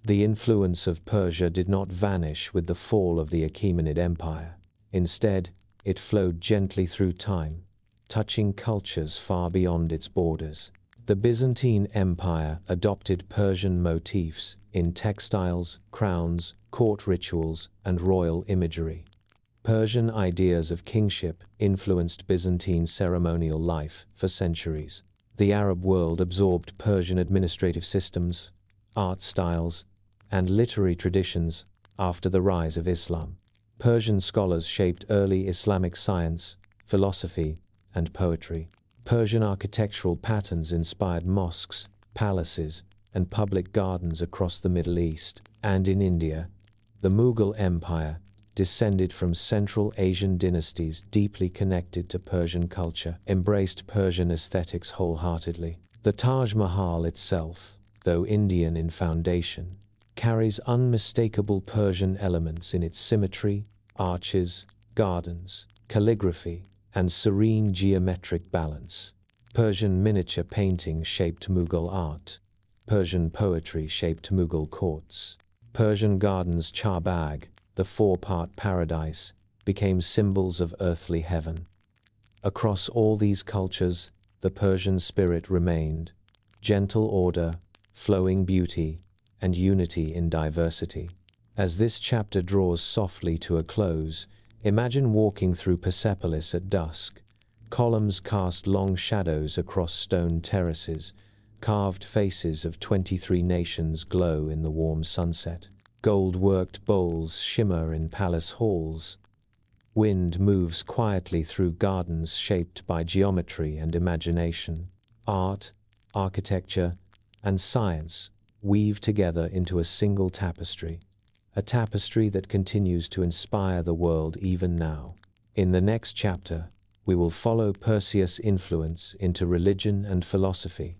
The influence of Persia did not vanish with the fall of the Achaemenid Empire. Instead, it flowed gently through time, touching cultures far beyond its borders. The Byzantine Empire adopted Persian motifs in textiles, crowns, court rituals, and royal imagery. Persian ideas of kingship influenced Byzantine ceremonial life for centuries. The Arab world absorbed Persian administrative systems, art styles, and literary traditions after the rise of Islam. Persian scholars shaped early Islamic science, philosophy, and poetry. Persian architectural patterns inspired mosques, palaces, and public gardens across the Middle East. And in India, the Mughal Empire, descended from Central Asian dynasties deeply connected to Persian culture, embraced Persian aesthetics wholeheartedly. The Taj Mahal itself, though Indian in foundation, carries unmistakable Persian elements in its symmetry, arches, gardens, calligraphy, and serene geometric balance. Persian miniature painting shaped Mughal art. Persian poetry shaped Mughal courts. Persian gardens' Charbagh, the four-part paradise, became symbols of earthly heaven. Across all these cultures, the Persian spirit remained: gentle order, flowing beauty, and unity in diversity. As this chapter draws softly to a close, imagine walking through Persepolis at dusk. Columns cast long shadows across stone terraces. Carved faces of 23 nations glow in the warm sunset. Gold-worked bowls shimmer in palace halls. Wind moves quietly through gardens shaped by geometry and imagination. Art, architecture, and science weave together into a single tapestry, a tapestry that continues to inspire the world even now. In the next chapter, we will follow Perseus' influence into religion and philosophy,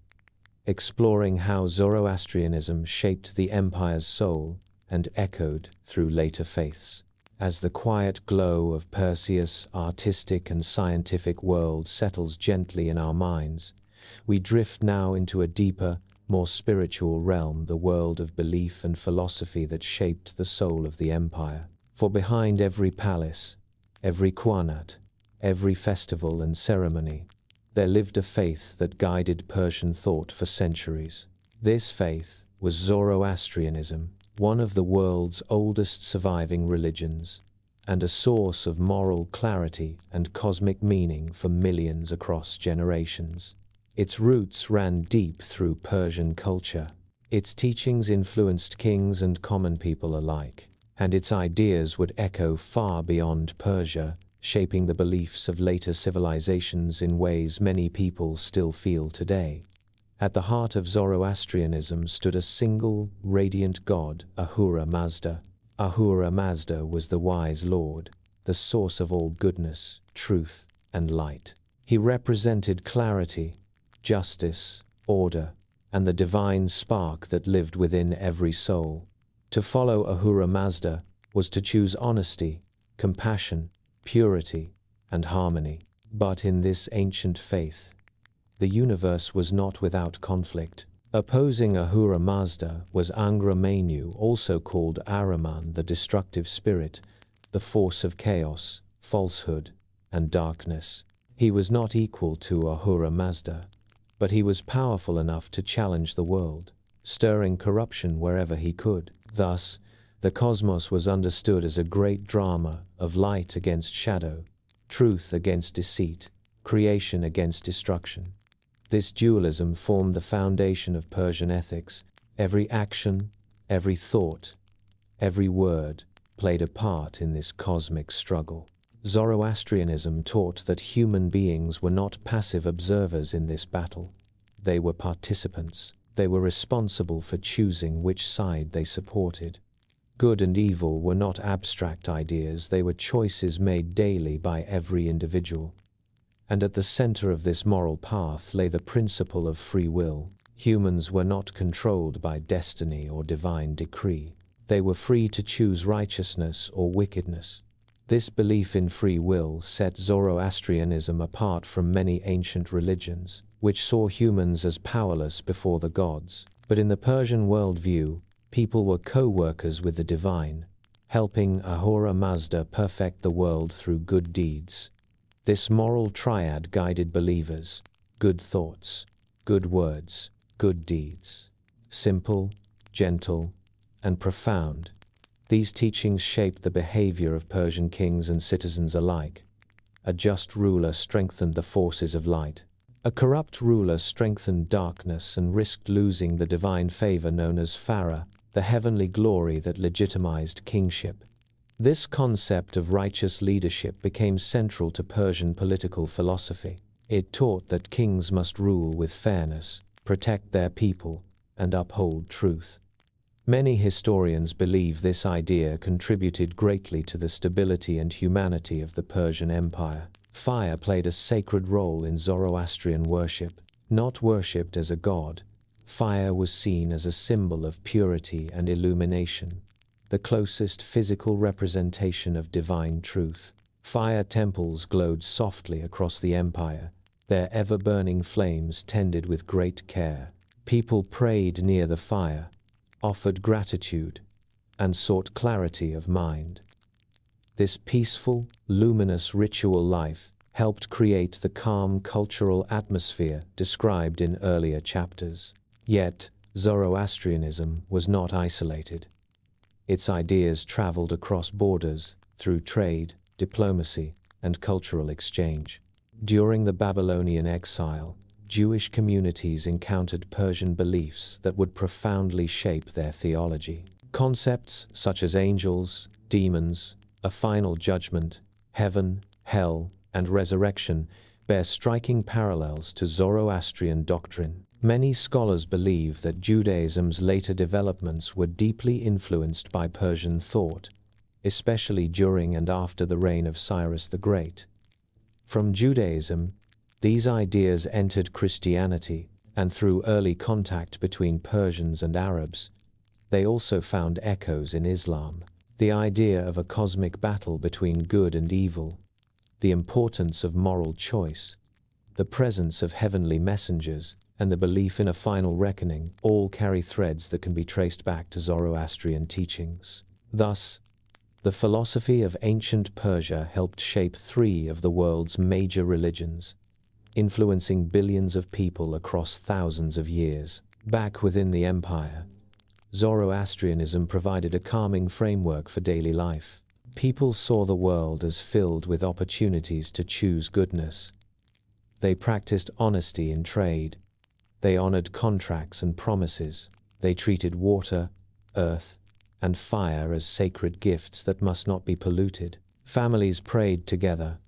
exploring how Zoroastrianism shaped the empire's soul and echoed through later faiths. As the quiet glow of Perseus' artistic and scientific world settles gently in our minds, we drift now into a deeper, more spiritual realm, the world of belief and philosophy that shaped the soul of the empire. For behind every palace, every qanat, every festival and ceremony, there lived a faith that guided Persian thought for centuries. This faith was Zoroastrianism, one of the world's oldest surviving religions, and a source of moral clarity and cosmic meaning for millions across generations. Its roots ran deep through Persian culture. Its teachings influenced kings and common people alike, and its ideas would echo far beyond Persia, shaping the beliefs of later civilizations in ways many people still feel today. At the heart of Zoroastrianism stood a single, radiant god, Ahura Mazda. Ahura Mazda was the wise lord, the source of all goodness, truth, and light. He represented clarity, justice, order, and the divine spark that lived within every soul. To follow Ahura Mazda was to choose honesty, compassion, purity, and harmony. But in this ancient faith, the universe was not without conflict. Opposing Ahura Mazda was Angra Mainyu, also called Ahriman, the destructive spirit, the force of chaos, falsehood, and darkness. He was not equal to Ahura Mazda, but he was powerful enough to challenge the world, stirring corruption wherever he could. Thus, the cosmos was understood as a great drama of light against shadow, truth against deceit, creation against destruction. This dualism formed the foundation of Persian ethics. Every action, every thought, every word played a part in this cosmic struggle. Zoroastrianism taught that human beings were not passive observers in this battle. They were participants. They were responsible for choosing which side they supported. Good and evil were not abstract ideas, they were choices made daily by every individual. And at the center of this moral path lay the principle of free will. Humans were not controlled by destiny or divine decree. They were free to choose righteousness or wickedness. This belief in free will set Zoroastrianism apart from many ancient religions, which saw humans as powerless before the gods. But in the Persian worldview, people were co-workers with the divine, helping Ahura Mazda perfect the world through good deeds. This moral triad guided believers: good thoughts, good words, good deeds. Simple, gentle, and profound, These teachings shaped the behavior of Persian kings and citizens alike. A just ruler strengthened the forces of light. A corrupt ruler strengthened darkness and risked losing the divine favor known as Farah, the heavenly glory that legitimized kingship. This concept of righteous leadership became central to Persian political philosophy. It taught that kings must rule with fairness, protect their people, and uphold truth. Many historians believe this idea contributed greatly to the stability and humanity of the Persian Empire. Fire played a sacred role in Zoroastrian worship. Not worshipped as a god, fire was seen as a symbol of purity and illumination, the closest physical representation of divine truth. Fire temples glowed softly across the empire, their ever-burning flames tended with great care. People prayed near the fire, offered gratitude, and sought clarity of mind. This peaceful, luminous ritual life helped create the calm cultural atmosphere described in earlier chapters. Yet, Zoroastrianism was not isolated. Its ideas traveled across borders through trade, diplomacy, and cultural exchange. During the Babylonian exile, Jewish communities encountered Persian beliefs that would profoundly shape their theology. Concepts such as angels, demons, a final judgment, heaven, hell, and resurrection bear striking parallels to Zoroastrian doctrine. Many scholars believe that Judaism's later developments were deeply influenced by Persian thought, especially during and after the reign of Cyrus the Great. From Judaism, these ideas entered Christianity, and through early contact between Persians and Arabs, they also found echoes in Islam. The idea of a cosmic battle between good and evil, the importance of moral choice, the presence of heavenly messengers, and the belief in a final reckoning all carry threads that can be traced back to Zoroastrian teachings. Thus, the philosophy of ancient Persia helped shape three of the world's major religions, influencing billions of people across thousands of years. Back within the empire, Zoroastrianism provided a calming framework for daily life. People saw the world as filled with opportunities to choose goodness. They practiced honesty in trade. They honored contracts and promises. They treated water, earth, and fire as sacred gifts that must not be polluted. Families prayed together,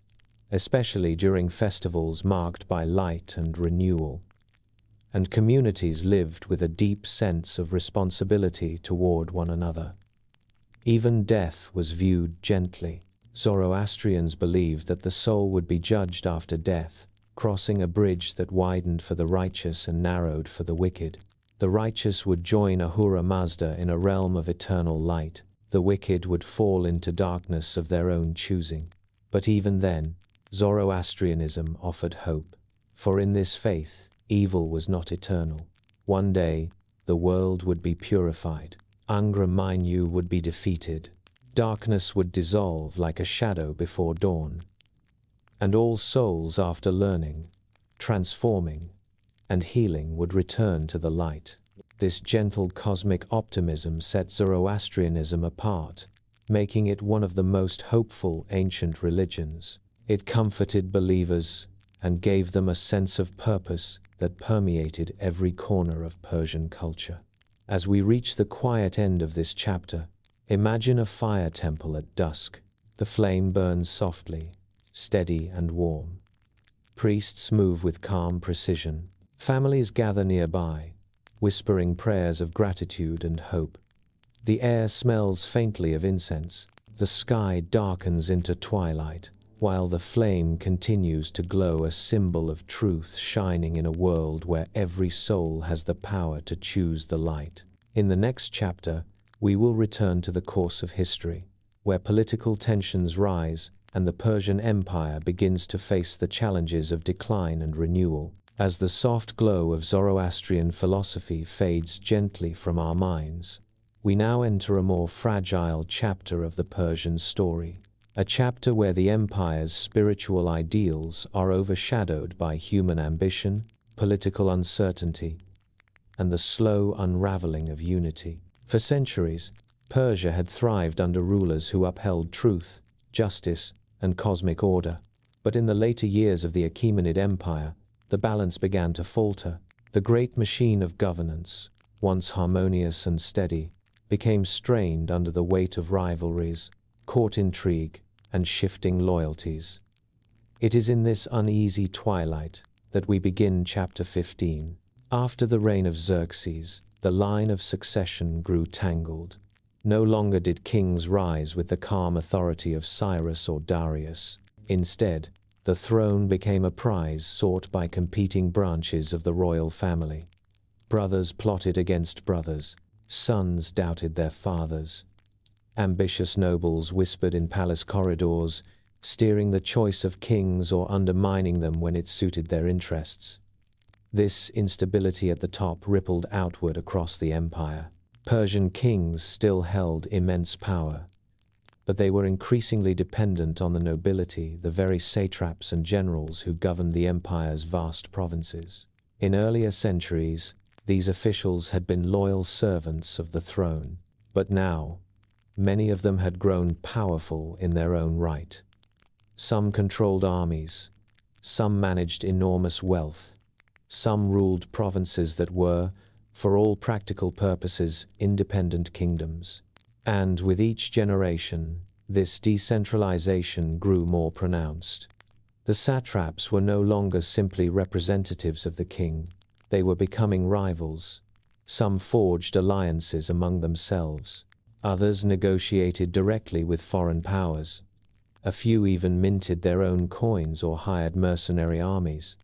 especially during festivals marked by light and renewal. And communities lived with a deep sense of responsibility toward one another. Even death was viewed gently. Zoroastrians believed that the soul would be judged after death, crossing a bridge that widened for the righteous and narrowed for the wicked. The righteous would join Ahura Mazda in a realm of eternal light. The wicked would fall into darkness of their own choosing. But even then, Zoroastrianism offered hope. For in this faith, evil was not eternal. One day, the world would be purified. Angra Mainyu would be defeated. Darkness would dissolve like a shadow before dawn. And all souls after learning, transforming, and healing would return to the light. This gentle cosmic optimism set Zoroastrianism apart, making it one of the most hopeful ancient religions. It comforted believers and gave them a sense of purpose that permeated every corner of Persian culture. As we reach the quiet end of this chapter, imagine a fire temple at dusk. The flame burns softly, steady and warm. Priests move with calm precision. Families gather nearby, whispering prayers of gratitude and hope. The air smells faintly of incense. The sky darkens into twilight, while the flame continues to glow, a symbol of truth shining in a world where every soul has the power to choose the light. In the next chapter, we will return to the course of history, where political tensions rise and the Persian Empire begins to face the challenges of decline and renewal. As the soft glow of Zoroastrian philosophy fades gently from our minds, we now enter a more fragile chapter of the Persian story. A chapter where the empire's spiritual ideals are overshadowed by human ambition, political uncertainty, and the slow unraveling of unity. For centuries, Persia had thrived under rulers who upheld truth, justice, and cosmic order. But in the later years of the Achaemenid Empire, the balance began to falter. The great machine of governance, once harmonious and steady, became strained under the weight of rivalries, court intrigue, and shifting loyalties. It is in this uneasy twilight that we begin chapter 15. After the reign of Xerxes, the line of succession grew tangled. No longer did kings rise with the calm authority of Cyrus or Darius. Instead, the throne became a prize sought by competing branches of the royal family. Brothers plotted against brothers, sons doubted their fathers. Ambitious nobles whispered in palace corridors, steering the choice of kings or undermining them when it suited their interests. This instability at the top rippled outward across the empire. Persian kings still held immense power, but they were increasingly dependent on the nobility, the very satraps and generals who governed the empire's vast provinces. In earlier centuries, these officials had been loyal servants of the throne, but now, many of them had grown powerful in their own right. Some controlled armies, some managed enormous wealth, some ruled provinces that were, for all practical purposes, independent kingdoms. And with each generation, this decentralization grew more pronounced. The satraps were no longer simply representatives of the king, they were becoming rivals. Some forged alliances among themselves, others negotiated directly with foreign powers. A few even minted their own coins or hired mercenary armies.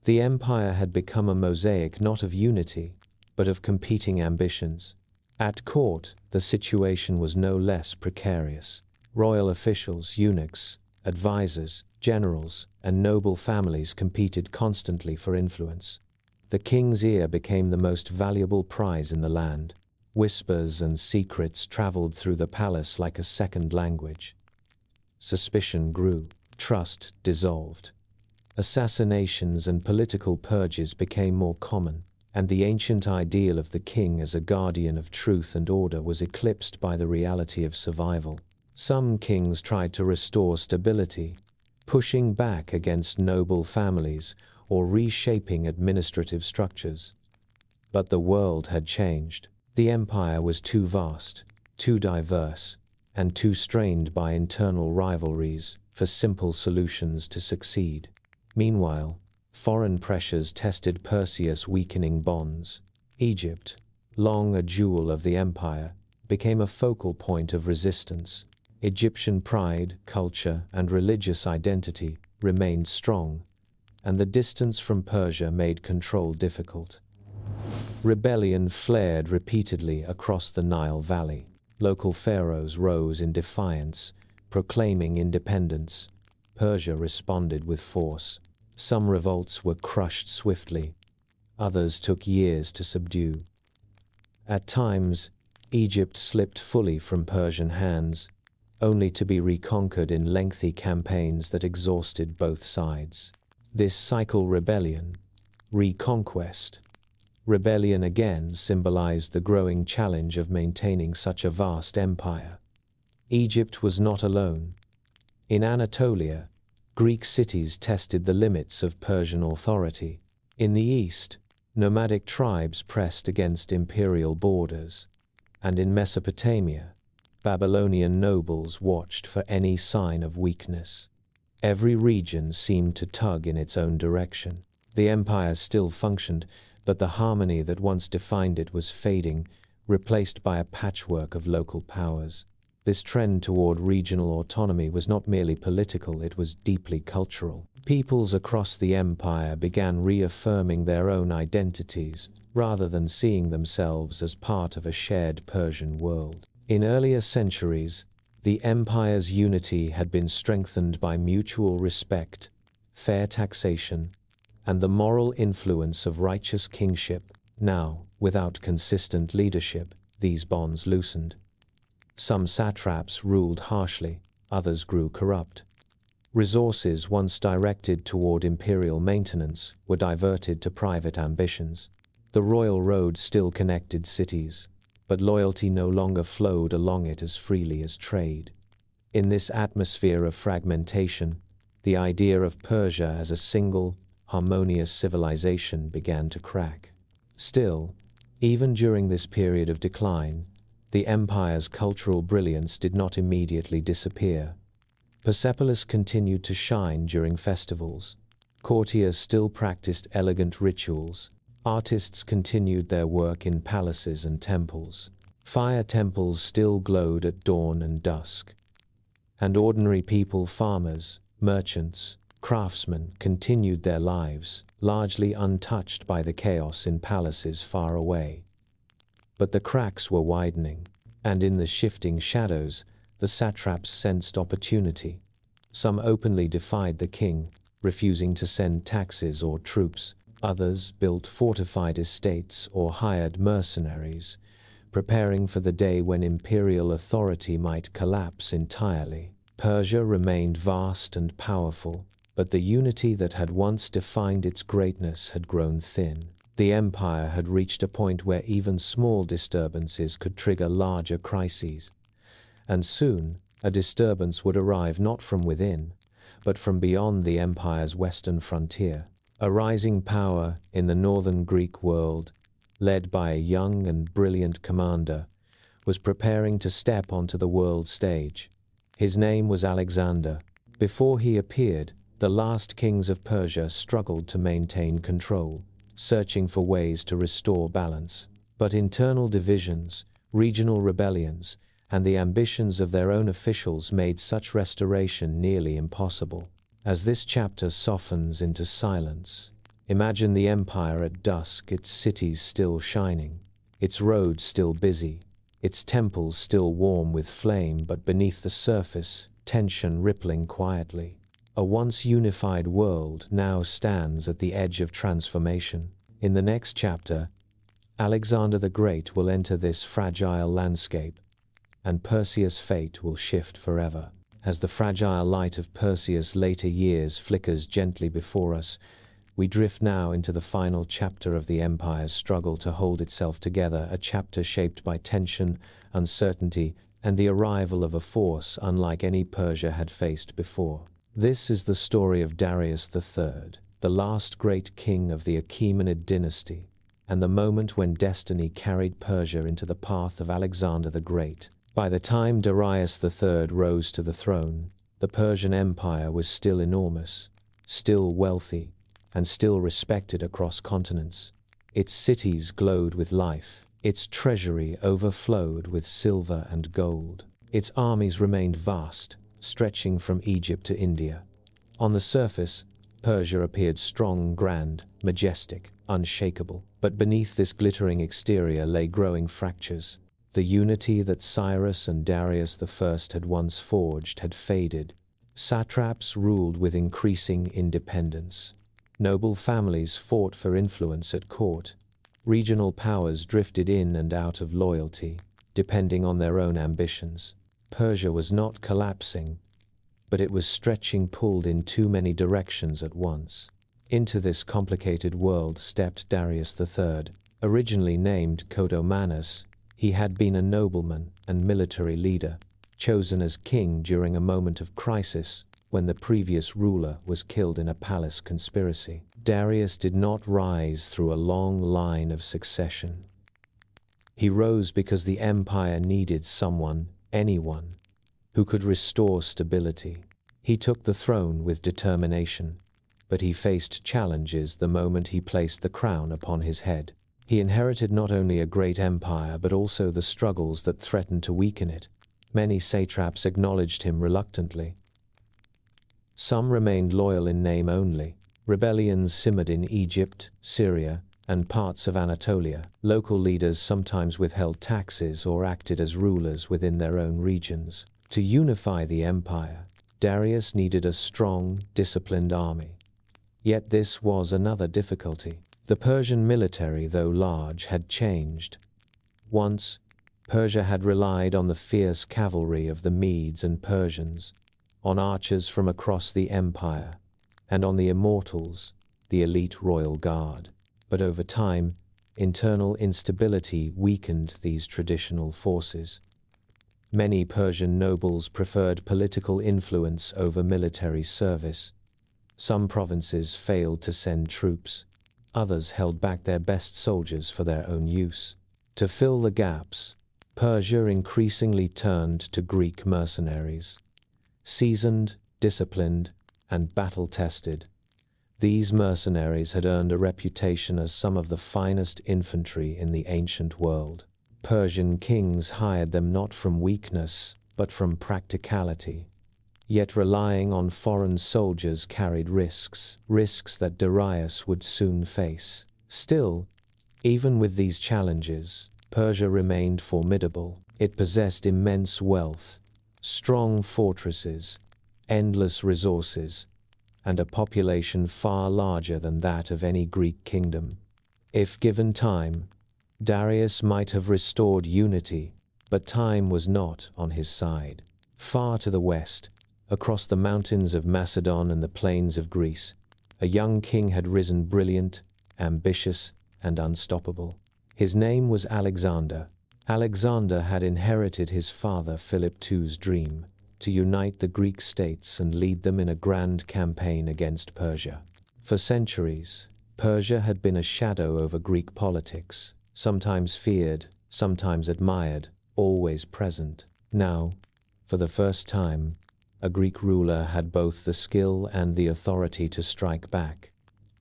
The empire had become a mosaic not of unity, but of competing ambitions. At court, the situation was no less precarious. Royal officials, eunuchs, advisors, generals, and noble families competed constantly for influence. The king's ear became the most valuable prize in the land. Whispers and secrets traveled through the palace like a second language. Suspicion grew, trust dissolved. Assassinations and political purges became more common, and the ancient ideal of the king as a guardian of truth and order was eclipsed by the reality of survival. Some kings tried to restore stability, pushing back against noble families or reshaping administrative structures. But the world had changed. The empire was too vast, too diverse, and too strained by internal rivalries for simple solutions to succeed. Meanwhile, foreign pressures tested Perseus' weakening bonds. Egypt, long a jewel of the empire, became a focal point of resistance. Egyptian pride, culture, and religious identity remained strong, and the distance from Persia made control difficult. Rebellion flared repeatedly across the Nile Valley. Local pharaohs rose in defiance, proclaiming independence. Persia responded with force. Some revolts were crushed swiftly, others took years to subdue. At times, Egypt slipped fully from Persian hands, only to be reconquered in lengthy campaigns that exhausted both sides. This cycle rebellion, reconquest, rebellion again symbolized the growing challenge of maintaining such a vast empire. Egypt was not alone. In Anatolia, Greek cities tested the limits of Persian authority. In the east, nomadic tribes pressed against imperial borders, and in Mesopotamia, Babylonian nobles watched for any sign of weakness. Every region seemed to tug in its own direction. The empire still functioned, but the harmony that once defined it was fading, replaced by a patchwork of local powers. This trend toward regional autonomy was not merely political, it was deeply cultural. Peoples across the empire began reaffirming their own identities, rather than seeing themselves as part of a shared Persian world. In earlier centuries, the empire's unity had been strengthened by mutual respect, fair taxation, and the moral influence of righteous kingship. Now, without consistent leadership, these bonds loosened. Some satraps ruled harshly, others grew corrupt. Resources once directed toward imperial maintenance were diverted to private ambitions. The royal road still connected cities, but loyalty no longer flowed along it as freely as trade. In this atmosphere of fragmentation, the idea of Persia as a single, harmonious civilization began to crack. Still, even during this period of decline, the empire's cultural brilliance did not immediately disappear. Persepolis continued to shine during festivals. Courtiers still practiced elegant rituals. Artists continued their work in palaces and temples. Fire temples still glowed at dawn and dusk. And ordinary people, farmers, merchants, craftsmen, continued their lives, largely untouched by the chaos in palaces far away. But the cracks were widening, and in the shifting shadows, the satraps sensed opportunity. Some openly defied the king, refusing to send taxes or troops. Others built fortified estates or hired mercenaries, preparing for the day when imperial authority might collapse entirely. Persia remained vast and powerful, but the unity that had once defined its greatness had grown thin. The empire had reached a point where even small disturbances could trigger larger crises. And soon, a disturbance would arrive not from within, but from beyond the empire's western frontier. A rising power in the northern Greek world, led by a young and brilliant commander, was preparing to step onto the world stage. His name was Alexander. Before he appeared, the last kings of Persia struggled to maintain control, searching for ways to restore balance. But internal divisions, regional rebellions, and the ambitions of their own officials made such restoration nearly impossible. As this chapter softens into silence, imagine the empire at dusk, its cities still shining, its roads still busy, its temples still warm with flame, but beneath the surface, tension rippling quietly. A once unified world now stands at the edge of transformation. In the next chapter, Alexander the Great will enter this fragile landscape, and Persia's fate will shift forever. As the fragile light of Perseus' later years flickers gently before us, we drift now into the final chapter of the empire's struggle to hold itself together, a chapter shaped by tension, uncertainty, and the arrival of a force unlike any Persia had faced before. This is the story of Darius III, the last great king of the Achaemenid dynasty, and the moment when destiny carried Persia into the path of Alexander the Great. By the time Darius III rose to the throne, the Persian Empire was still enormous, still wealthy, and still respected across continents. Its cities glowed with life, its treasury overflowed with silver and gold. Its armies remained vast, stretching from Egypt to India. On the surface, Persia appeared strong, grand, majestic, unshakable. But beneath this glittering exterior lay growing fractures. The unity that Cyrus and Darius I had once forged had faded. Satraps ruled with increasing independence. Noble families fought for influence at court. Regional powers drifted in and out of loyalty, depending on their own ambitions. Persia was not collapsing, but it was stretching, pulled in too many directions at once. Into this complicated world stepped Darius III, originally named Kodomanus. He had been a nobleman and military leader, chosen as king during a moment of crisis when the previous ruler was killed in a palace conspiracy. Darius did not rise through a long line of succession. He rose because the empire needed someone, anyone, who could restore stability. He took the throne with determination, but he faced challenges the moment he placed the crown upon his head. He inherited not only a great empire but also the struggles that threatened to weaken it. Many satraps acknowledged him reluctantly. Some remained loyal in name only. Rebellions simmered in Egypt, Syria, and parts of Anatolia. Local leaders sometimes withheld taxes or acted as rulers within their own regions. To unify the empire, Darius needed a strong, disciplined army. Yet this was another difficulty. The Persian military, though large, had changed. Once, Persia had relied on the fierce cavalry of the Medes and Persians, on archers from across the empire, and on the immortals, the elite royal guard. But over time, Internal instability weakened these traditional forces. Many Persian nobles preferred political influence over military service. Some provinces failed to send troops. Others held back their best soldiers for their own use. To fill the gaps, Persia increasingly turned to Greek mercenaries. Seasoned, disciplined, and battle-tested, these mercenaries had earned a reputation as some of the finest infantry in the ancient world. Persian kings hired them not from weakness, but from practicality. Yet relying on foreign soldiers carried risks that Darius would soon face. Still, even with these challenges, Persia remained formidable. It possessed immense wealth, strong fortresses, endless resources, and a population far larger than that of any Greek kingdom. If given time, Darius might have restored unity, but time was not on his side. Far to the west, across the mountains of Macedon and the plains of Greece, a young king had risen, brilliant, ambitious, and unstoppable. His name was Alexander. Alexander had inherited his father Philip II's dream to unite the Greek states and lead them in a grand campaign against Persia. For centuries, Persia had been a shadow over Greek politics, sometimes feared, sometimes admired, always present. Now, for the first time, a Greek ruler had both the skill and the authority to strike back.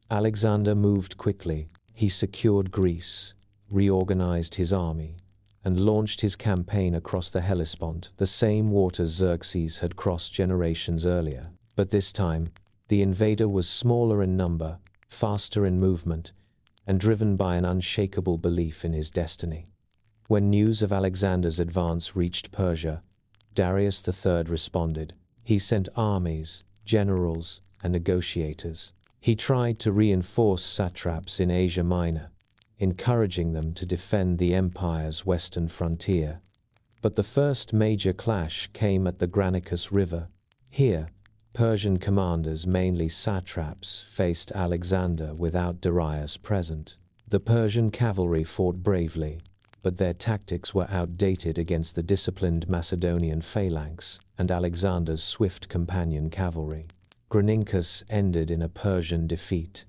Alexander moved quickly. He secured Greece, reorganized his army, and launched his campaign across the Hellespont, the same waters Xerxes had crossed generations earlier. But this time, the invader was smaller in number, faster in movement, and driven by an unshakable belief in his destiny. When news of Alexander's advance reached Persia, Darius III responded. He sent armies, generals, and negotiators. He tried to reinforce satraps in Asia Minor, encouraging them to defend the empire's western frontier. But the first major clash came at the Granicus River. Here, Persian commanders, mainly satraps, faced Alexander without Darius present. The Persian cavalry fought bravely, but their tactics were outdated against the disciplined Macedonian phalanx and Alexander's swift companion cavalry. Granicus ended in a Persian defeat.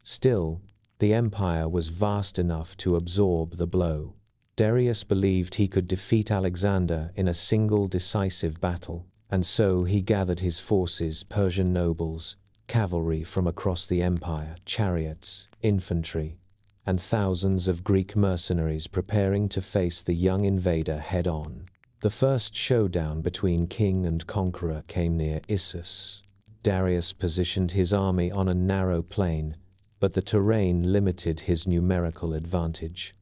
Still, the empire was vast enough to absorb the blow. Darius believed he could defeat Alexander in a single decisive battle, and so he gathered his forces, Persian nobles, cavalry from across the empire, chariots, infantry, and thousands of Greek mercenaries preparing to face the young invader head-on. The first showdown between king and conqueror came near Issus. Darius positioned his army on a narrow plain, but the terrain limited his numerical advantage.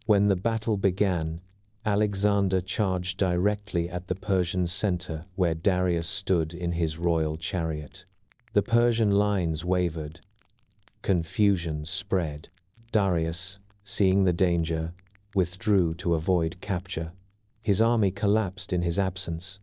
When the battle began, Alexander charged directly at the Persian center where Darius stood in his royal chariot. The Persian lines wavered. Confusion spread. Darius, seeing the danger, withdrew to avoid capture. His army collapsed in his absence.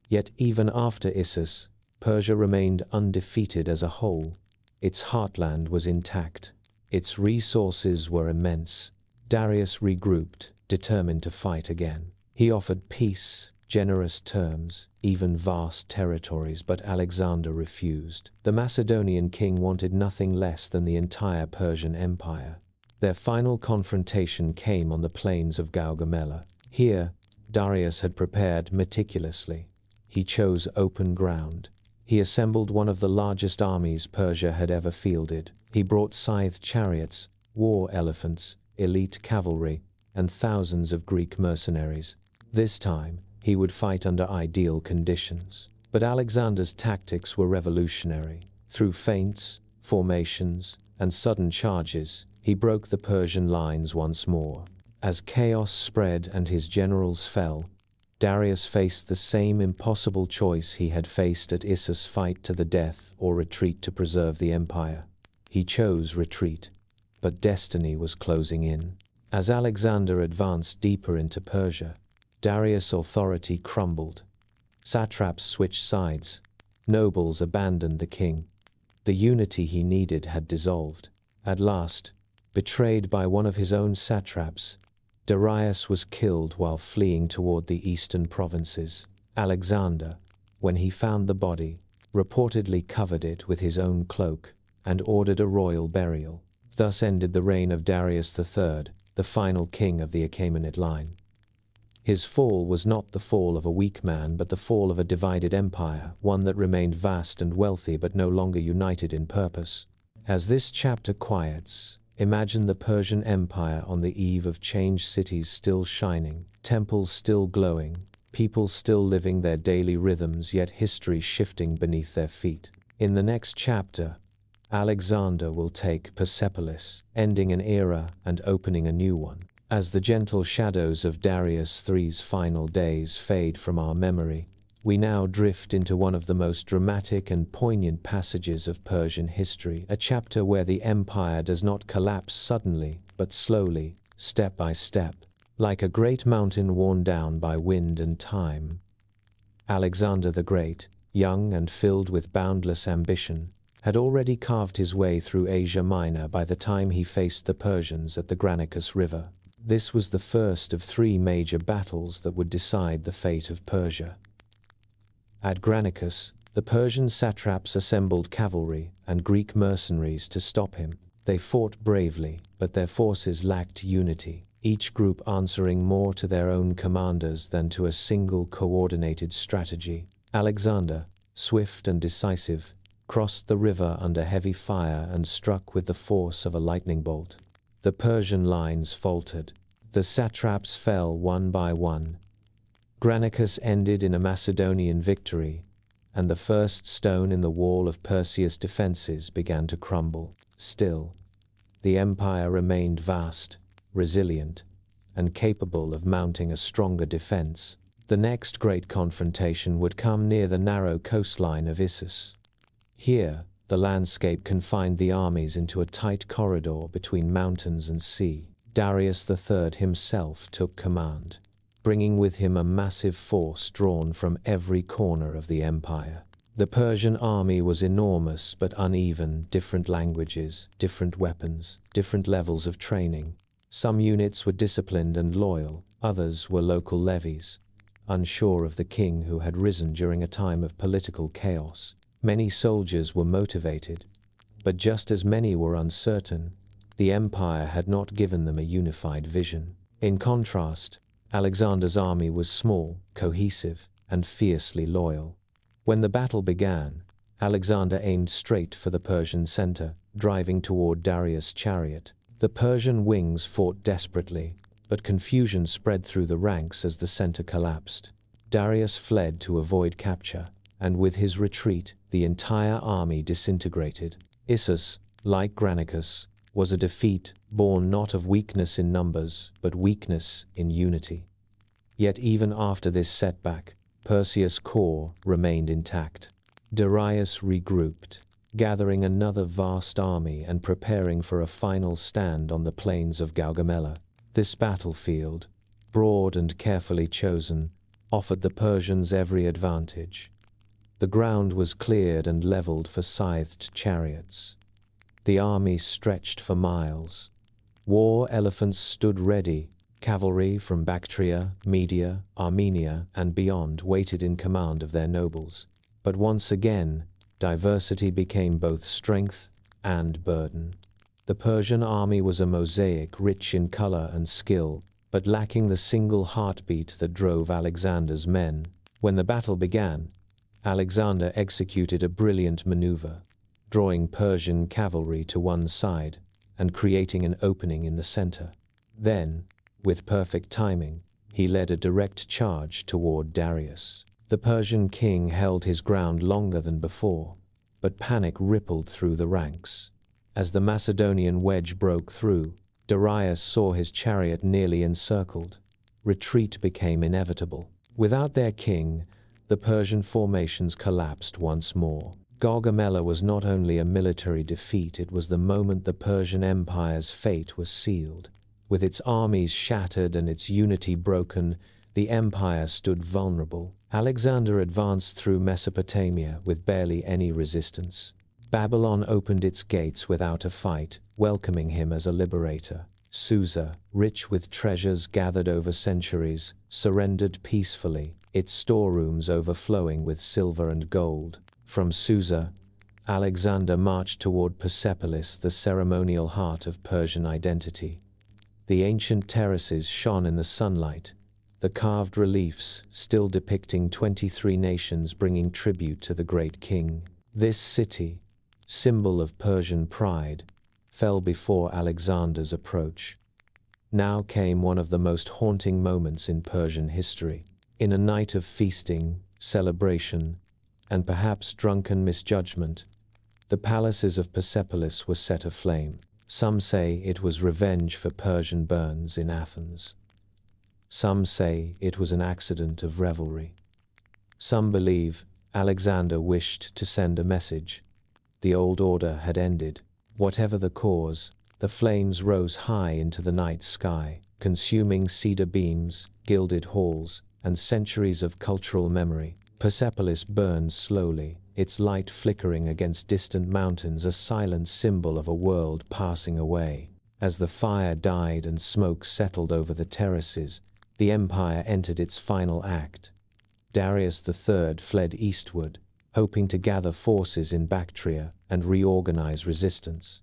Yet even after Issus, Persia remained undefeated as a whole. Its heartland was intact. Its resources were immense. Darius regrouped, determined to fight again. He offered peace, generous terms, even vast territories, but Alexander refused. The Macedonian king wanted nothing less than the entire Persian Empire. Their final confrontation came on the plains of Gaugamela. Here, Darius had prepared meticulously. He chose open ground. He assembled one of the largest armies Persia had ever fielded. He brought scythed chariots, war elephants, elite cavalry, and thousands of Greek mercenaries. This time, he would fight under ideal conditions. But Alexander's tactics were revolutionary. Through feints, formations, and sudden charges, he broke the Persian lines once more. As chaos spread and his generals fell, Darius faced the same impossible choice he had faced at Issus: fight to the death or retreat to preserve the empire. He chose retreat, but destiny was closing in. As Alexander advanced deeper into Persia, Darius' authority crumbled. Satraps switched sides. Nobles abandoned the king. The unity he needed had dissolved. At last, Betrayed by one of his own satraps, Darius was killed while fleeing toward the eastern provinces. Alexander, when he found the body, reportedly covered it with his own cloak and ordered a royal burial. Thus ended the reign of Darius III, the final king of the Achaemenid line. His fall was not the fall of a weak man, but the fall of a divided empire, one that remained vast and wealthy but no longer united in purpose. As this chapter quiets, imagine the Persian Empire on the eve of change, cities still shining, temples still glowing, people still living their daily rhythms, yet history shifting beneath their feet. In the next chapter, Alexander will take Persepolis, ending an era and opening a new one. As the gentle shadows of Darius III's final days fade from our memory, we now drift into one of the most dramatic and poignant passages of Persian history, a chapter where the empire does not collapse suddenly, but slowly, step by step, like a great mountain worn down by wind and time. Alexander the Great, young and filled with boundless ambition, had already carved his way through Asia Minor by the time he faced the Persians at the Granicus River. This was the first of 3 major battles that would decide the fate of Persia. At Granicus, the Persian satraps assembled cavalry and Greek mercenaries to stop him. They fought bravely, but their forces lacked unity, each group answering more to their own commanders than to a single coordinated strategy. Alexander, swift and decisive, crossed the river under heavy fire and struck with the force of a lightning bolt. The Persian lines faltered. The satraps fell one by one. Granicus ended in a Macedonian victory, and the first stone in the wall of Persia's defenses began to crumble. Still, the empire remained vast, resilient, and capable of mounting a stronger defense. The next great confrontation would come near the narrow coastline of Issus. Here, the landscape confined the armies into a tight corridor between mountains and sea. Darius III himself took command, bringing with him a massive force drawn from every corner of the empire. The Persian army was enormous but uneven, different languages, different weapons, different levels of training. Some units were disciplined and loyal, others were local levies, unsure of the king who had risen during a time of political chaos. Many soldiers were motivated, but just as many were uncertain. The empire had not given them a unified vision. In contrast, Alexander's army was small, cohesive, and fiercely loyal. When the battle began, Alexander aimed straight for the Persian center, driving toward Darius' chariot. The Persian wings fought desperately, but confusion spread through the ranks as the center collapsed. Darius fled to avoid capture, and with his retreat, the entire army disintegrated. Issus, like Granicus, was a defeat born not of weakness in numbers, but weakness in unity. Yet even after this setback, Perseus' core remained intact. Darius regrouped, gathering another vast army and preparing for a final stand on the plains of Gaugamela. This battlefield, broad and carefully chosen, offered the Persians every advantage. The ground was cleared and leveled for scythed chariots. The army stretched for miles. War elephants stood ready. Cavalry from Bactria, Media, Armenia, and beyond waited in command of their nobles. But once again, diversity became both strength and burden. The Persian army was a mosaic rich in color and skill, but lacking the single heartbeat that drove Alexander's men. When the battle began, Alexander executed a brilliant maneuver, drawing Persian cavalry to one side and creating an opening in the center. Then, with perfect timing, he led a direct charge toward Darius. The Persian king held his ground longer than before, but panic rippled through the ranks. As the Macedonian wedge broke through, Darius saw his chariot nearly encircled. Retreat became inevitable. Without their king, the Persian formations collapsed once more. Gaugamela was not only a military defeat, it was the moment the Persian Empire's fate was sealed. With its armies shattered and its unity broken, the empire stood vulnerable. Alexander advanced through Mesopotamia with barely any resistance. Babylon opened its gates without a fight, welcoming him as a liberator. Susa, rich with treasures gathered over centuries, surrendered peacefully, its storerooms overflowing with silver and gold. From Susa, Alexander marched toward Persepolis, the ceremonial heart of Persian identity. The ancient terraces shone in the sunlight, the carved reliefs still depicting 23 nations bringing tribute to the great king. This city, symbol of Persian pride, fell before Alexander's approach. Now came one of the most haunting moments in Persian history. In a night of feasting, celebration, and perhaps drunken misjudgment, the palaces of Persepolis were set aflame. Some say it was revenge for Persian burns in Athens. Some say it was an accident of revelry. Some believe Alexander wished to send a message. The old order had ended. Whatever the cause, the flames rose high into the night sky, consuming cedar beams, gilded halls, and centuries of cultural memory. Persepolis burned slowly, its light flickering against distant mountains, a silent symbol of a world passing away. As the fire died and smoke settled over the terraces, the empire entered its final act. Darius III fled eastward, hoping to gather forces in Bactria and reorganize resistance.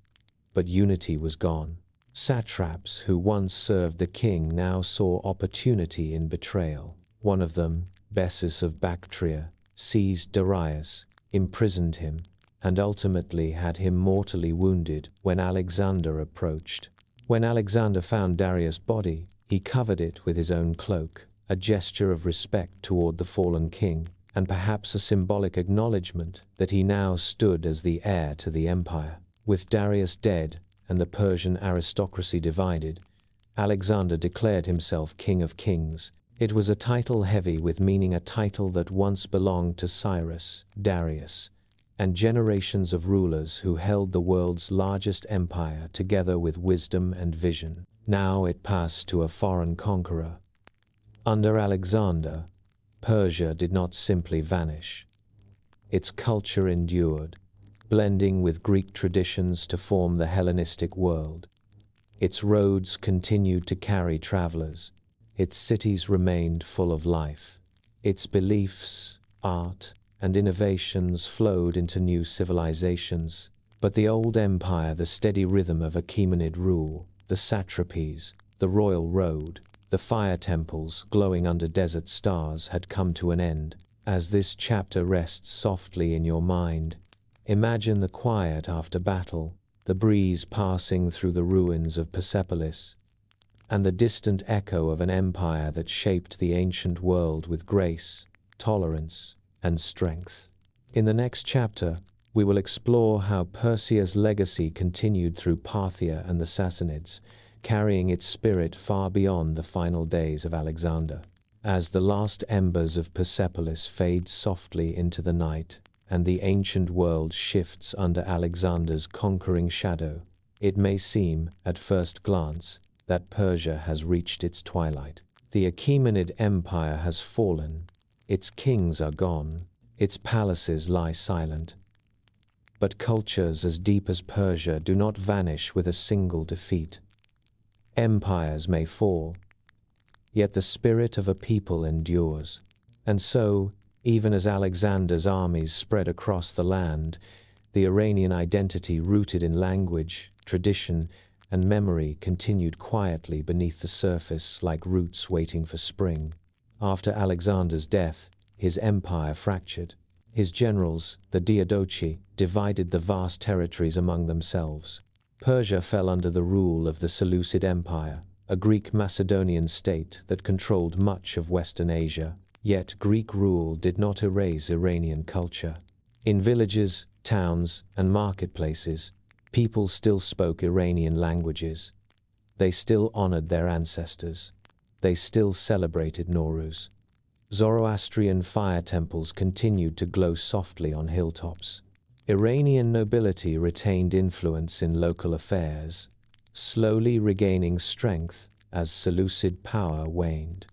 But unity was gone. Satraps who once served the king now saw opportunity in betrayal. One of them, Bessus of Bactria, seized Darius, imprisoned him, and ultimately had him mortally wounded when Alexander approached. When Alexander found Darius' body, he covered it with his own cloak, a gesture of respect toward the fallen king, and perhaps a symbolic acknowledgement that he now stood as the heir to the empire. With Darius dead and the Persian aristocracy divided, Alexander declared himself King of Kings. It was a title heavy with meaning, a title that once belonged to Cyrus, Darius, and generations of rulers who held the world's largest empire together with wisdom and vision. Now it passed to a foreign conqueror. Under Alexander, Persia did not simply vanish. Its culture endured, blending with Greek traditions to form the Hellenistic world. Its roads continued to carry travelers. Its cities remained full of life. Its beliefs, art, and innovations flowed into new civilizations. But the old empire, the steady rhythm of Achaemenid rule, the satrapies, the royal road, the fire temples glowing under desert stars had come to an end. As this chapter rests softly in your mind, imagine the quiet after battle, the breeze passing through the ruins of Persepolis, and the distant echo of an empire that shaped the ancient world with grace, tolerance, and strength. In the next chapter, we will explore how Persia's legacy continued through Parthia and the Sassanids, carrying its spirit far beyond the final days of Alexander. As the last embers of Persepolis fade softly into the night, and the ancient world shifts under Alexander's conquering shadow, it may seem, at first glance, that Persia has reached its twilight. The Achaemenid Empire has fallen, its kings are gone, its palaces lie silent. But cultures as deep as Persia do not vanish with a single defeat. Empires may fall, yet the spirit of a people endures. And so, even as Alexander's armies spread across the land, the Iranian identity rooted in language, tradition, and memory continued quietly beneath the surface like roots waiting for spring. After Alexander's death, his empire fractured. His generals, the Diadochi, divided the vast territories among themselves. Persia fell under the rule of the Seleucid Empire, a Greek Macedonian state that controlled much of Western Asia. Yet Greek rule did not erase Iranian culture. In villages, towns, and marketplaces, people still spoke Iranian languages. They still honored their ancestors. They still celebrated Nowruz. Zoroastrian fire temples continued to glow softly on hilltops. Iranian nobility retained influence in local affairs, slowly regaining strength as Seleucid power waned.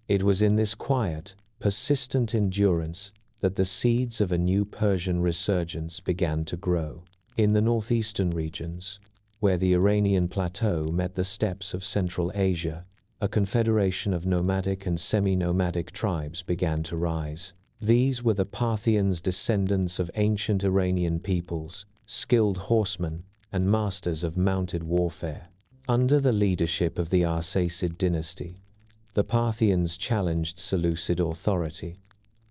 It was in this quiet, persistent endurance that the seeds of a new Persian resurgence began to grow. In the northeastern regions, where the Iranian plateau met the steppes of Central Asia, a confederation of nomadic and semi-nomadic tribes began to rise. These were the Parthians, descendants of ancient Iranian peoples, skilled horsemen, and masters of mounted warfare. Under the leadership of the Achaemenid dynasty, the Parthians challenged Seleucid authority,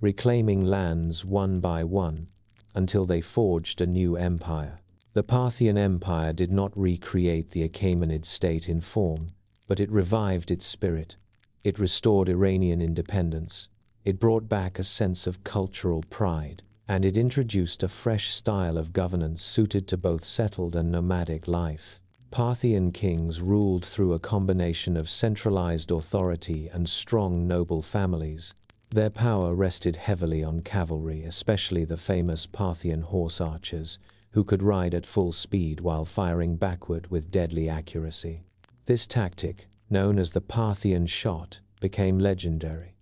reclaiming lands one by one, until they forged a new empire. The Parthian Empire did not recreate the Achaemenid state in form, but it revived its spirit. It restored Iranian independence. It brought back a sense of cultural pride, and it introduced a fresh style of governance suited to both settled and nomadic life. Parthian kings ruled through a combination of centralized authority and strong noble families. Their power rested heavily on cavalry, especially the famous Parthian horse archers, who could ride at full speed while firing backward with deadly accuracy. This tactic, known as the Parthian shot, became legendary.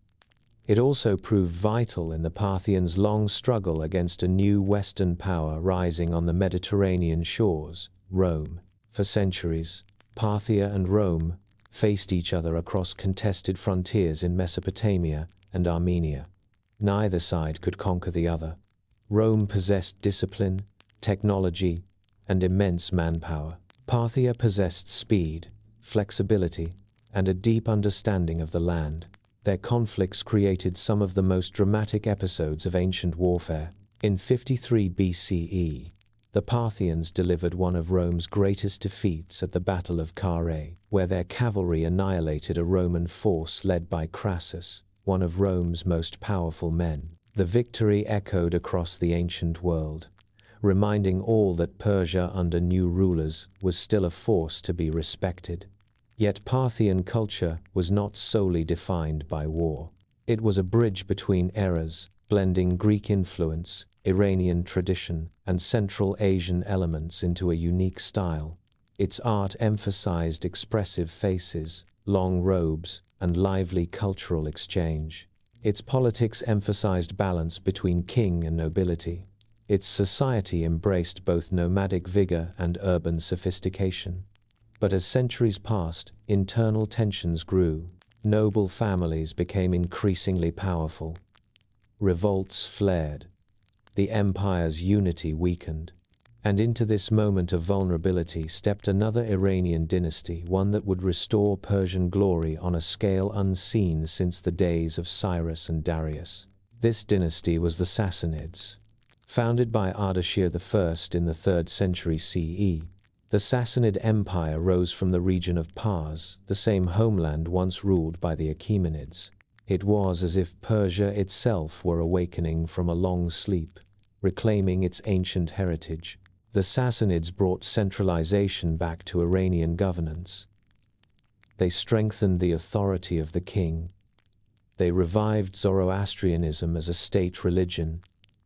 It also proved vital in the Parthians' long struggle against a new Western power rising on the Mediterranean shores, Rome. For centuries, Parthia and Rome faced each other across contested frontiers in Mesopotamia and Armenia. Neither side could conquer the other. Rome possessed discipline, technology, and immense manpower. Parthia possessed speed, flexibility, and a deep understanding of the land. Their conflicts created some of the most dramatic episodes of ancient warfare. In 53 BCE, the Parthians delivered one of Rome's greatest defeats at the Battle of Carrhae, where their cavalry annihilated a Roman force led by Crassus, one of Rome's most powerful men. The victory echoed across the ancient world, reminding all that Persia under new rulers was still a force to be respected. Yet Parthian culture was not solely defined by war. It was a bridge between eras, blending Greek influence, Iranian tradition, and Central Asian elements into a unique style. Its art emphasized expressive faces, long robes, and lively cultural exchange. Its politics emphasized balance between king and nobility. Its society embraced both nomadic vigor and urban sophistication. But as centuries passed, internal tensions grew. Noble families became increasingly powerful. Revolts flared. The empire's unity weakened. And into this moment of vulnerability stepped another Iranian dynasty, one that would restore Persian glory on a scale unseen since the days of Cyrus and Darius. This dynasty was the Sassanids. Founded by Ardashir I in the 3rd century CE, the Sassanid Empire rose from the region of Pars, the same homeland once ruled by the Achaemenids. It was as if Persia itself were awakening from a long sleep, reclaiming its ancient heritage. The Sassanids brought centralization back to Iranian governance. They strengthened the authority of the king. They revived Zoroastrianism as a state religion,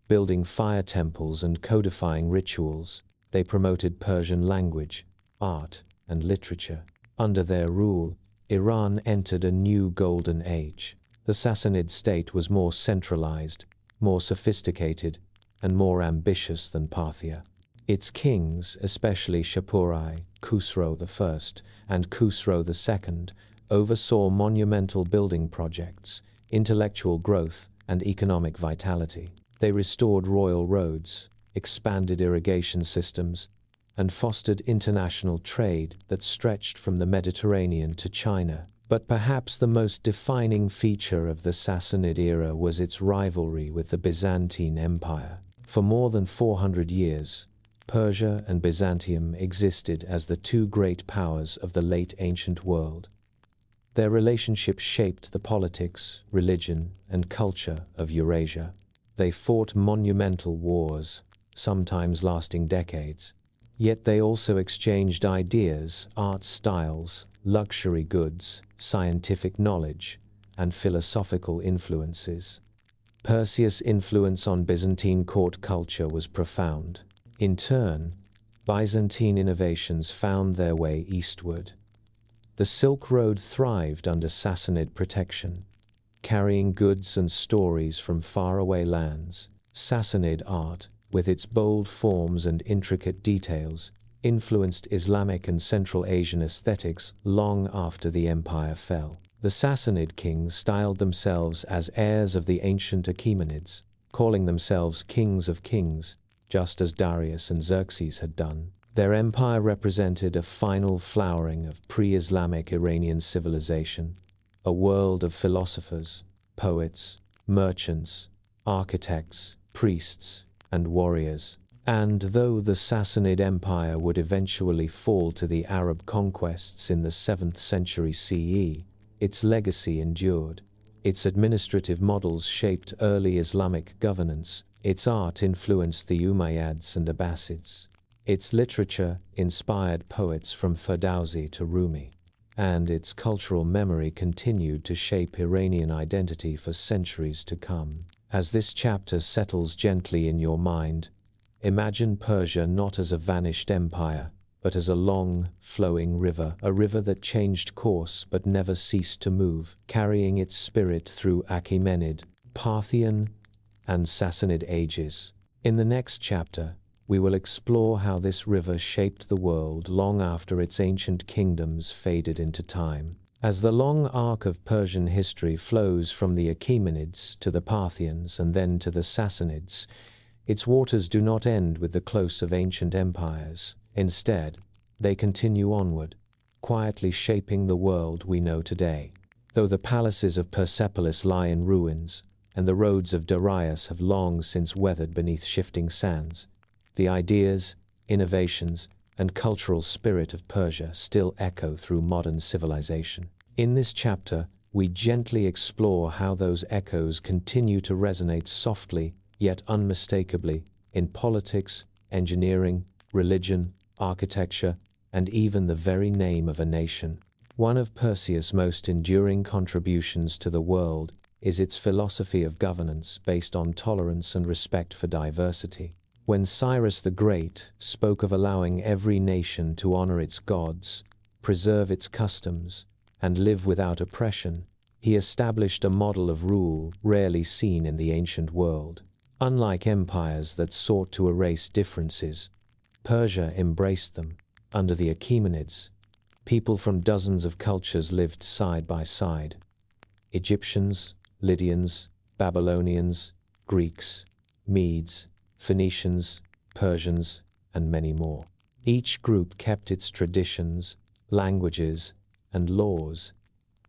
building fire temples and codifying rituals. They promoted Persian language, art, and literature. Under their rule, Iran entered a new golden age. The Sassanid state was more centralized, more sophisticated, and more ambitious than Parthia. Its kings, especially Shapurai, Khusro I, and Khusro II, oversaw monumental building projects, intellectual growth, and economic vitality. They restored royal roads, expanded irrigation systems, and fostered international trade that stretched from the Mediterranean to China. But perhaps the most defining feature of the Sassanid era was its rivalry with the Byzantine Empire. For more than 400 years, Persia and Byzantium existed as the two great powers of the late ancient world. Their relationship shaped the politics, religion, and culture of Eurasia. They fought monumental wars, sometimes lasting decades. Yet they also exchanged ideas, art styles, luxury goods, scientific knowledge, and philosophical influences. Persia's influence on Byzantine court culture was profound. In turn, Byzantine innovations found their way eastward. The Silk Road thrived under Sassanid protection. carrying goods and stories from faraway lands. Sassanid art, with its bold forms and intricate details, influenced Islamic and Central Asian aesthetics long after the empire fell. The Sassanid kings styled themselves as heirs of the ancient Achaemenids, calling themselves kings of kings, just as Darius and Xerxes had done. Their empire represented a final flowering of pre-Islamic Iranian civilization, a world of philosophers, poets, merchants, architects, priests, and warriors. And though the Sassanid Empire would eventually fall to the Arab conquests in the 7th century CE, its legacy endured. Its administrative models shaped early Islamic governance, its art influenced the Umayyads and Abbasids, its literature inspired poets from Ferdowsi to Rumi, and its cultural memory continued to shape Iranian identity for centuries to come. As this chapter settles gently in your mind, imagine Persia not as a vanished empire, but as a long, flowing river, a river that changed course but never ceased to move, carrying its spirit through Achaemenid, Parthian, and Sassanid ages. In the next chapter, we will explore how this river shaped the world long after its ancient kingdoms faded into time. As the long arc of Persian history flows from the Achaemenids to the Parthians and then to the Sassanids, its waters do not end with the close of ancient empires. Instead, they continue onward, quietly shaping the world we know today. Though the palaces of Persepolis lie in ruins, and the roads of Darius have long since weathered beneath shifting sands, the ideas, innovations, and cultural spirit of Persia still echo through modern civilization. In this chapter, we gently explore how those echoes continue to resonate softly, yet unmistakably, in politics, engineering, religion, architecture, and even the very name of a nation. One of Persia's most enduring contributions to the world is its philosophy of governance based on tolerance and respect for diversity. When Cyrus the Great spoke of allowing every nation to honor its gods, preserve its customs, and live without oppression, he established a model of rule rarely seen in the ancient world. Unlike empires that sought to erase differences, Persia embraced them. Under the Achaemenids, people from dozens of cultures lived side by side. Egyptians, Lydians, Babylonians, Greeks, Medes, Phoenicians, Persians, and many more. Each group kept its traditions, languages, and laws,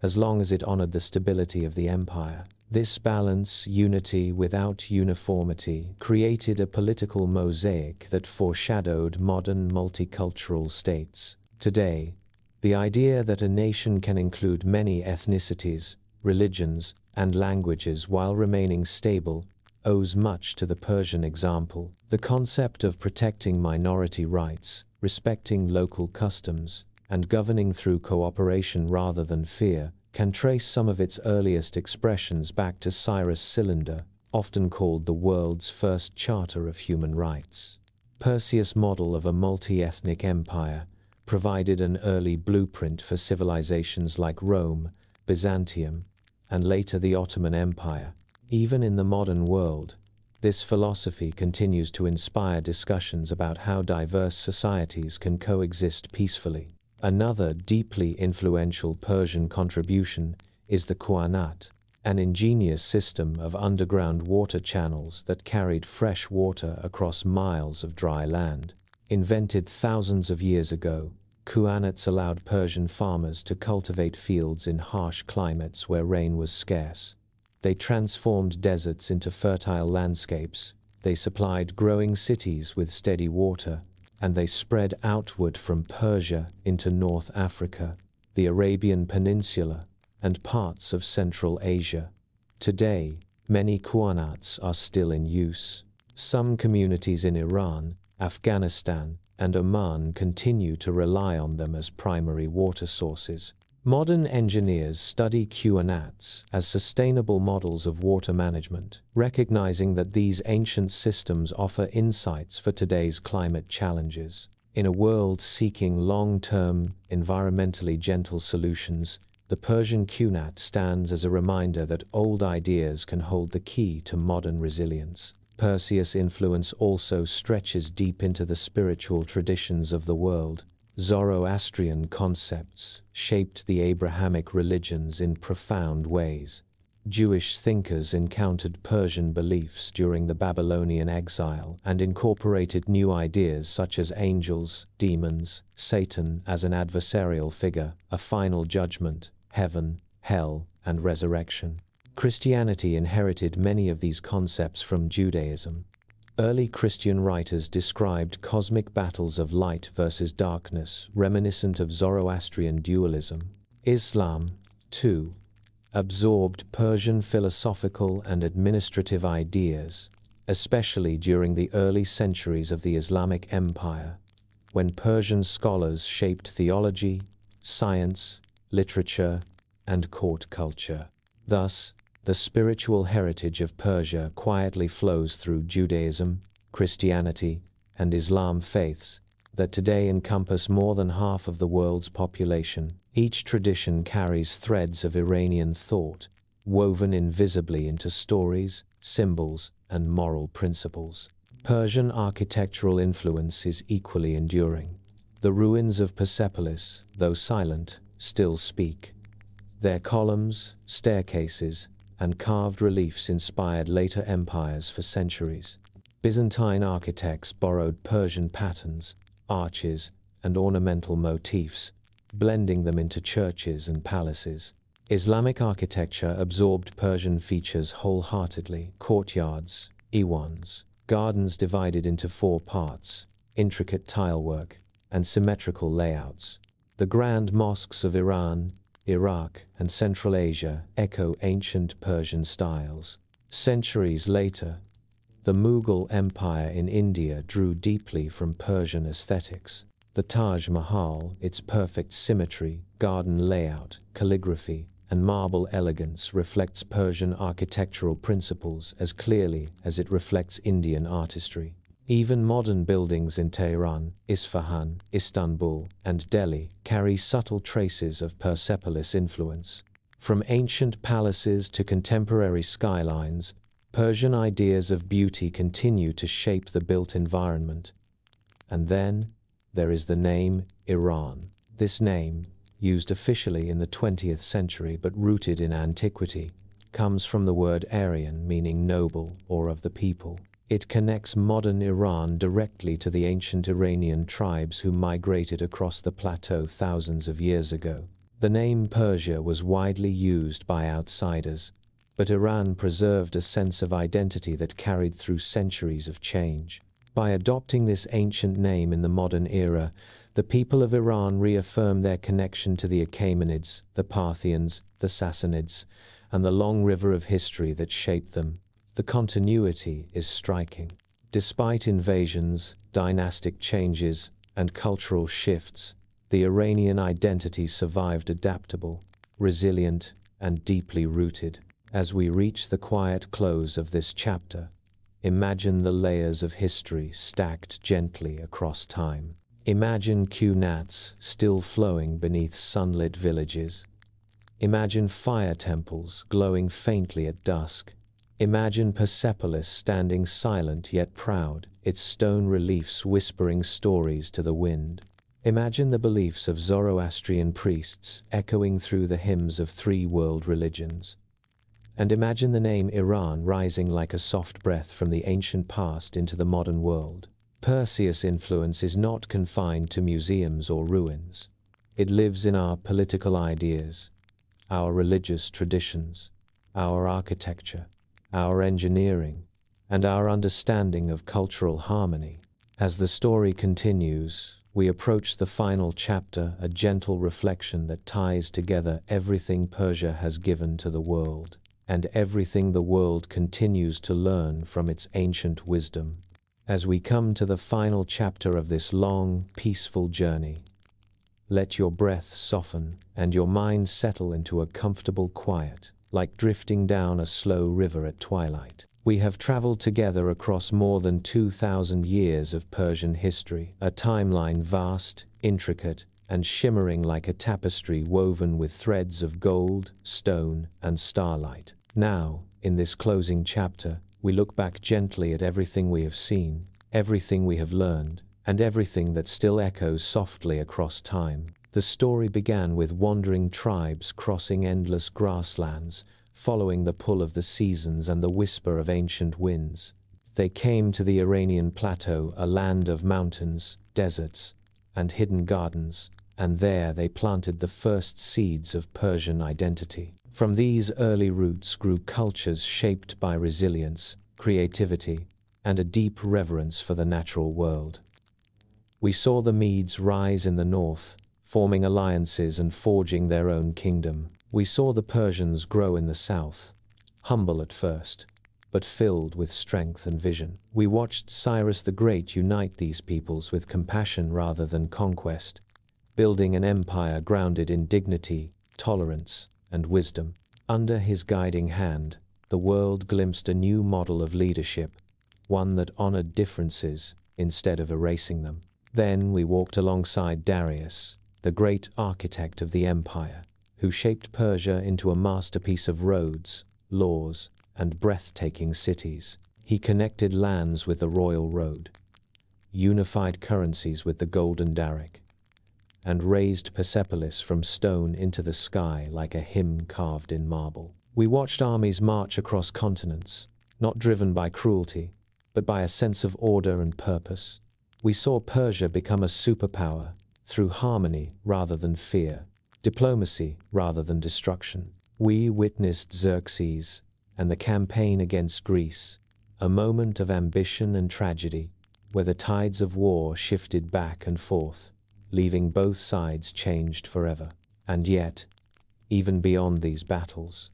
as long as it honored the stability of the empire. This balance, unity without uniformity, created a political mosaic that foreshadowed modern multicultural states. Today, the idea that a nation can include many ethnicities, religions, and languages while remaining stable owes much to the Persian example. The concept of protecting minority rights, respecting local customs, and governing through cooperation rather than fear can trace some of its earliest expressions back to Cyrus Cylinder, often called the world's first charter of human rights. Perseus' model of a multi-ethnic empire provided an early blueprint for civilizations like Rome, Byzantium, and later the Ottoman Empire. Even in the modern world, this philosophy continues to inspire discussions about how diverse societies can coexist peacefully. Another deeply influential Persian contribution is the Kuanat, an ingenious system of underground water channels that carried fresh water across miles of dry land. Invented thousands of years ago, Kuanats allowed Persian farmers to cultivate fields in harsh climates where rain was scarce. They transformed deserts into fertile landscapes, they supplied growing cities with steady water, and they spread outward from Persia into North Africa, the Arabian Peninsula, and parts of Central Asia. Today, many Kuanats are still in use. Some communities in Iran, Afghanistan, and Oman continue to rely on them as primary water sources. Modern engineers study Kuanats as sustainable models of water management, recognizing that these ancient systems offer insights for today's climate challenges. In a world seeking long-term, environmentally gentle solutions, the The Persian Qunat stands as a reminder that old ideas can hold the key to modern resilience. Perseus' influence also stretches deep into the spiritual traditions of the world. Zoroastrian concepts shaped the Abrahamic religions in profound ways. Jewish thinkers encountered Persian beliefs during the Babylonian exile and incorporated new ideas such as angels, demons, Satan as an adversarial figure, a final judgment, heaven, hell, and resurrection. Christianity inherited many of these concepts from Judaism. Early Christian writers described cosmic battles of light versus darkness, reminiscent of Zoroastrian dualism. Islam, too, absorbed Persian philosophical and administrative ideas, especially during the early centuries of the Islamic Empire, when Persian scholars shaped theology, science, literature, and court culture. Thus, the spiritual heritage of Persia quietly flows through Judaism, Christianity, and Islam faiths that today encompass more than half of the world's population. Each tradition carries threads of Iranian thought, woven invisibly into stories, symbols, and moral principles. Persian architectural influence is equally enduring. The ruins of Persepolis, though silent, still speak. Their columns, staircases, and carved reliefs inspired later empires for centuries. Byzantine architects borrowed Persian patterns, arches, and ornamental motifs, blending them into churches and palaces. Islamic architecture absorbed Persian features wholeheartedly: courtyards, iwans, gardens divided into 4 parts, intricate tilework, and symmetrical layouts. The grand mosques of Iran, Iraq, and Central Asia echo ancient Persian styles. Centuries later, the Mughal Empire in India drew deeply from Persian aesthetics. The Taj Mahal, its perfect symmetry, garden layout, calligraphy, and marble elegance reflects Persian architectural principles as clearly as it reflects Indian artistry. Even modern buildings in Tehran, Isfahan, Istanbul, and Delhi carry subtle traces of Persepolis influence. From ancient palaces to contemporary skylines, Persian ideas of beauty continue to shape the built environment. And then, there is the name Iran. This name, used officially in the 20th century but rooted in antiquity, comes from the word Aryan, meaning noble or of the people. It connects modern Iran directly to the ancient Iranian tribes who migrated across the plateau thousands of years ago. The name Persia was widely used by outsiders, but Iran preserved a sense of identity that carried through centuries of change. By adopting this ancient name in the modern era, the people of Iran reaffirm their connection to the Achaemenids, the Parthians, the Sassanids, and the long river of history that shaped them. The continuity is striking. Despite invasions, dynastic changes, and cultural shifts, the Iranian identity survived adaptable, resilient, and deeply rooted. As we reach the quiet close of this chapter, imagine the layers of history stacked gently across time. Imagine Qunats still flowing beneath sunlit villages. Imagine fire temples glowing faintly at dusk. Imagine Persepolis standing silent yet proud, its stone reliefs whispering stories to the wind. Imagine the beliefs of Zoroastrian priests echoing through the hymns of 3 world religions. And imagine the name Iran rising like a soft breath from the ancient past into the modern world. Perseus' influence is not confined to museums or ruins. It lives in our political ideas, our religious traditions, our architecture, our engineering, and our understanding of cultural harmony. As the story continues, we approach the final chapter, a gentle reflection that ties together everything Persia has given to the world, and everything the world continues to learn from its ancient wisdom. As we come to the final chapter of this long, peaceful journey, let your breath soften and your mind settle into a comfortable quiet, like drifting down a slow river at twilight. We have traveled together across more than 2,000 years of Persian history, a timeline vast, intricate, and shimmering like a tapestry woven with threads of gold, stone, and starlight. Now, in this closing chapter, we look back gently at everything we have seen, everything we have learned, and everything that still echoes softly across time. The story began with wandering tribes crossing endless grasslands, following the pull of the seasons and the whisper of ancient winds. They came to the Iranian plateau, a land of mountains, deserts, and hidden gardens, and there they planted the first seeds of Persian identity. From these early roots grew cultures shaped by resilience, creativity, and a deep reverence for the natural world. We saw the Medes rise in the north, forming alliances and forging their own kingdom. We saw the Persians grow in the south, humble at first, but filled with strength and vision. We watched Cyrus the Great unite these peoples with compassion rather than conquest, building an empire grounded in dignity, tolerance, and wisdom. Under his guiding hand, the world glimpsed a new model of leadership, one that honored differences instead of erasing them. Then we walked alongside Darius, the great architect of the empire, who shaped Persia into a masterpiece of roads, laws, and breathtaking cities. He connected lands with the royal road, unified currencies with the golden Daric, and raised Persepolis from stone into the sky like a hymn carved in marble. We watched armies march across continents, not driven by cruelty, but by a sense of order and purpose. We saw Persia become a superpower through harmony rather than fear, diplomacy rather than destruction. We witnessed Xerxes and the campaign against Greece, a moment of ambition and tragedy, where the tides of war shifted back and forth, leaving both sides changed forever. And yet, even beyond these battles,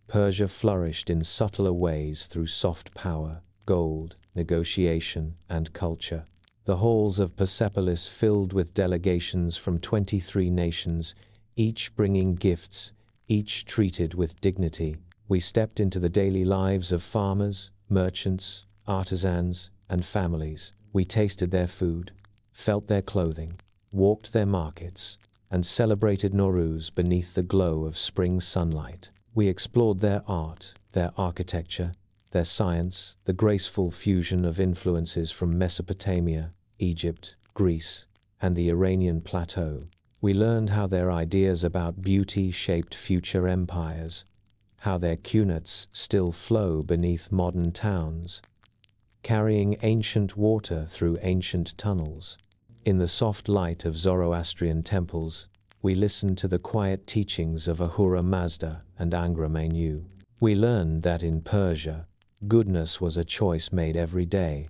Persia flourished in subtler ways through soft power, gold, negotiation, and culture. The halls of Persepolis filled with delegations from 23 nations, each bringing gifts, each treated with dignity. We stepped into the daily lives of farmers, merchants, artisans, and families. We tasted their food, felt their clothing, walked their markets, and celebrated Nowruz beneath the glow of spring sunlight. We explored their art, their architecture, their science, the graceful fusion of influences from Mesopotamia, Egypt, Greece, and the Iranian plateau. We learned how their ideas about beauty shaped future empires, how their cunettes still flow beneath modern towns, carrying ancient water through ancient tunnels. In the soft light of Zoroastrian temples, we listened to the quiet teachings of Ahura Mazda and Angra Mainyu. We learned that in Persia, goodness was a choice made every day,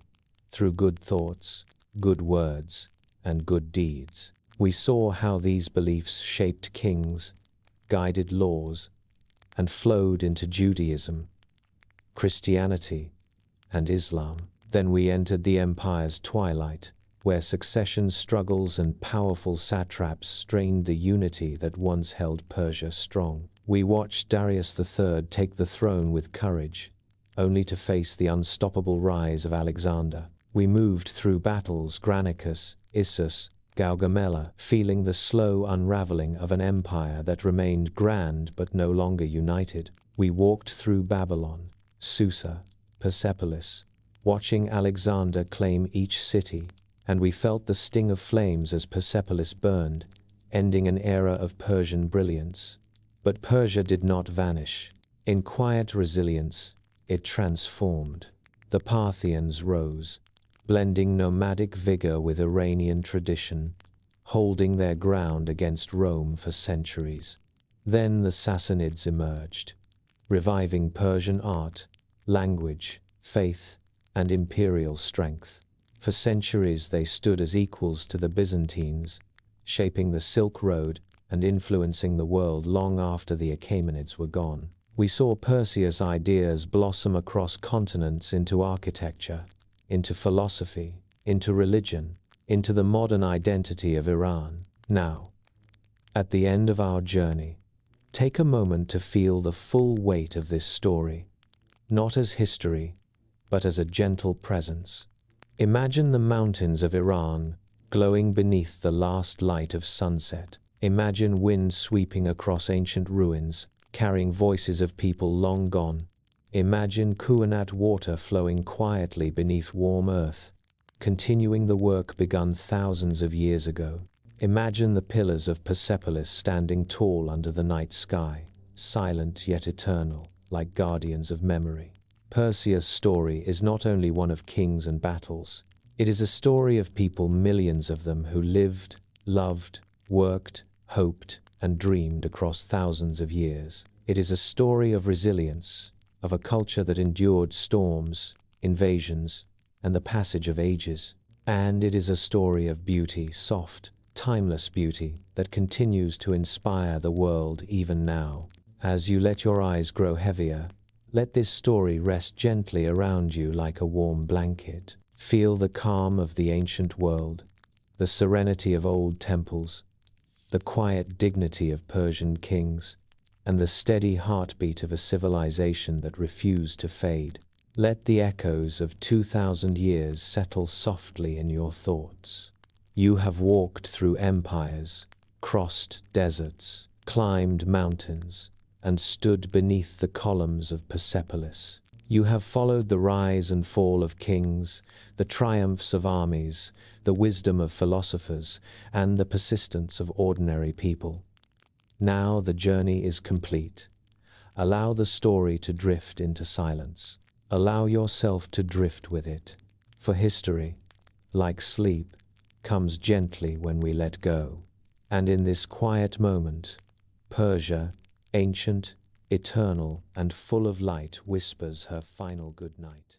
through good thoughts, good words, and good deeds. We saw how these beliefs shaped kings, guided laws, and flowed into Judaism, Christianity, and Islam. Then we entered the empire's twilight, where succession struggles and powerful satraps strained the unity that once held Persia strong. We watched Darius III take the throne with courage, only to face the unstoppable rise of Alexander. We moved through battles Granicus, Issus, Gaugamela, feeling the slow unraveling of an empire that remained grand but no longer united. We walked through Babylon, Susa, Persepolis, watching Alexander claim each city, and we felt the sting of flames as Persepolis burned, ending an era of Persian brilliance. But Persia did not vanish. In quiet resilience, it transformed. The Parthians rose, blending nomadic vigor with Iranian tradition, holding their ground against Rome for centuries. Then the Sassanids emerged, reviving Persian art, language, faith, and imperial strength. For centuries they stood as equals to the Byzantines, shaping the Silk Road and influencing the world long after the Achaemenids were gone. We saw Persia's ideas blossom across continents into architecture, into philosophy, into religion, into the modern identity of Iran. Now, at the end of our journey, take a moment to feel the full weight of this story, not as history, but as a gentle presence. Imagine the mountains of Iran, glowing beneath the last light of sunset. Imagine wind sweeping across ancient ruins, carrying voices of people long gone. Imagine Kuanat water flowing quietly beneath warm earth, continuing the work begun thousands of years ago. Imagine the pillars of Persepolis standing tall under the night sky, silent yet eternal, like guardians of memory. Persia's story is not only one of kings and battles, it is a story of people, millions of them, who lived, loved, worked, hoped, and dreamed across thousands of years. It is a story of resilience, of a culture that endured storms, invasions, and the passage of ages. And it is a story of beauty, soft, timeless beauty, that continues to inspire the world even now. As you let your eyes grow heavier, let this story rest gently around you like a warm blanket. Feel the calm of the ancient world, the serenity of old temples, the quiet dignity of Persian kings, and the steady heartbeat of a civilization that refused to fade. Let the echoes of 2,000 years settle softly in your thoughts. You have walked through empires, crossed deserts, climbed mountains, and stood beneath the columns of Persepolis. You have followed the rise and fall of kings, the triumphs of armies, the wisdom of philosophers, and the persistence of ordinary people. Now the journey is complete. Allow the story to drift into silence. Allow yourself to drift with it, for history, like sleep, comes gently when we let go. And in this quiet moment, Persia, ancient, eternal, and full of light, whispers her final good night.